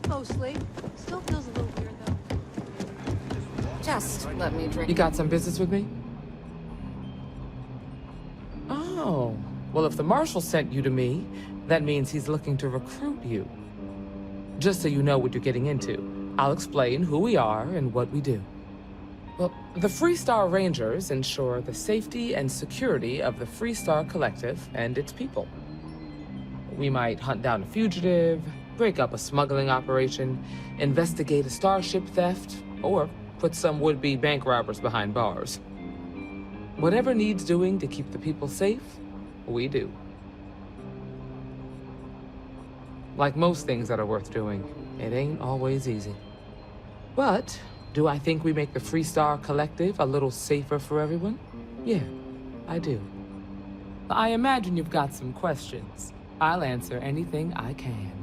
Mostly. Still feels a little weird, though. Just let me drink. You got some business with me? Oh. Well, if the marshal sent you to me, that means he's looking to recruit you. Just so you know what you're getting into, I'll explain who we are and what we do. Well, the Freestar Rangers ensure the safety and security of the Freestar Collective and its people. We might hunt down a fugitive, break up a smuggling operation, investigate a starship theft, or put some would-be bank robbers behind bars. Whatever needs doing to keep the people safe, we do. Like most things that are worth doing, it ain't always easy. But do I think we make the Freestar Collective a little safer for everyone? Yeah, I do. I imagine you've got some questions. I'll answer anything I can.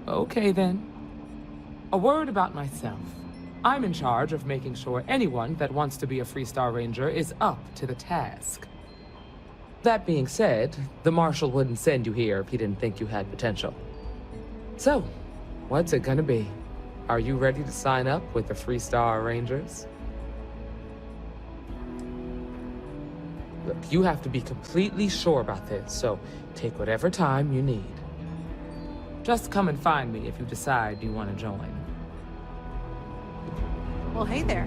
Okay then. A word about myself. I'm in charge of making sure anyone that wants to be a Freestar Ranger is up to the task. That being said, the Marshal wouldn't send you here if he didn't think you had potential. So, what's it gonna be? Are you ready to sign up with the Freestar Rangers? Look, you have to be completely sure about this, so take whatever time you need. Just come and find me if you decide you want to join. Well, hey there.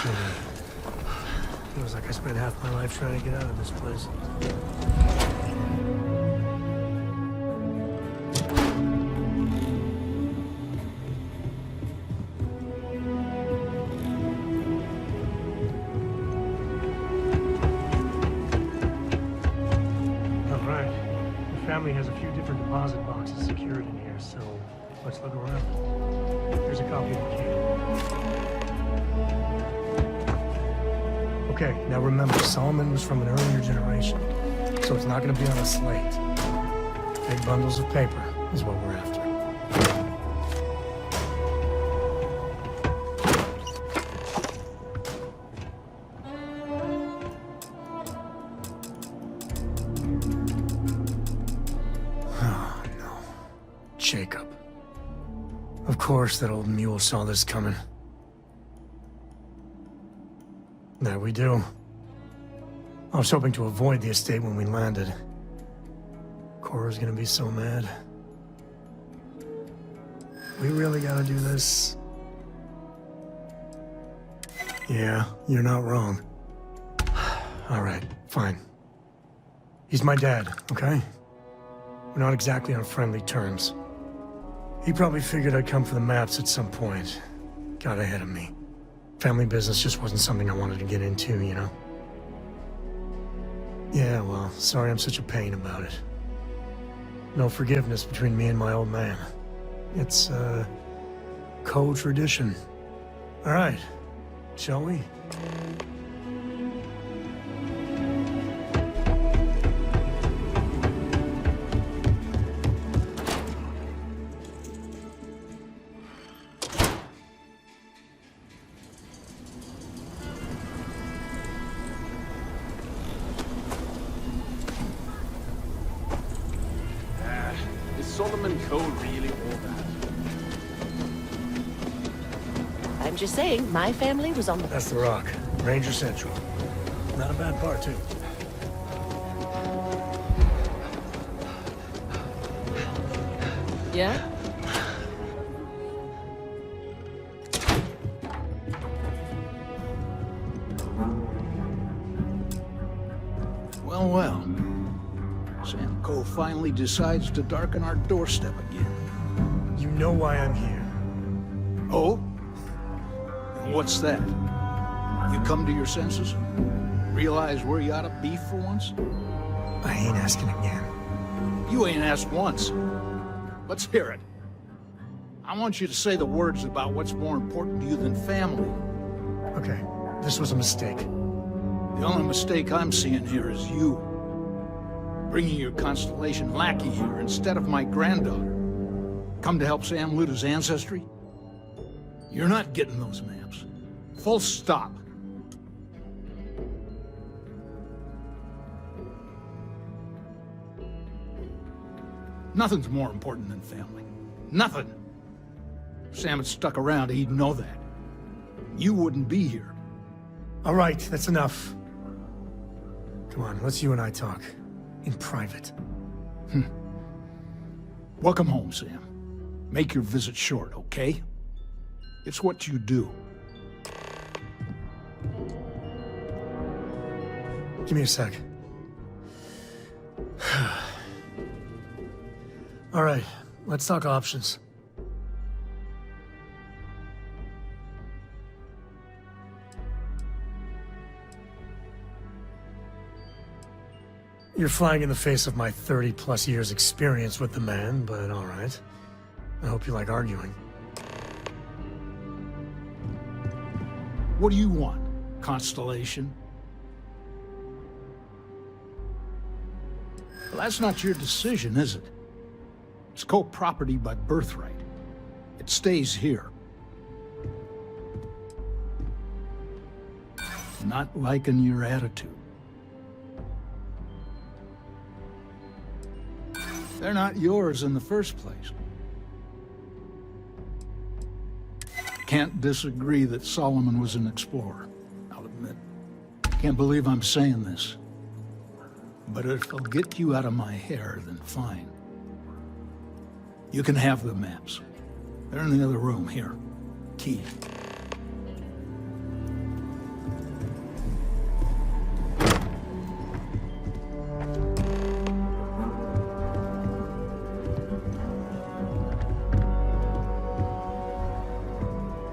city. Feels like I spent half my life trying to get out of this place. Family has a few different deposit boxes secured in here, so let's look around. Here's a copy of the key. Okay, now remember, Solomon was from an earlier generation, so it's not going to be on a slate. Big bundles of paper is what we're after. Jacob. Of course that old mule saw this coming. There we do. I was hoping to avoid the estate when we landed. Cora's gonna be so mad. We really gotta do this? Yeah, you're not wrong. All right, fine. He's my dad, okay? We're not exactly on friendly terms. He probably figured I'd come for the maps at some point. Got ahead of me. Family business just wasn't something I wanted to get into, you know? Yeah, well, sorry I'm such a pain about it. No forgiveness between me and my old man. It's, co-tradition. All right, shall we? Solomon Code really all that? I'm just saying, my family was on the... That's the Rock. Ranger Central. Not a bad part, too. Yeah? Well, well. Sam Cole finally decides to darken our doorstep again. You know why I'm here. Oh? And what's that? You come to your senses? Realize where you ought to be for once? I ain't asking again. You ain't asked once. Let's hear it. I want you to say the words about what's more important to you than family. Okay, this was a mistake. The only mistake I'm seeing here is you. Bringing your Constellation lackey here instead of my granddaughter. Come to help Sam loot his ancestry? You're not getting those maps. Full stop. Nothing's more important than family. Nothing. If Sam had stuck around, he'd know that. You wouldn't be here. All right, that's enough. Come on, let's you and I talk. In private. Welcome home, Sam. Make your visit short, okay? It's what you do. Give me a sec. All right, let's talk options. You're flying in the face of my 30-plus years experience with the man, but all right. I hope you like arguing. What do you want, Constellation? Well, that's not your decision, is it? It's co-property by birthright. It stays here. Not liking your attitude. They're not yours in the first place. Can't disagree that Solomon was an explorer, I'll admit. Can't believe I'm saying this. But if it'll get you out of my hair, then fine. You can have the maps. They're in the other room, here. Key.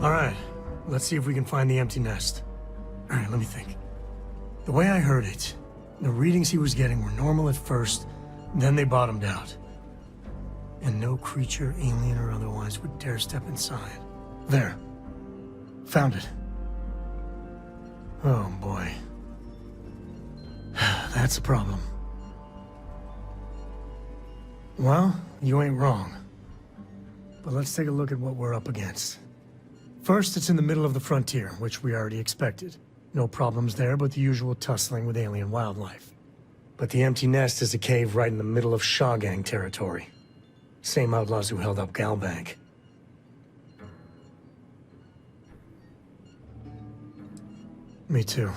Alright, let's see if we can find the empty nest. Alright, let me think. The way I heard it, the readings he was getting were normal at first, then they bottomed out. And no creature, alien or otherwise, would dare step inside. There. Found it. Oh boy. That's a problem. Well, you ain't wrong. But let's take a look at what we're up against. First, it's in the middle of the frontier, which we already expected. No problems there, but the usual tussling with alien wildlife. But the empty nest is a cave right in the middle of Shawgang territory. Same outlaws who held up Galbank. Me too.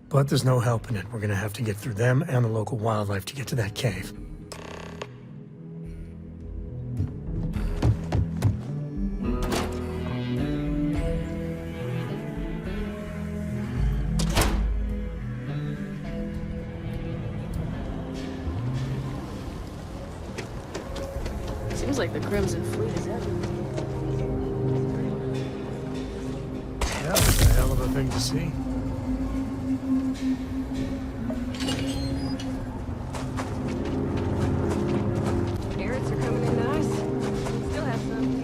But there's no helping it. We're gonna have to get through them and the local wildlife to get to that cave. Seems like the Crimson Fleet is everywhere. Yeah, it's a hell of a thing to see. Carrots are coming in nice. Still have some.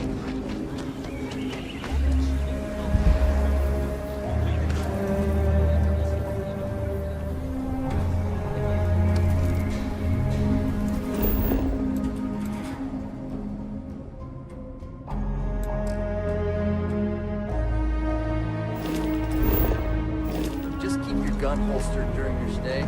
Just keep your gun holstered during your stay.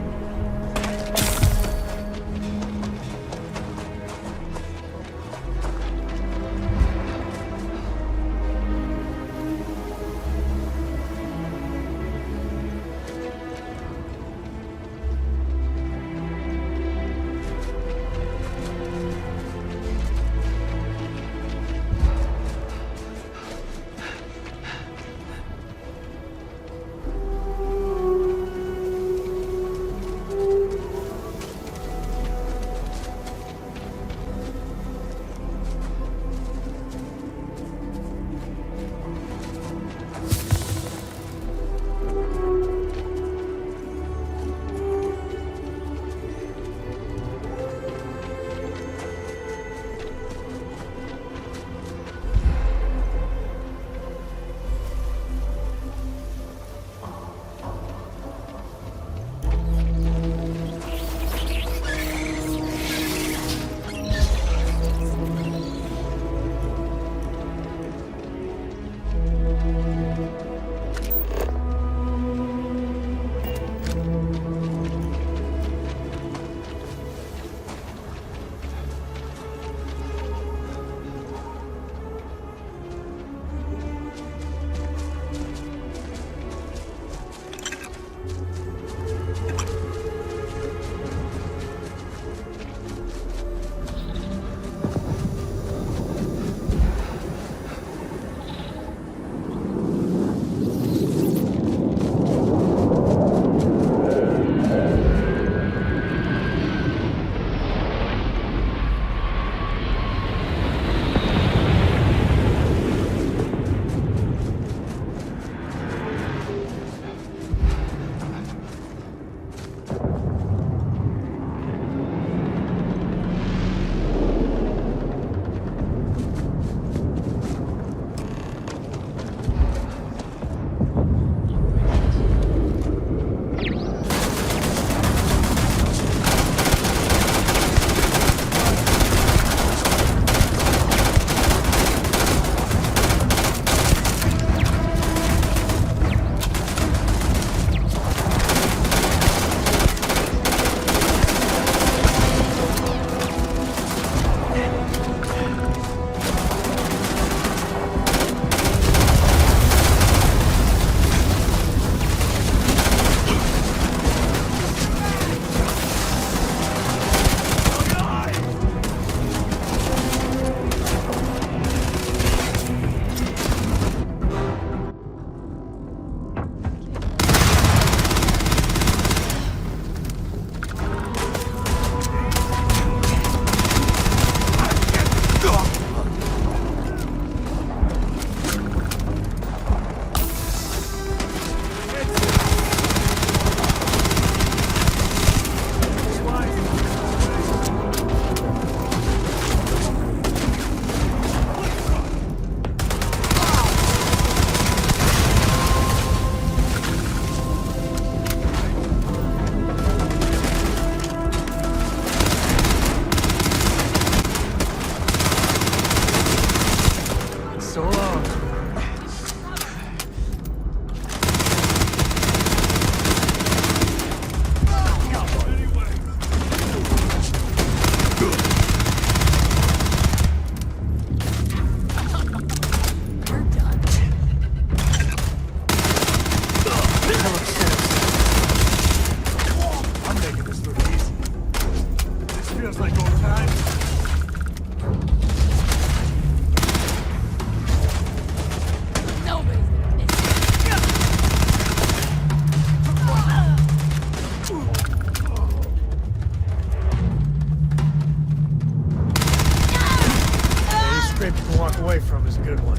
scrape you can walk away from is a good one.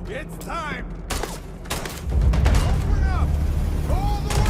It's time! Open up! All the way!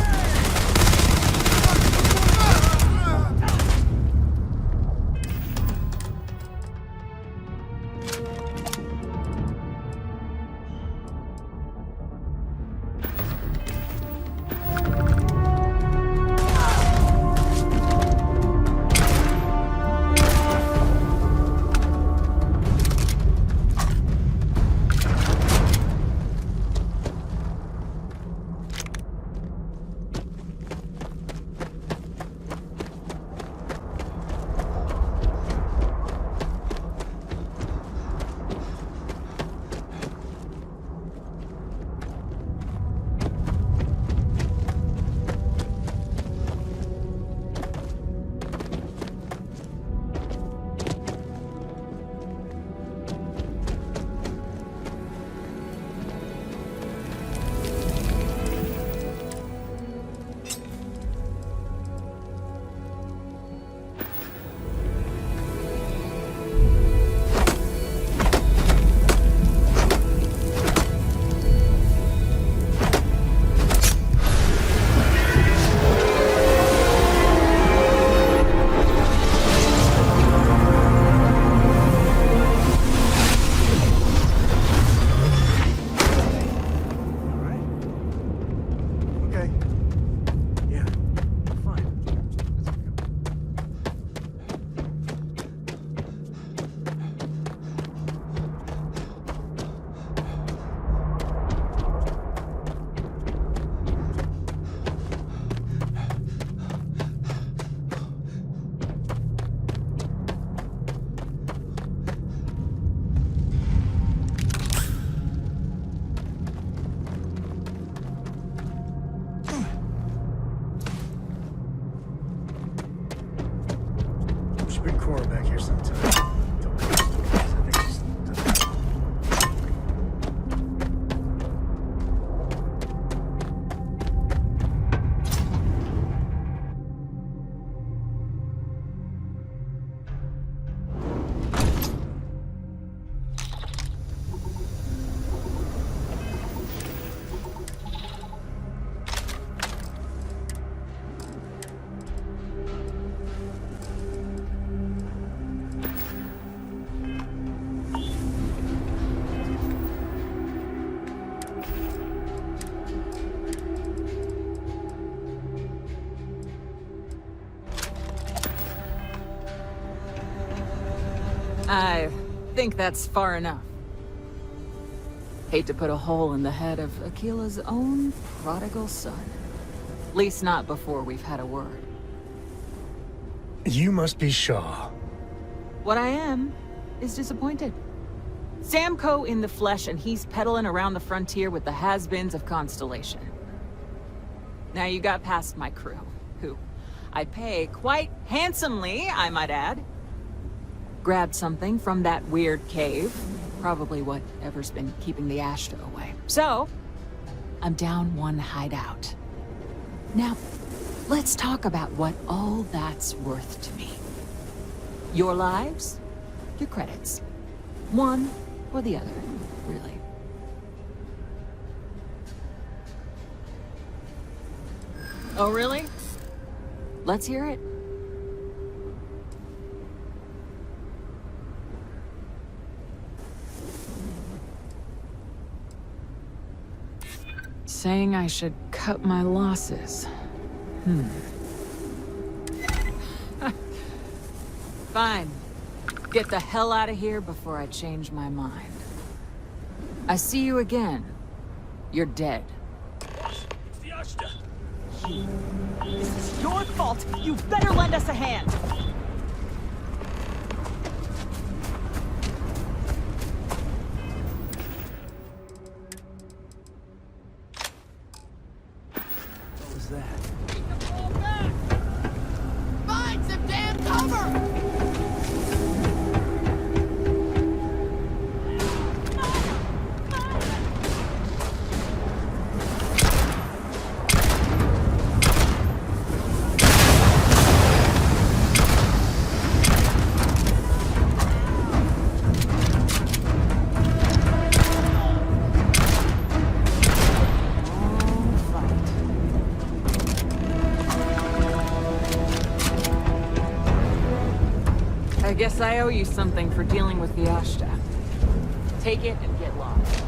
Bring Cora back here sometime. I think that's far enough. Hate to put a hole in the head of Akila's own prodigal son. At least not before we've had a word. You must be Shaw. What I am is disappointed. Samco in the flesh, and he's peddling around the frontier with the has-beens of Constellation. Now you got past my crew, who I pay quite handsomely, I might add. Grabbed something from that weird cave. Probably whatever's been keeping the Ashta away. So, I'm down one hideout. Now, let's talk about what all that's worth to me. Your lives, your credits. One or the other, really. Oh, really? Let's hear it. Saying I should cut my losses. Fine. Get the hell out of here before I change my mind. I see you again. You're dead. This is your fault. You better lend us a hand. I guess I owe you something for dealing with the Ashta. Take it and get lost.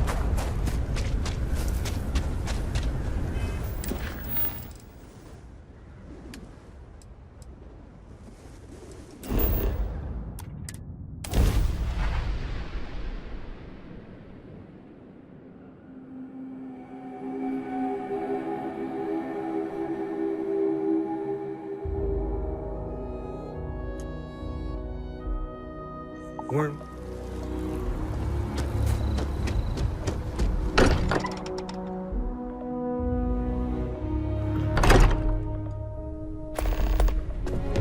We're...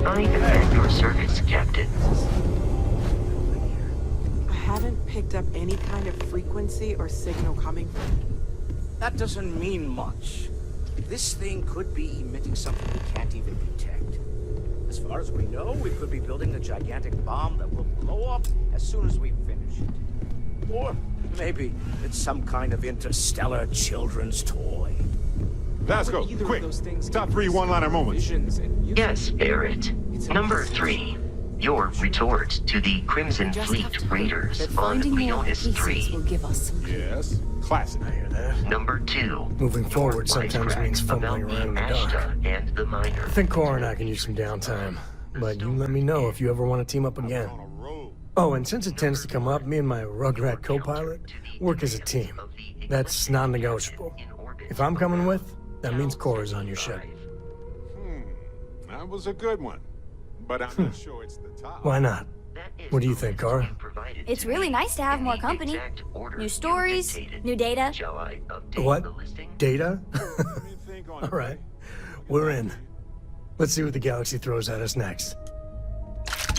I am at your service, Captain. I haven't picked up any kind of frequency or signal coming from... That doesn't mean much. This thing could be emitting something we can't even detect. As far as we know, we could be building a gigantic bomb that will blow up as soon as we finish it. Or maybe it's some kind of interstellar children's toy. Vasco, quick! Top 3 one-liner moments. Yes, Barrett. Number 3. Your retort to the Crimson Fleet Raiders on Leonis 3. Will give us some Yes, classic. I hear that. Number 2. Moving forward sometimes means fumbling about around in the the dark. Ashta and the Miner. I think Cora and I can use some downtime, but you let me know if you ever want to team up again. Oh, and since it tends to come up, me and my Rugrat co-pilot work as a team. That's non-negotiable. If I'm coming with, that means Cora's on your ship. That was a good one, but I'm not sure it's the top. Why not? What do you think, Cora? It's really nice to have more company. New stories, new data. What? Data? All right, we're in. Let's see what the galaxy throws at us next.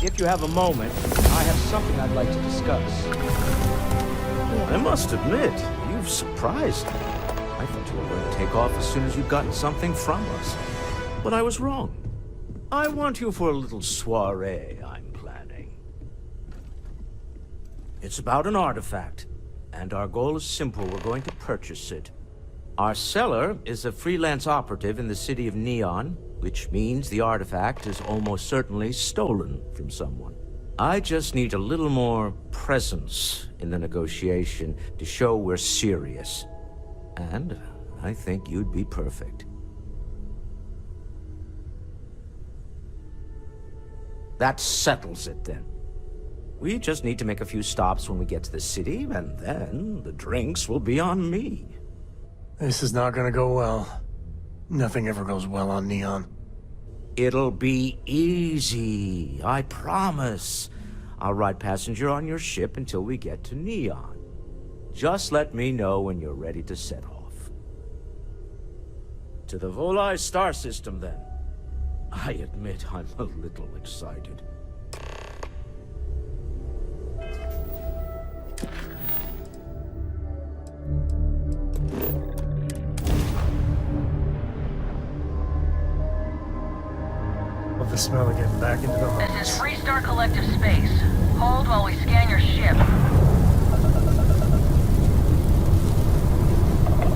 If you have a moment, I have something I'd like to discuss. I must admit, you've surprised me. I thought you were going to take off as soon as you'd gotten something from us. But I was wrong. I want you for a little soiree I'm planning. It's about an artifact, and our goal is simple. We're going to purchase it. Our seller is a freelance operative in the city of Neon, which means the artifact is almost certainly stolen from someone. I just need a little more presence in the negotiation to show we're serious. And I think you'd be perfect. That settles it, then. We just need to make a few stops when we get to the city, and then the drinks will be on me. This is not gonna go well. Nothing ever goes well on Neon. It'll be easy, I promise. I'll ride passenger on your ship until we get to Neon. Just let me know when you're ready to set off. To the Volai star system, then. I admit I'm a little excited. Love the smell of getting back into the This homes. is Freestar Collective Space. Hold while we scan your ship.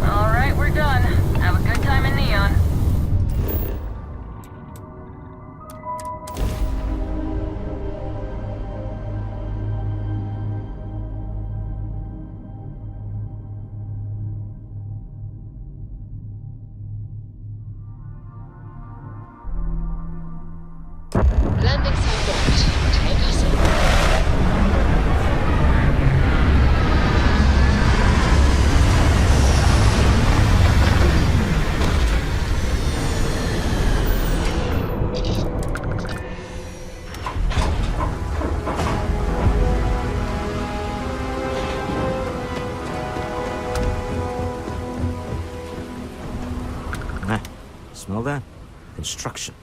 All right, we're done. Have a good time in Neon. Landing site locked. Take us in. Smell that? Construction,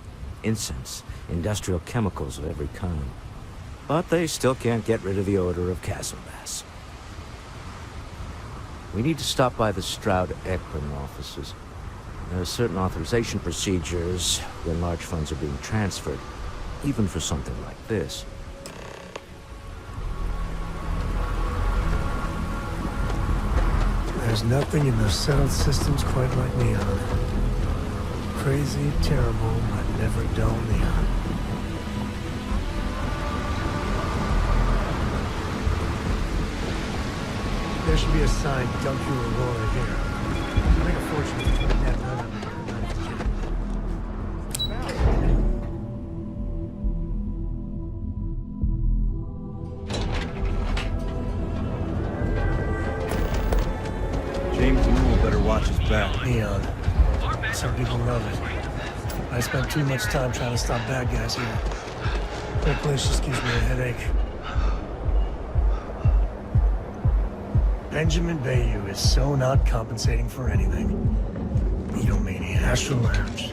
incense, industrial chemicals of every kind. But they still can't get rid of the odor of Casildas. We need to stop by the Stroud-Ekman offices. There are certain authorization procedures when large funds are being transferred, even for something like this. There's nothing in those settled systems quite like Neon. Crazy, terrible, but never dull Neon. There should be a sign, dump your Aurora here. You'll make a fortune if you put a dead man under here. Not even kidding. James Newell better watch his back. Neon. Some people love it. I spent too much time trying to stop bad guys here. That place just gives me a headache. Benjamin Bayou is so not compensating for anything. Edomania, Astral Lounge.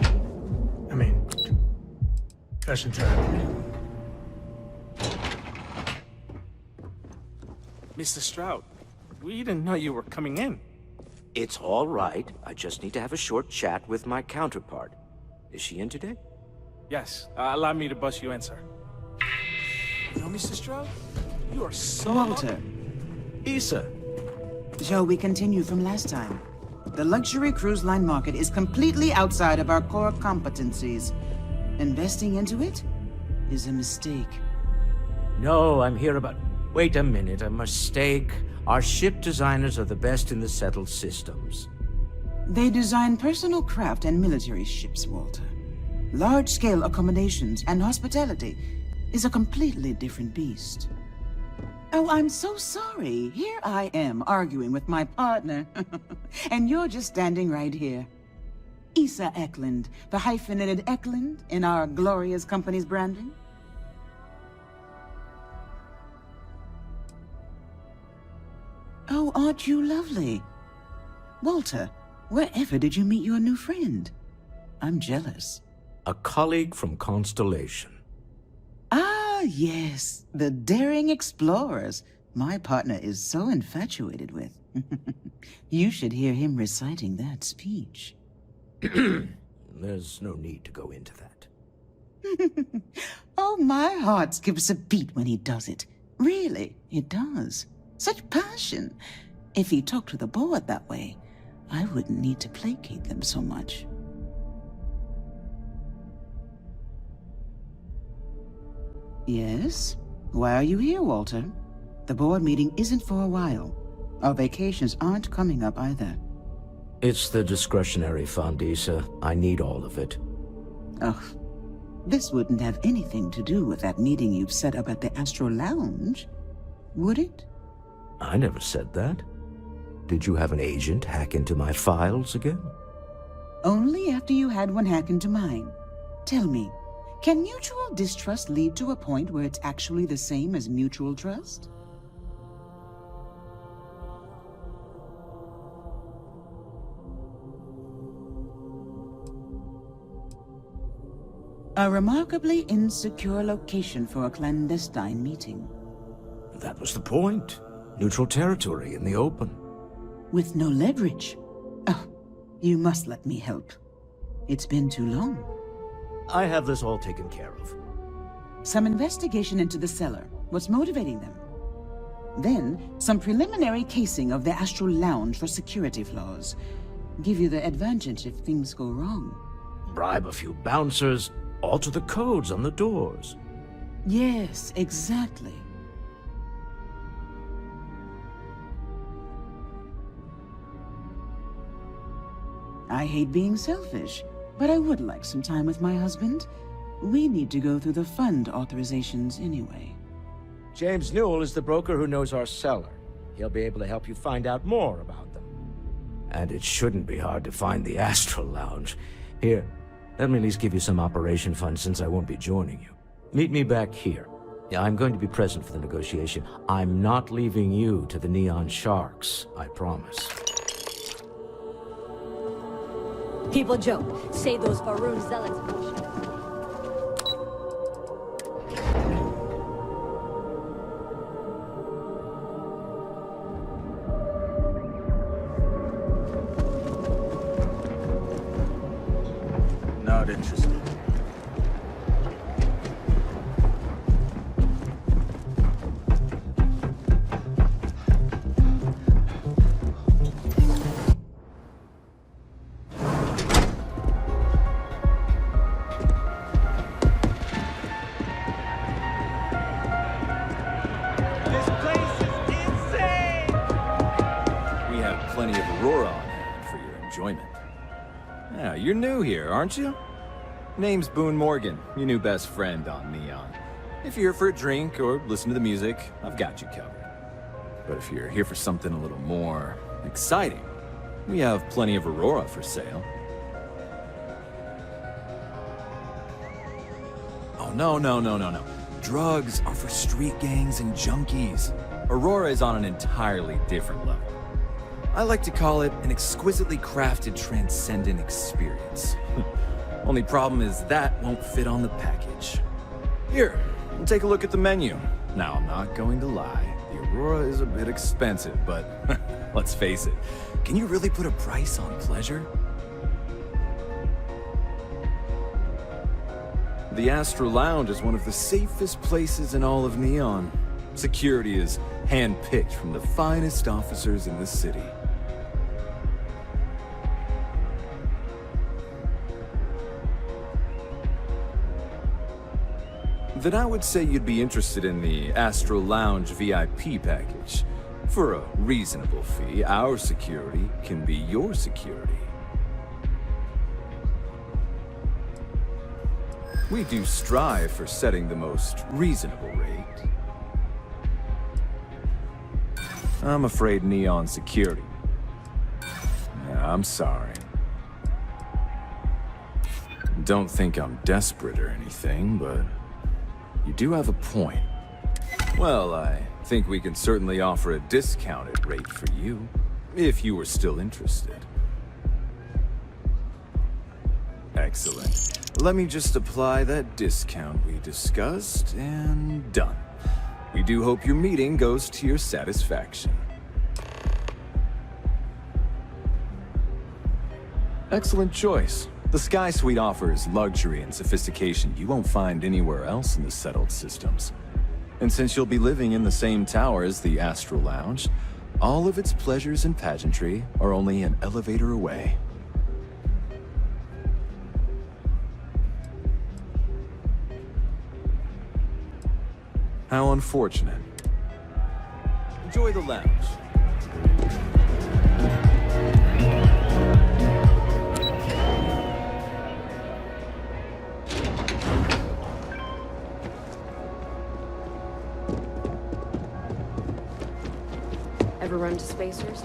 I mean, confession time. Mr. Stroud, we didn't know you were coming in. It's all right. I just need to have a short chat with my counterpart. Is she in today? Yes, allow me to bust you in, sir. You know, Mr. Stroud, you are so... Walter. Issa. Shall we continue from last time? The luxury cruise line market is completely outside of our core competencies. Investing into it is a mistake. No, I'm here about... Wait a minute, a mistake. Our ship designers are the best in the settled systems. They design personal craft and military ships, Walter. Large-scale accommodations and hospitality is a completely different beast. Oh, I'm so sorry. Here I am arguing with my partner. And you're just standing right here. Issa Eklund, the hyphenated Eklund in our glorious company's branding. Oh, aren't you lovely? Walter, wherever did you meet your new friend? I'm jealous. A colleague from Constellation. Ah, yes, the daring explorers my partner is so infatuated with. You should hear him reciting that speech. There's no need to go into that. Oh, my heart skips a beat when he does it. Really, it does. Such passion. If he talked to the board that way, I wouldn't need to placate them so much. Yes? Why are you here, Walter? The board meeting isn't for a while. Our vacations aren't coming up either. It's the discretionary fund, Issa. I need all of it. Ugh. This wouldn't have anything to do with that meeting you've set up at the Astral Lounge, would it? I never said that. Did you have an agent hack into my files again? Only after you had one hack into mine. Tell me, can mutual distrust lead to a point where it's actually the same as mutual trust? A remarkably insecure location for a clandestine meeting. That was the point. Neutral territory in the open. With no leverage. Oh, you must let me help. It's been too long. I have this all taken care of. Some investigation into the cellar. What's motivating them? Then, some preliminary casing of the Astral Lounge for security flaws. Give you the advantage if things go wrong. Bribe a few bouncers, alter the codes on the doors. Yes, exactly. I hate being selfish, but I would like some time with my husband. We need to go through the fund authorizations anyway. James Newell is the broker who knows our cellar. He'll be able to help you find out more about them. And it shouldn't be hard to find the Astral Lounge. Here, let me at least give you some operation funds since I won't be joining you. Meet me back here. I'm going to be present for the negotiation. I'm not leaving you to the Neon Sharks, I promise. People joke, say those Faroon zealots bullshit. Not interested. Aurora on hand for your enjoyment. Yeah, you're new here, aren't you? Name's Boone Morgan, your new best friend on Neon. If you're here for a drink or listen to the music, I've got you covered. But if you're here for something a little more exciting, we have plenty of Aurora for sale. Oh, no. Drugs are for street gangs and junkies. Aurora is on an entirely different level. I like to call it an exquisitely crafted, transcendent experience. Only problem is that won't fit on the package. Here, take a look at the menu. Now, I'm not going to lie. The Aurora is a bit expensive, but let's face it. Can you really put a price on pleasure? The Astral Lounge is one of the safest places in all of Neon. Security is hand-picked from the finest officers in the city. Then I would say you'd be interested in the Astral Lounge VIP package. For a reasonable fee, our security can be your security. We do strive for setting the most reasonable rate. I'm afraid Neon security. Yeah, I'm sorry. Don't think I'm desperate or anything, but you do have a point. Well, I think we can certainly offer a discounted rate for you, if you were still interested. Excellent. Let me just apply that discount we discussed, and done. We do hope your meeting goes to your satisfaction. Excellent choice. The Sky Suite offers luxury and sophistication you won't find anywhere else in the settled systems. And since you'll be living in the same tower as the Astral Lounge, all of its pleasures and pageantry are only an elevator away. How unfortunate. Enjoy the lounge. Ever run to Spacers?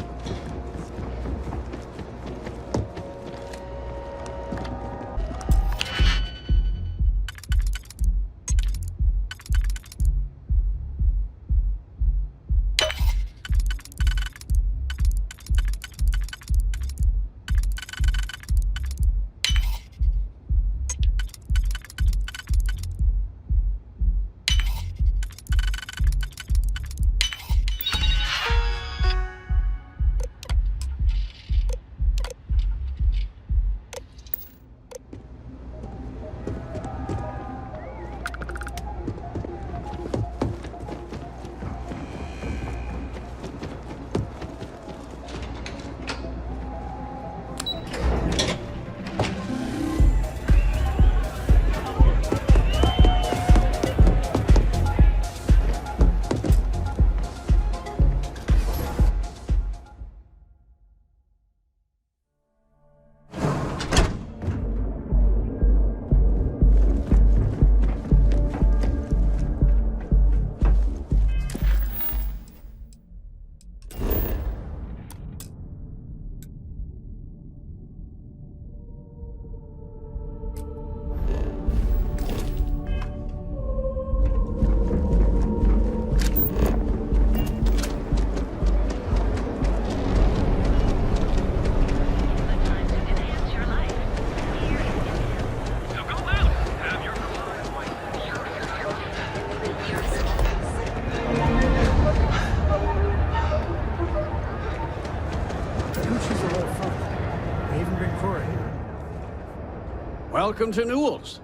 Welcome to Newell's.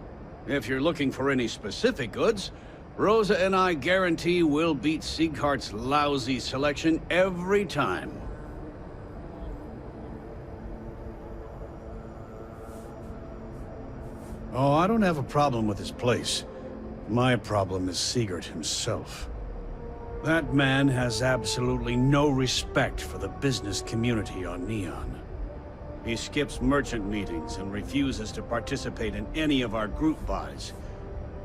If you're looking for any specific goods, Rosa and I guarantee we'll beat Sieghart's lousy selection every time. Oh, I don't have a problem with this place. My problem is Siegert himself. That man has absolutely no respect for the business community on Neon. He skips merchant meetings and refuses to participate in any of our group buys.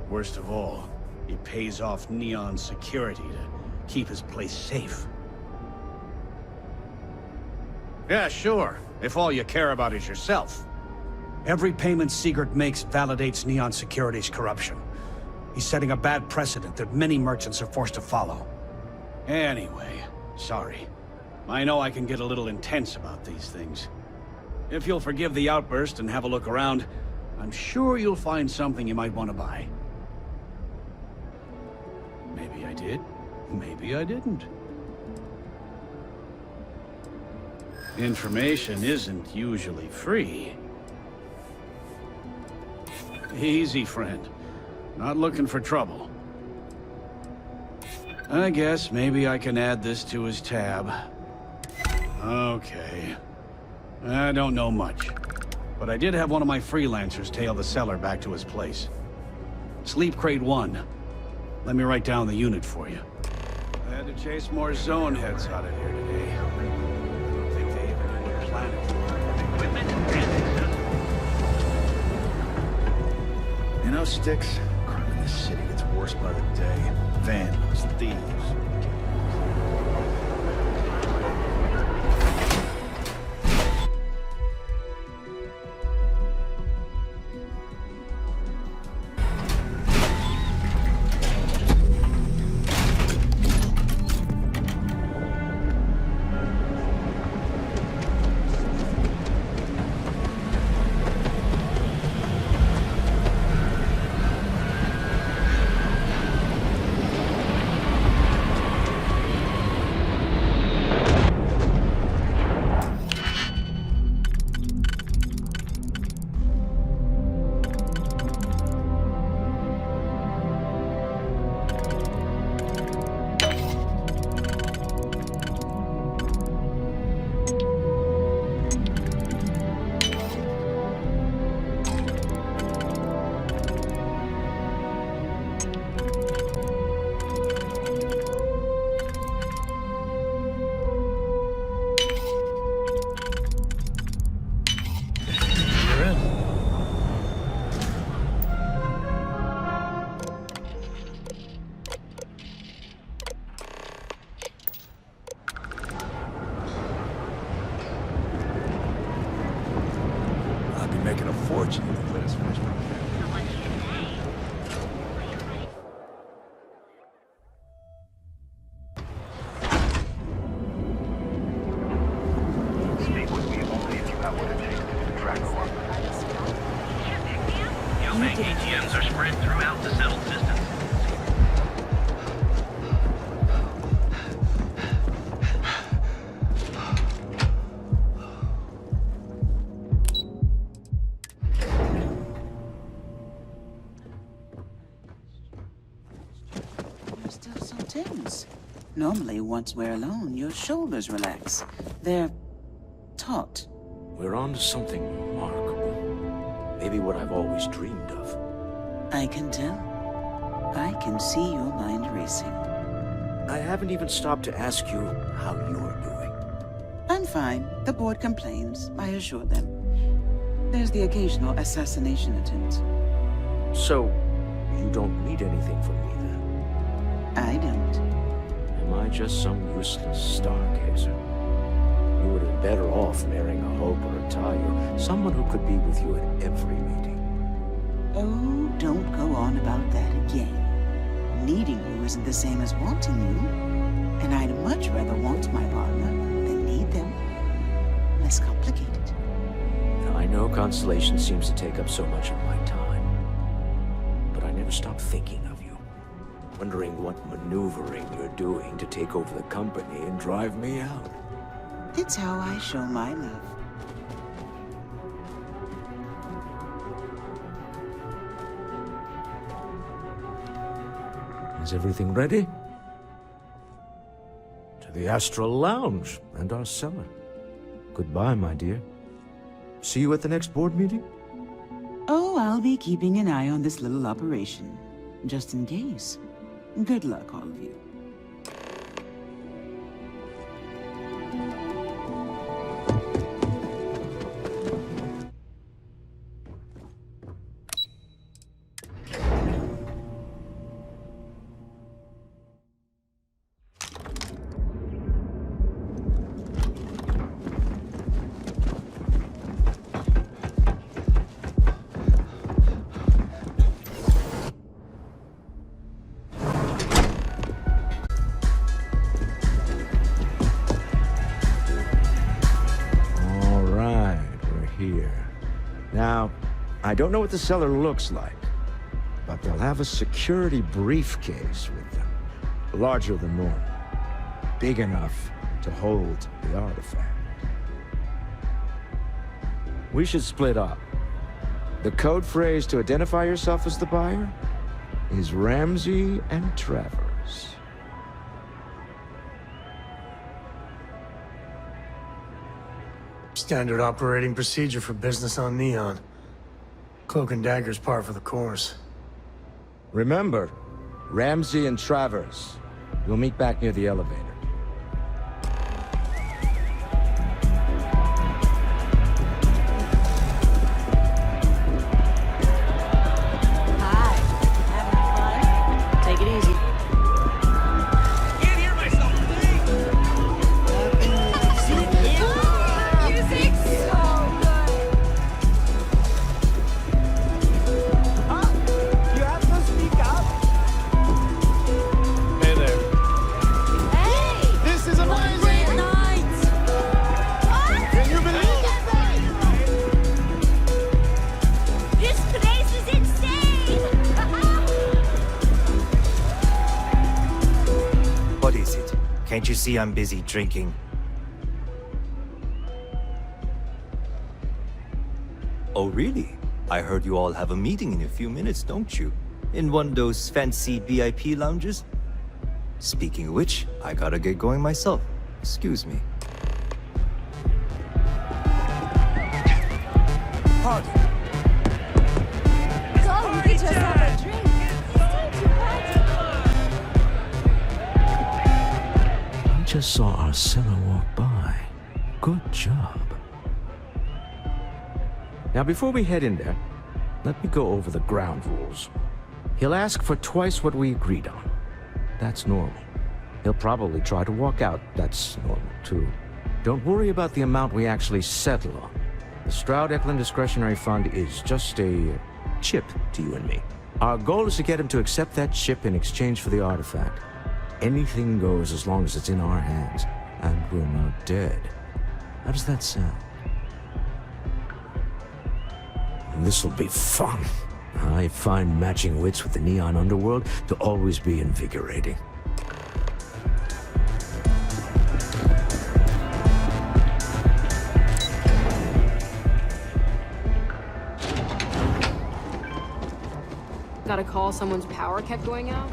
Worst of all, he pays off Neon security to keep his place safe. Yeah, sure, if all you care about is yourself. Every payment Sigurd makes validates Neon Security's corruption. He's setting a bad precedent that many merchants are forced to follow. Anyway, sorry. I know I can get a little intense about these things. If you'll forgive the outburst and have a look around, I'm sure you'll find something you might want to buy. Maybe I did, maybe I didn't. Information isn't usually free. Easy, friend. Not looking for trouble. I guess maybe I can add this to his tab. Okay. I don't know much, but I did have one of my freelancers tail the seller back to his place. Sleep Crate 1. Let me write down the unit for you. I had to chase more zone heads out of here today. I don't think they even know what planet. You know, Sticks, crime in this city gets worse by the day. Vandals, thieves. Making a fortune if you let us finish. Speak with me only if you have what it takes to track Orm. You think ATMs are spread throughout the settled systems? Normally, once we're alone, your shoulders relax. They're taut. We're on to something remarkable. Maybe what I've always dreamed of. I can tell. I can see your mind racing. I haven't even stopped to ask you how you're doing. I'm fine. The board complains, I assure them. There's the occasional assassination attempt. So, you don't need anything from me then? I don't. Am I just some useless stargazer? You would have been better off marrying a Hope or a Tayo, someone who could be with you at every meeting. Oh, don't go on about that again. Needing you isn't the same as wanting you. And I'd much rather want my partner than need them. Less complicated. Now, I know Constellation seems to take up so much of my time, but I never stop thinking of you. Wondering what maneuvering you're doing to take over the company and drive me out. It's how I show my love. Is everything ready? To the Astral Lounge and our cellar. Goodbye, my dear. See you at the next board meeting? Oh, I'll be keeping an eye on this little operation. Just in case. Good luck, all of you. I don't know what the cellar looks like, but they'll have a security briefcase with them. Larger than normal. Big enough to hold the artifact. We should split up. The code phrase to identify yourself as the buyer is Ramsey and Travers. Standard operating procedure for business on Neon. Cloak and dagger's par for the course. Remember, Ramsey and Travers. We'll meet back near the elevator. Take it easy. Can't hear myself Music so good. You have to speak up. Hey there. Hey! This is amazing. Great night. Can you believe This place is insane! What is it? Can't you see I'm busy drinking? Oh, really? I heard you all have a meeting in a few minutes, don't you? In one of those fancy VIP lounges? Speaking of which, I gotta get going myself. Excuse me. Go, get yourself a drink. It's time to party. We just saw our seller walk by. Good job. Now, before we head in there, let me go over the ground rules. He'll ask for twice what we agreed on. That's normal. He'll probably try to walk out. That's normal, too. Don't worry about the amount we actually settle on. The Stroud-Eklund Discretionary Fund is just a chip to you and me. Our goal is to get him to accept that chip in exchange for the artifact. Anything goes as long as it's in our hands, and we're not dead. How does that sound? This'll be fun. I find matching wits with the Neon underworld to always be invigorating. Got a call someone's power kept going out?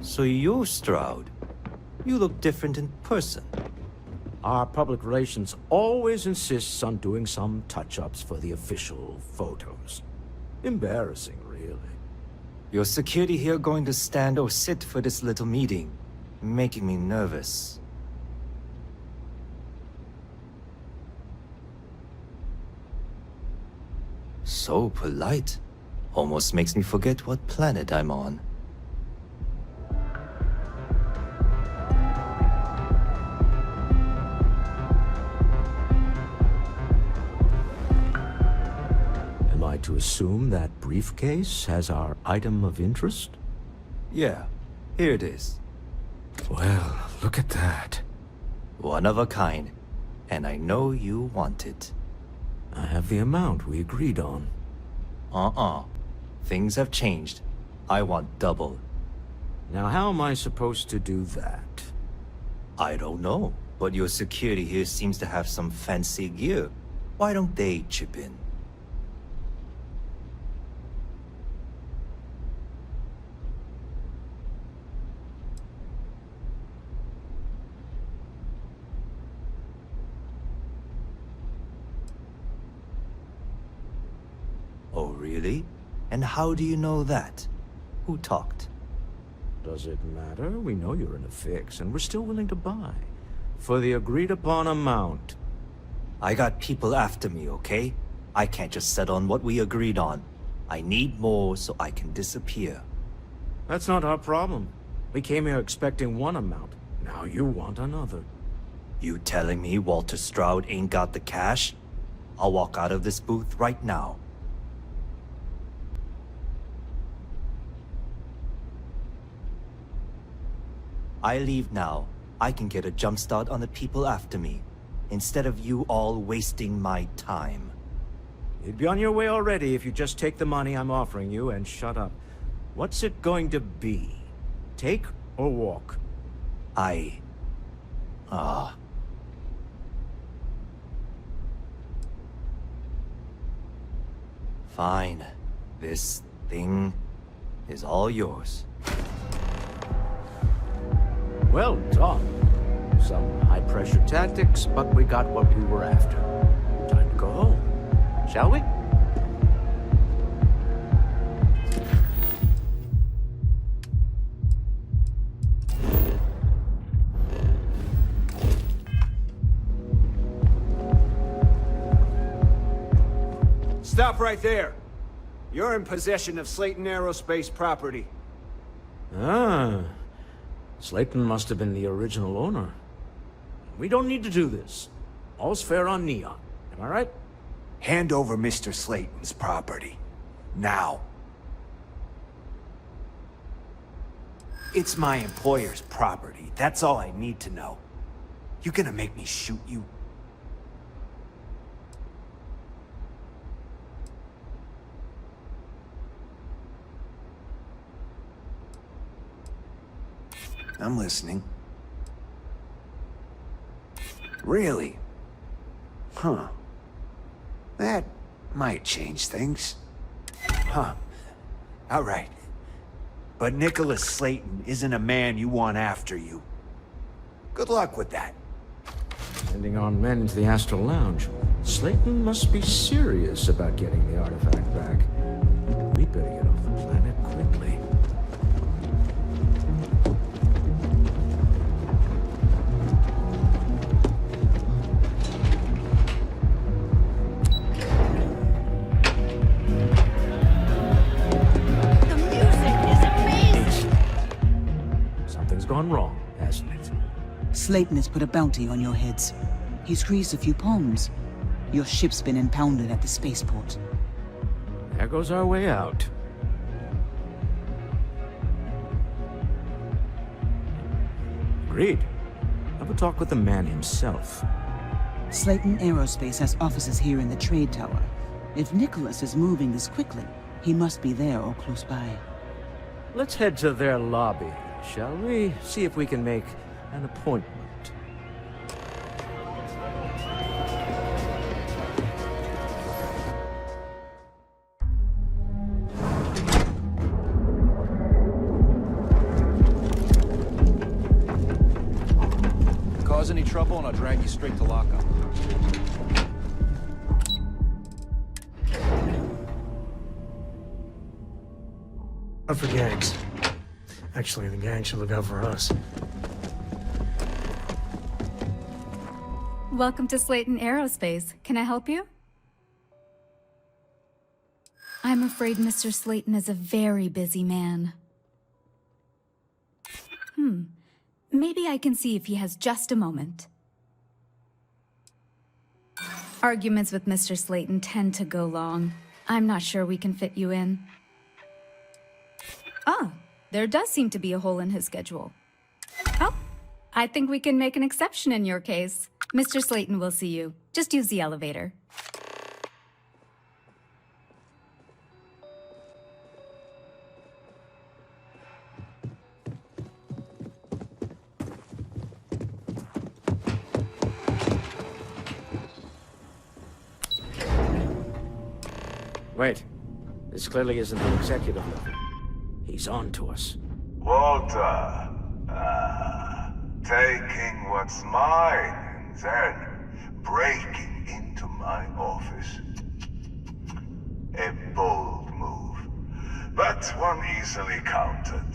So you're Stroud. You look different in person. Our public relations always insists on doing some touch-ups for the official photos. Embarrassing, really. Your security here going to stand or sit for this little meeting, making me nervous. So polite. Almost makes me forget what planet I'm on. Am I to assume that briefcase has our item of interest? Yeah, here it is. Well, look at that. One of a kind. And I know you want it. I have the amount we agreed on. Things have changed. I want double. Now, how am I supposed to do that? I don't know, but your security here seems to have some fancy gear. Why don't they chip in? Oh, really? And how do you know that? Who talked? Does it matter? We know you're in a fix, and we're still willing to buy. For the agreed-upon amount. I got people after me, okay? I can't just settle on what we agreed on. I need more so I can disappear. That's not our problem. We came here expecting one amount. Now you want another. You telling me Walter Stroud ain't got the cash? I'll walk out of this booth right now. I leave now. I can get a jump start on the people after me. instead of you all wasting my time. You'd be on your way already if you just take the money I'm offering you and shut up. What's it going to be? Take or walk? Fine. This thing is all yours. Well done. Some high-pressure tactics, but we got what we were after. Time to go home, shall we? Stop right there. You're in possession of Slayton Aerospace property. Ah. Slayton must have been the original owner. We don't need to do this. All's fair on Neon. Am I right? Hand over Mr. Slayton's property. Now. It's my employer's property. That's all I need to know. You gonna make me shoot you? I'm listening. Really? Huh. That might change things. Huh. All right. But Nicholas Slayton isn't a man you want after you. Good luck with that. Sending on men into the Astral Lounge. Slayton must be serious about getting the artifact back. We'd better get off the planet quickly. Gone wrong, hasn't it? Slayton has put a bounty on your heads. He's greased a few palms. Your ship's been impounded at the spaceport. There goes our way out. Agreed. Have a talk with the man himself. Slayton Aerospace has offices here in the trade tower. If Nicholas is moving this quickly, he must be there or close by. Let's head to their lobby. Shall we? See if we can make an appointment. Cause any trouble and I'll drag you straight to lockup. Not for gangs. Actually, the gang should look out for us. Welcome to Slayton Aerospace. Can I help you? I'm afraid Mr. Slayton is a very busy man. Maybe I can see if he has just a moment. Arguments with Mr. Slayton tend to go long. I'm not sure we can fit you in. Oh. There does seem to be a hole in his schedule. Oh, I think we can make an exception in your case. Mr. Slayton will see you. Just use the elevator. Wait. This clearly isn't the executive level. He's on to us. Walter, taking what's mine and then breaking into my office. A bold move, but one easily countered.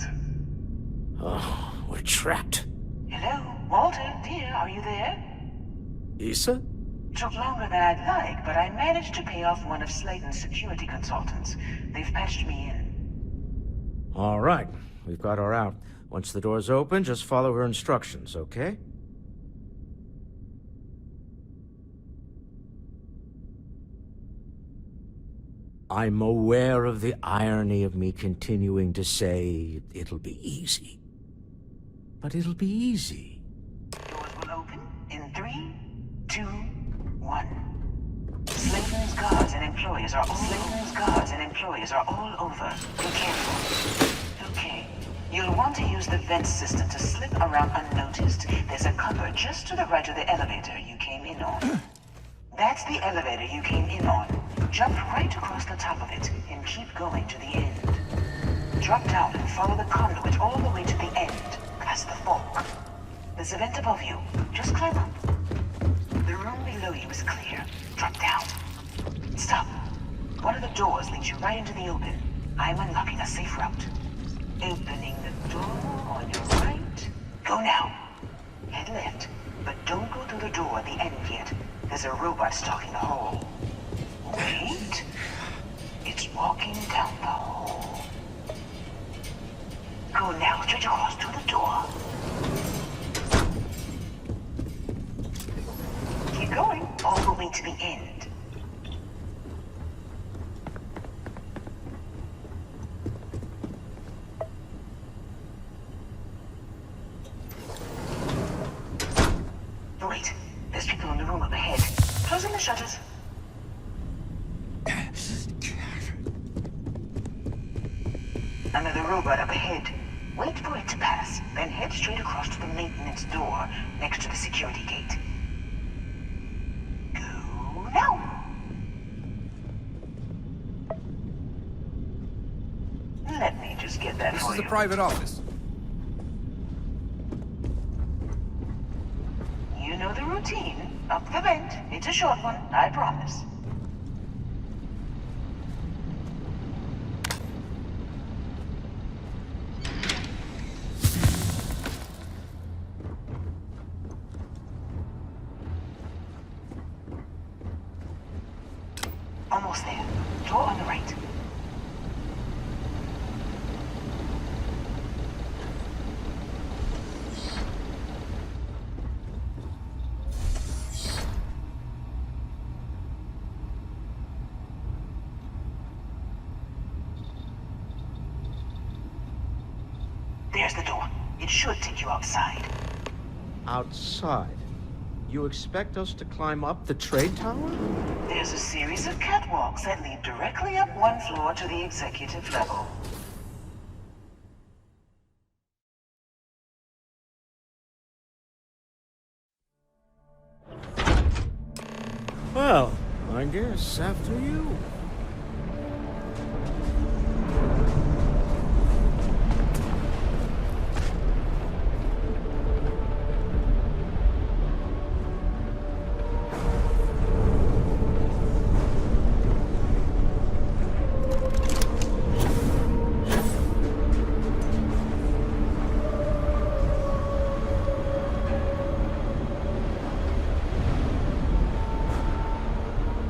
Oh, we're trapped. Hello, Walter, dear, are you there? Issa? Took longer than I'd like, but I managed to pay off one of Slayton's security consultants. They've patched me in. All right, we've got her out. Once the door's open, just follow her instructions, okay? I'm aware of the irony of me continuing to say it'll be easy. But it'll be easy. Doors will open in 3, 2, 1. Slayton's guards and employees are all over. Be careful. Okay. You'll want to use the vent system to slip around unnoticed. There's a cupboard just to the right of the elevator you came in on. That's the elevator you came in on. Jump right across the top of it and keep going to the end. Drop down and follow the conduit all the way to the end, past the fork. There's a vent above you. Just climb up. The room below you is clear. Drop down. Stop. One of the doors leads you right into the open. I'm unlocking a safe route. Opening the door on your right. Go now. Head left, but don't go through the door at the end yet. There's a robot stalking the hall. Wait. It's walking down the hall. Go now, straight across to the door. Keep going, all the way to the end. Wait, there's people in the room up ahead. Closing the shutters. Another robot up ahead. Wait for it to pass, then head straight across to the maintenance door next to the security gate. Go now. Let me just get that for you. This is a private office. You know the routine. Up the vent. It's a short one, I promise. Almost there. Door on the right. There's the door. It should take you outside. Outside? You expect us to climb up the trade tower? There's a series of catwalks that lead directly up one floor to the executive level. Well, I guess after you.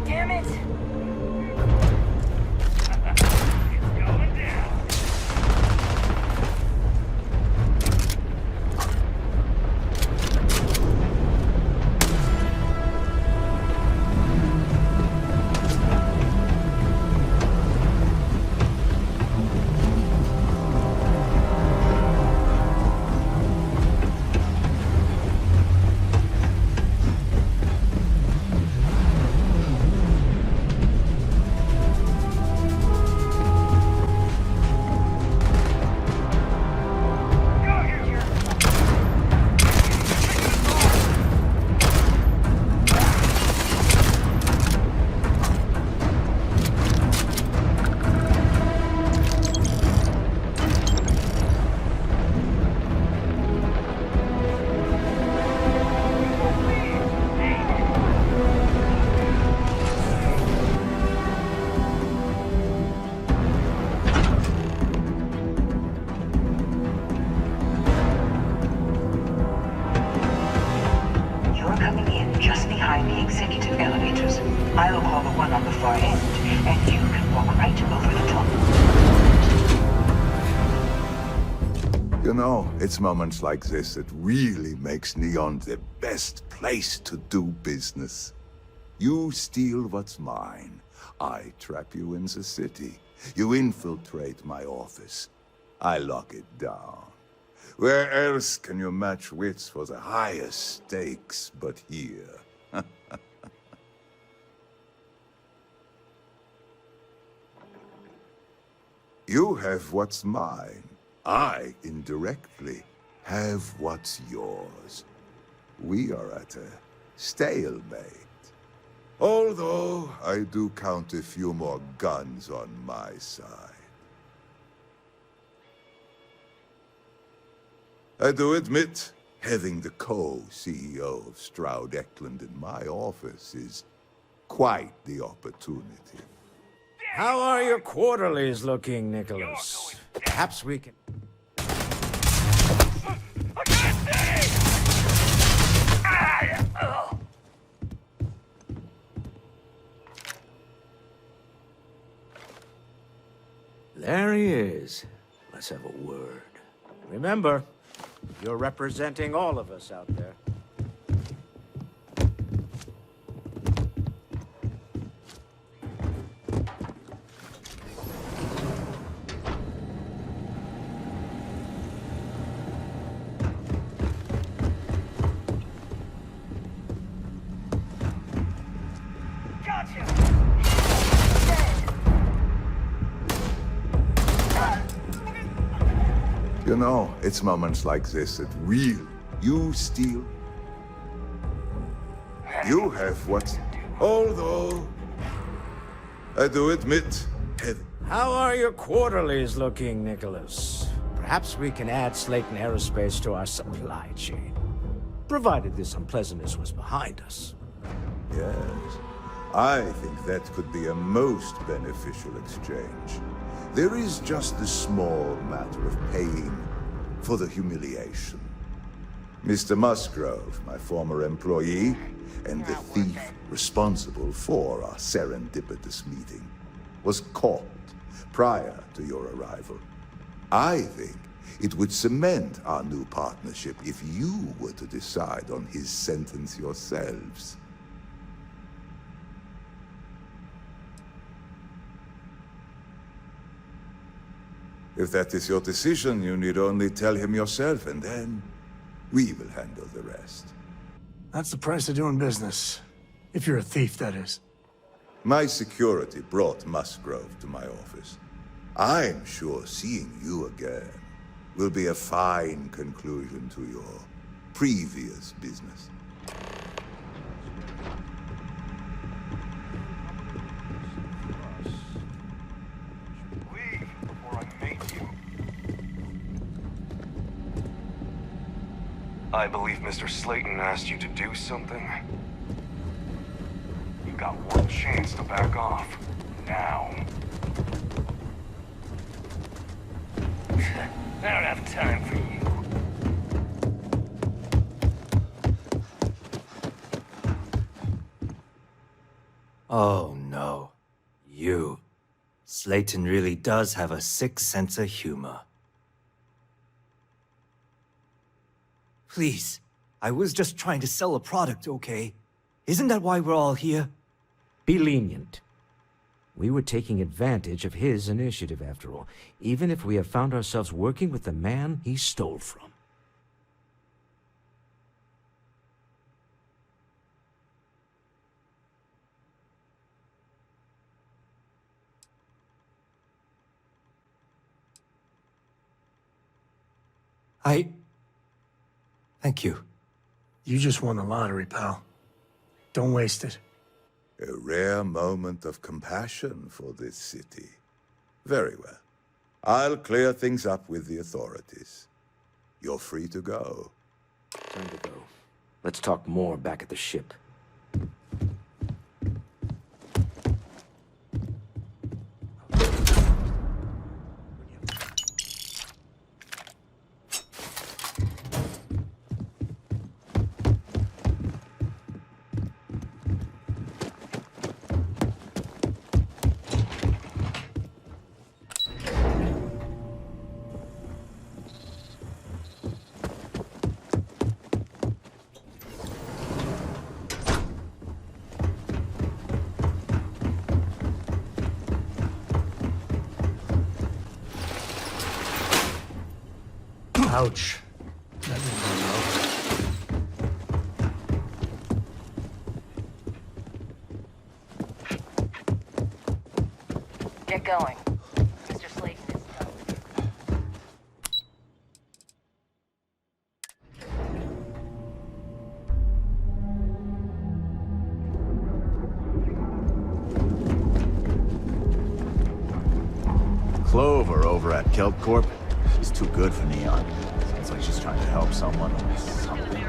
Damn it! I'll call the one on the far end, and you can walk right over the top. You know, it's moments like this that really makes Neon the best place to do business. You steal what's mine. I trap you in the city. You infiltrate my office. I lock it down. Where else can you match wits for the highest stakes but here? You have what's mine. I, indirectly, have what's yours. We are at a stalemate. Although, I do count a few more guns on my side. I do admit, having the co-CEO of Stroud Eklund in my office is quite the opportunity. How are your quarterlies looking, Nicholas? Perhaps we can... There he is. Let's have a word. Remember, you're representing all of us out there. You know, it's moments like this that really, you steal. You have what's... Although, I do admit, How are your quarterlies looking, Nicholas? Perhaps we can add Slayton Aerospace to our supply chain, provided this unpleasantness was behind us. Yes, I think that could be a most beneficial exchange. There is just the small matter of paying for the humiliation. Mr. Musgrove, my former employee, and the thief responsible for our serendipitous meeting, was caught prior to your arrival. I think it would cement our new partnership if you were to decide on his sentence yourselves. If that is your decision, you need only tell him yourself, and then we will handle the rest. That's the price of doing business. If you're a thief, that is. My security brought Musgrove to my office. I'm sure seeing you again will be a fine conclusion to your previous business. I believe Mr. Slayton asked you to do something. You got one chance to back off. Now. I don't have time for you. Oh no. You. Slayton really does have a sick sense of humor. Please, I was just trying to sell a product, okay? Isn't that why we're all here? Be lenient. We were taking advantage of his initiative, after all, even if we have found ourselves working with the man he stole from. Thank you. You just won the lottery, pal. Don't waste it. A rare moment of compassion for this city. Very well. I'll clear things up with the authorities. You're free to go. Time to go. Let's talk more back at the ship. Ouch. That didn't Get going. Mr. Slayton is over at Kelp Corp, she's too good for Neon. Sounds like she's trying to help someone or something.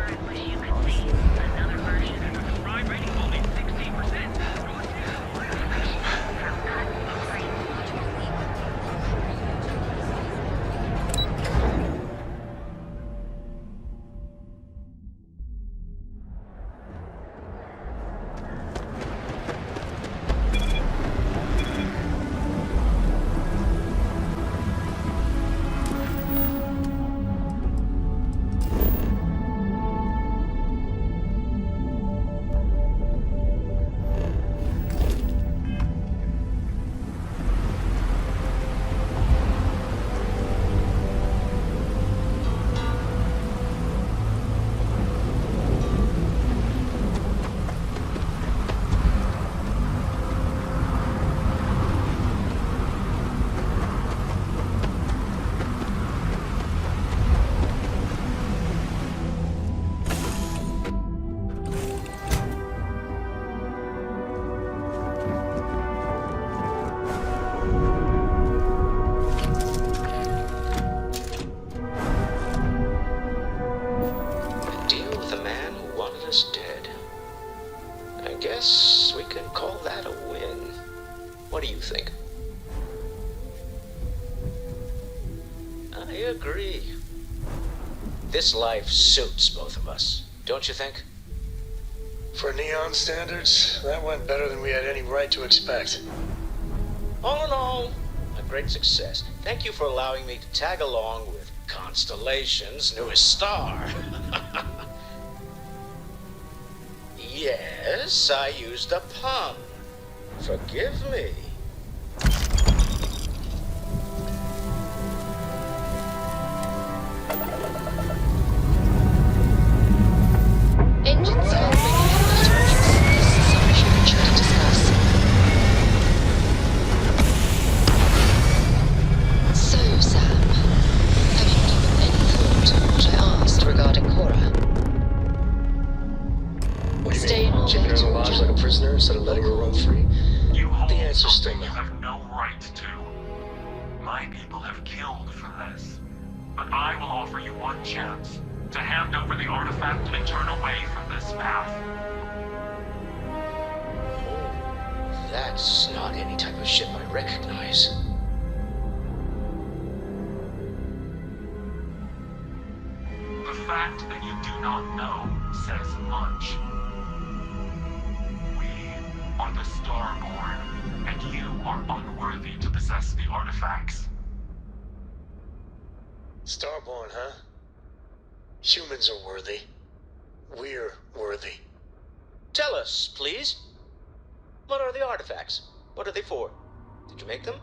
This life suits both of us, don't you think? For Neon standards, that went better than we had any right to expect. All in all, a great success. Thank you for allowing me to tag along with Constellation's newest star. Yes, I used a pun. Forgive me. Engines are bringing in electronics. This is something we should discuss. So, Sam, have you given any thought to what I asked regarding Cora? What do you Stay mean? Keeping her in a lodge like a prisoner instead of letting her run free? You hold The answer's still something no. you have no right to. My people have killed for this. But I will offer you one chance to hand over the artifact and turn away from this path. That's not any type of ship I recognize. The fact that you do not know says much. We are the Starborn, and you are unworthy to possess the artifacts. Starborn, huh? Humans are worthy. We're worthy. Tell us, please. What are the artifacts? What are they for? Did you make them?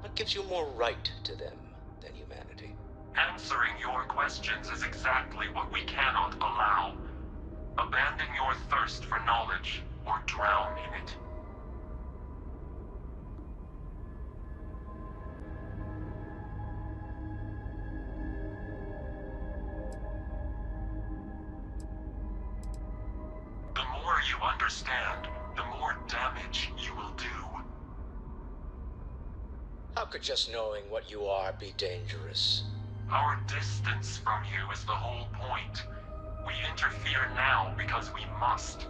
What gives you more right to them than humanity? Answering your questions is exactly what we cannot allow. Abandon your thirst for knowledge, or drown in it. The more you understand, the more damage you will do. How could just knowing what you are be dangerous? Our distance from you is the whole point. We interfere now because we must.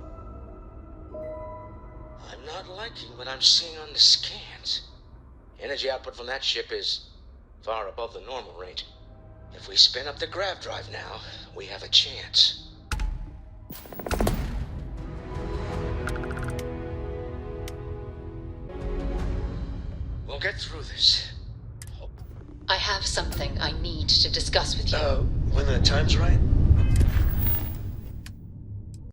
I'm not liking what I'm seeing on the scans. Energy output from that ship is far above the normal range. If we spin up the grav drive now, we have a chance. We'll get through this. I have something I need to discuss with you. When the time's right?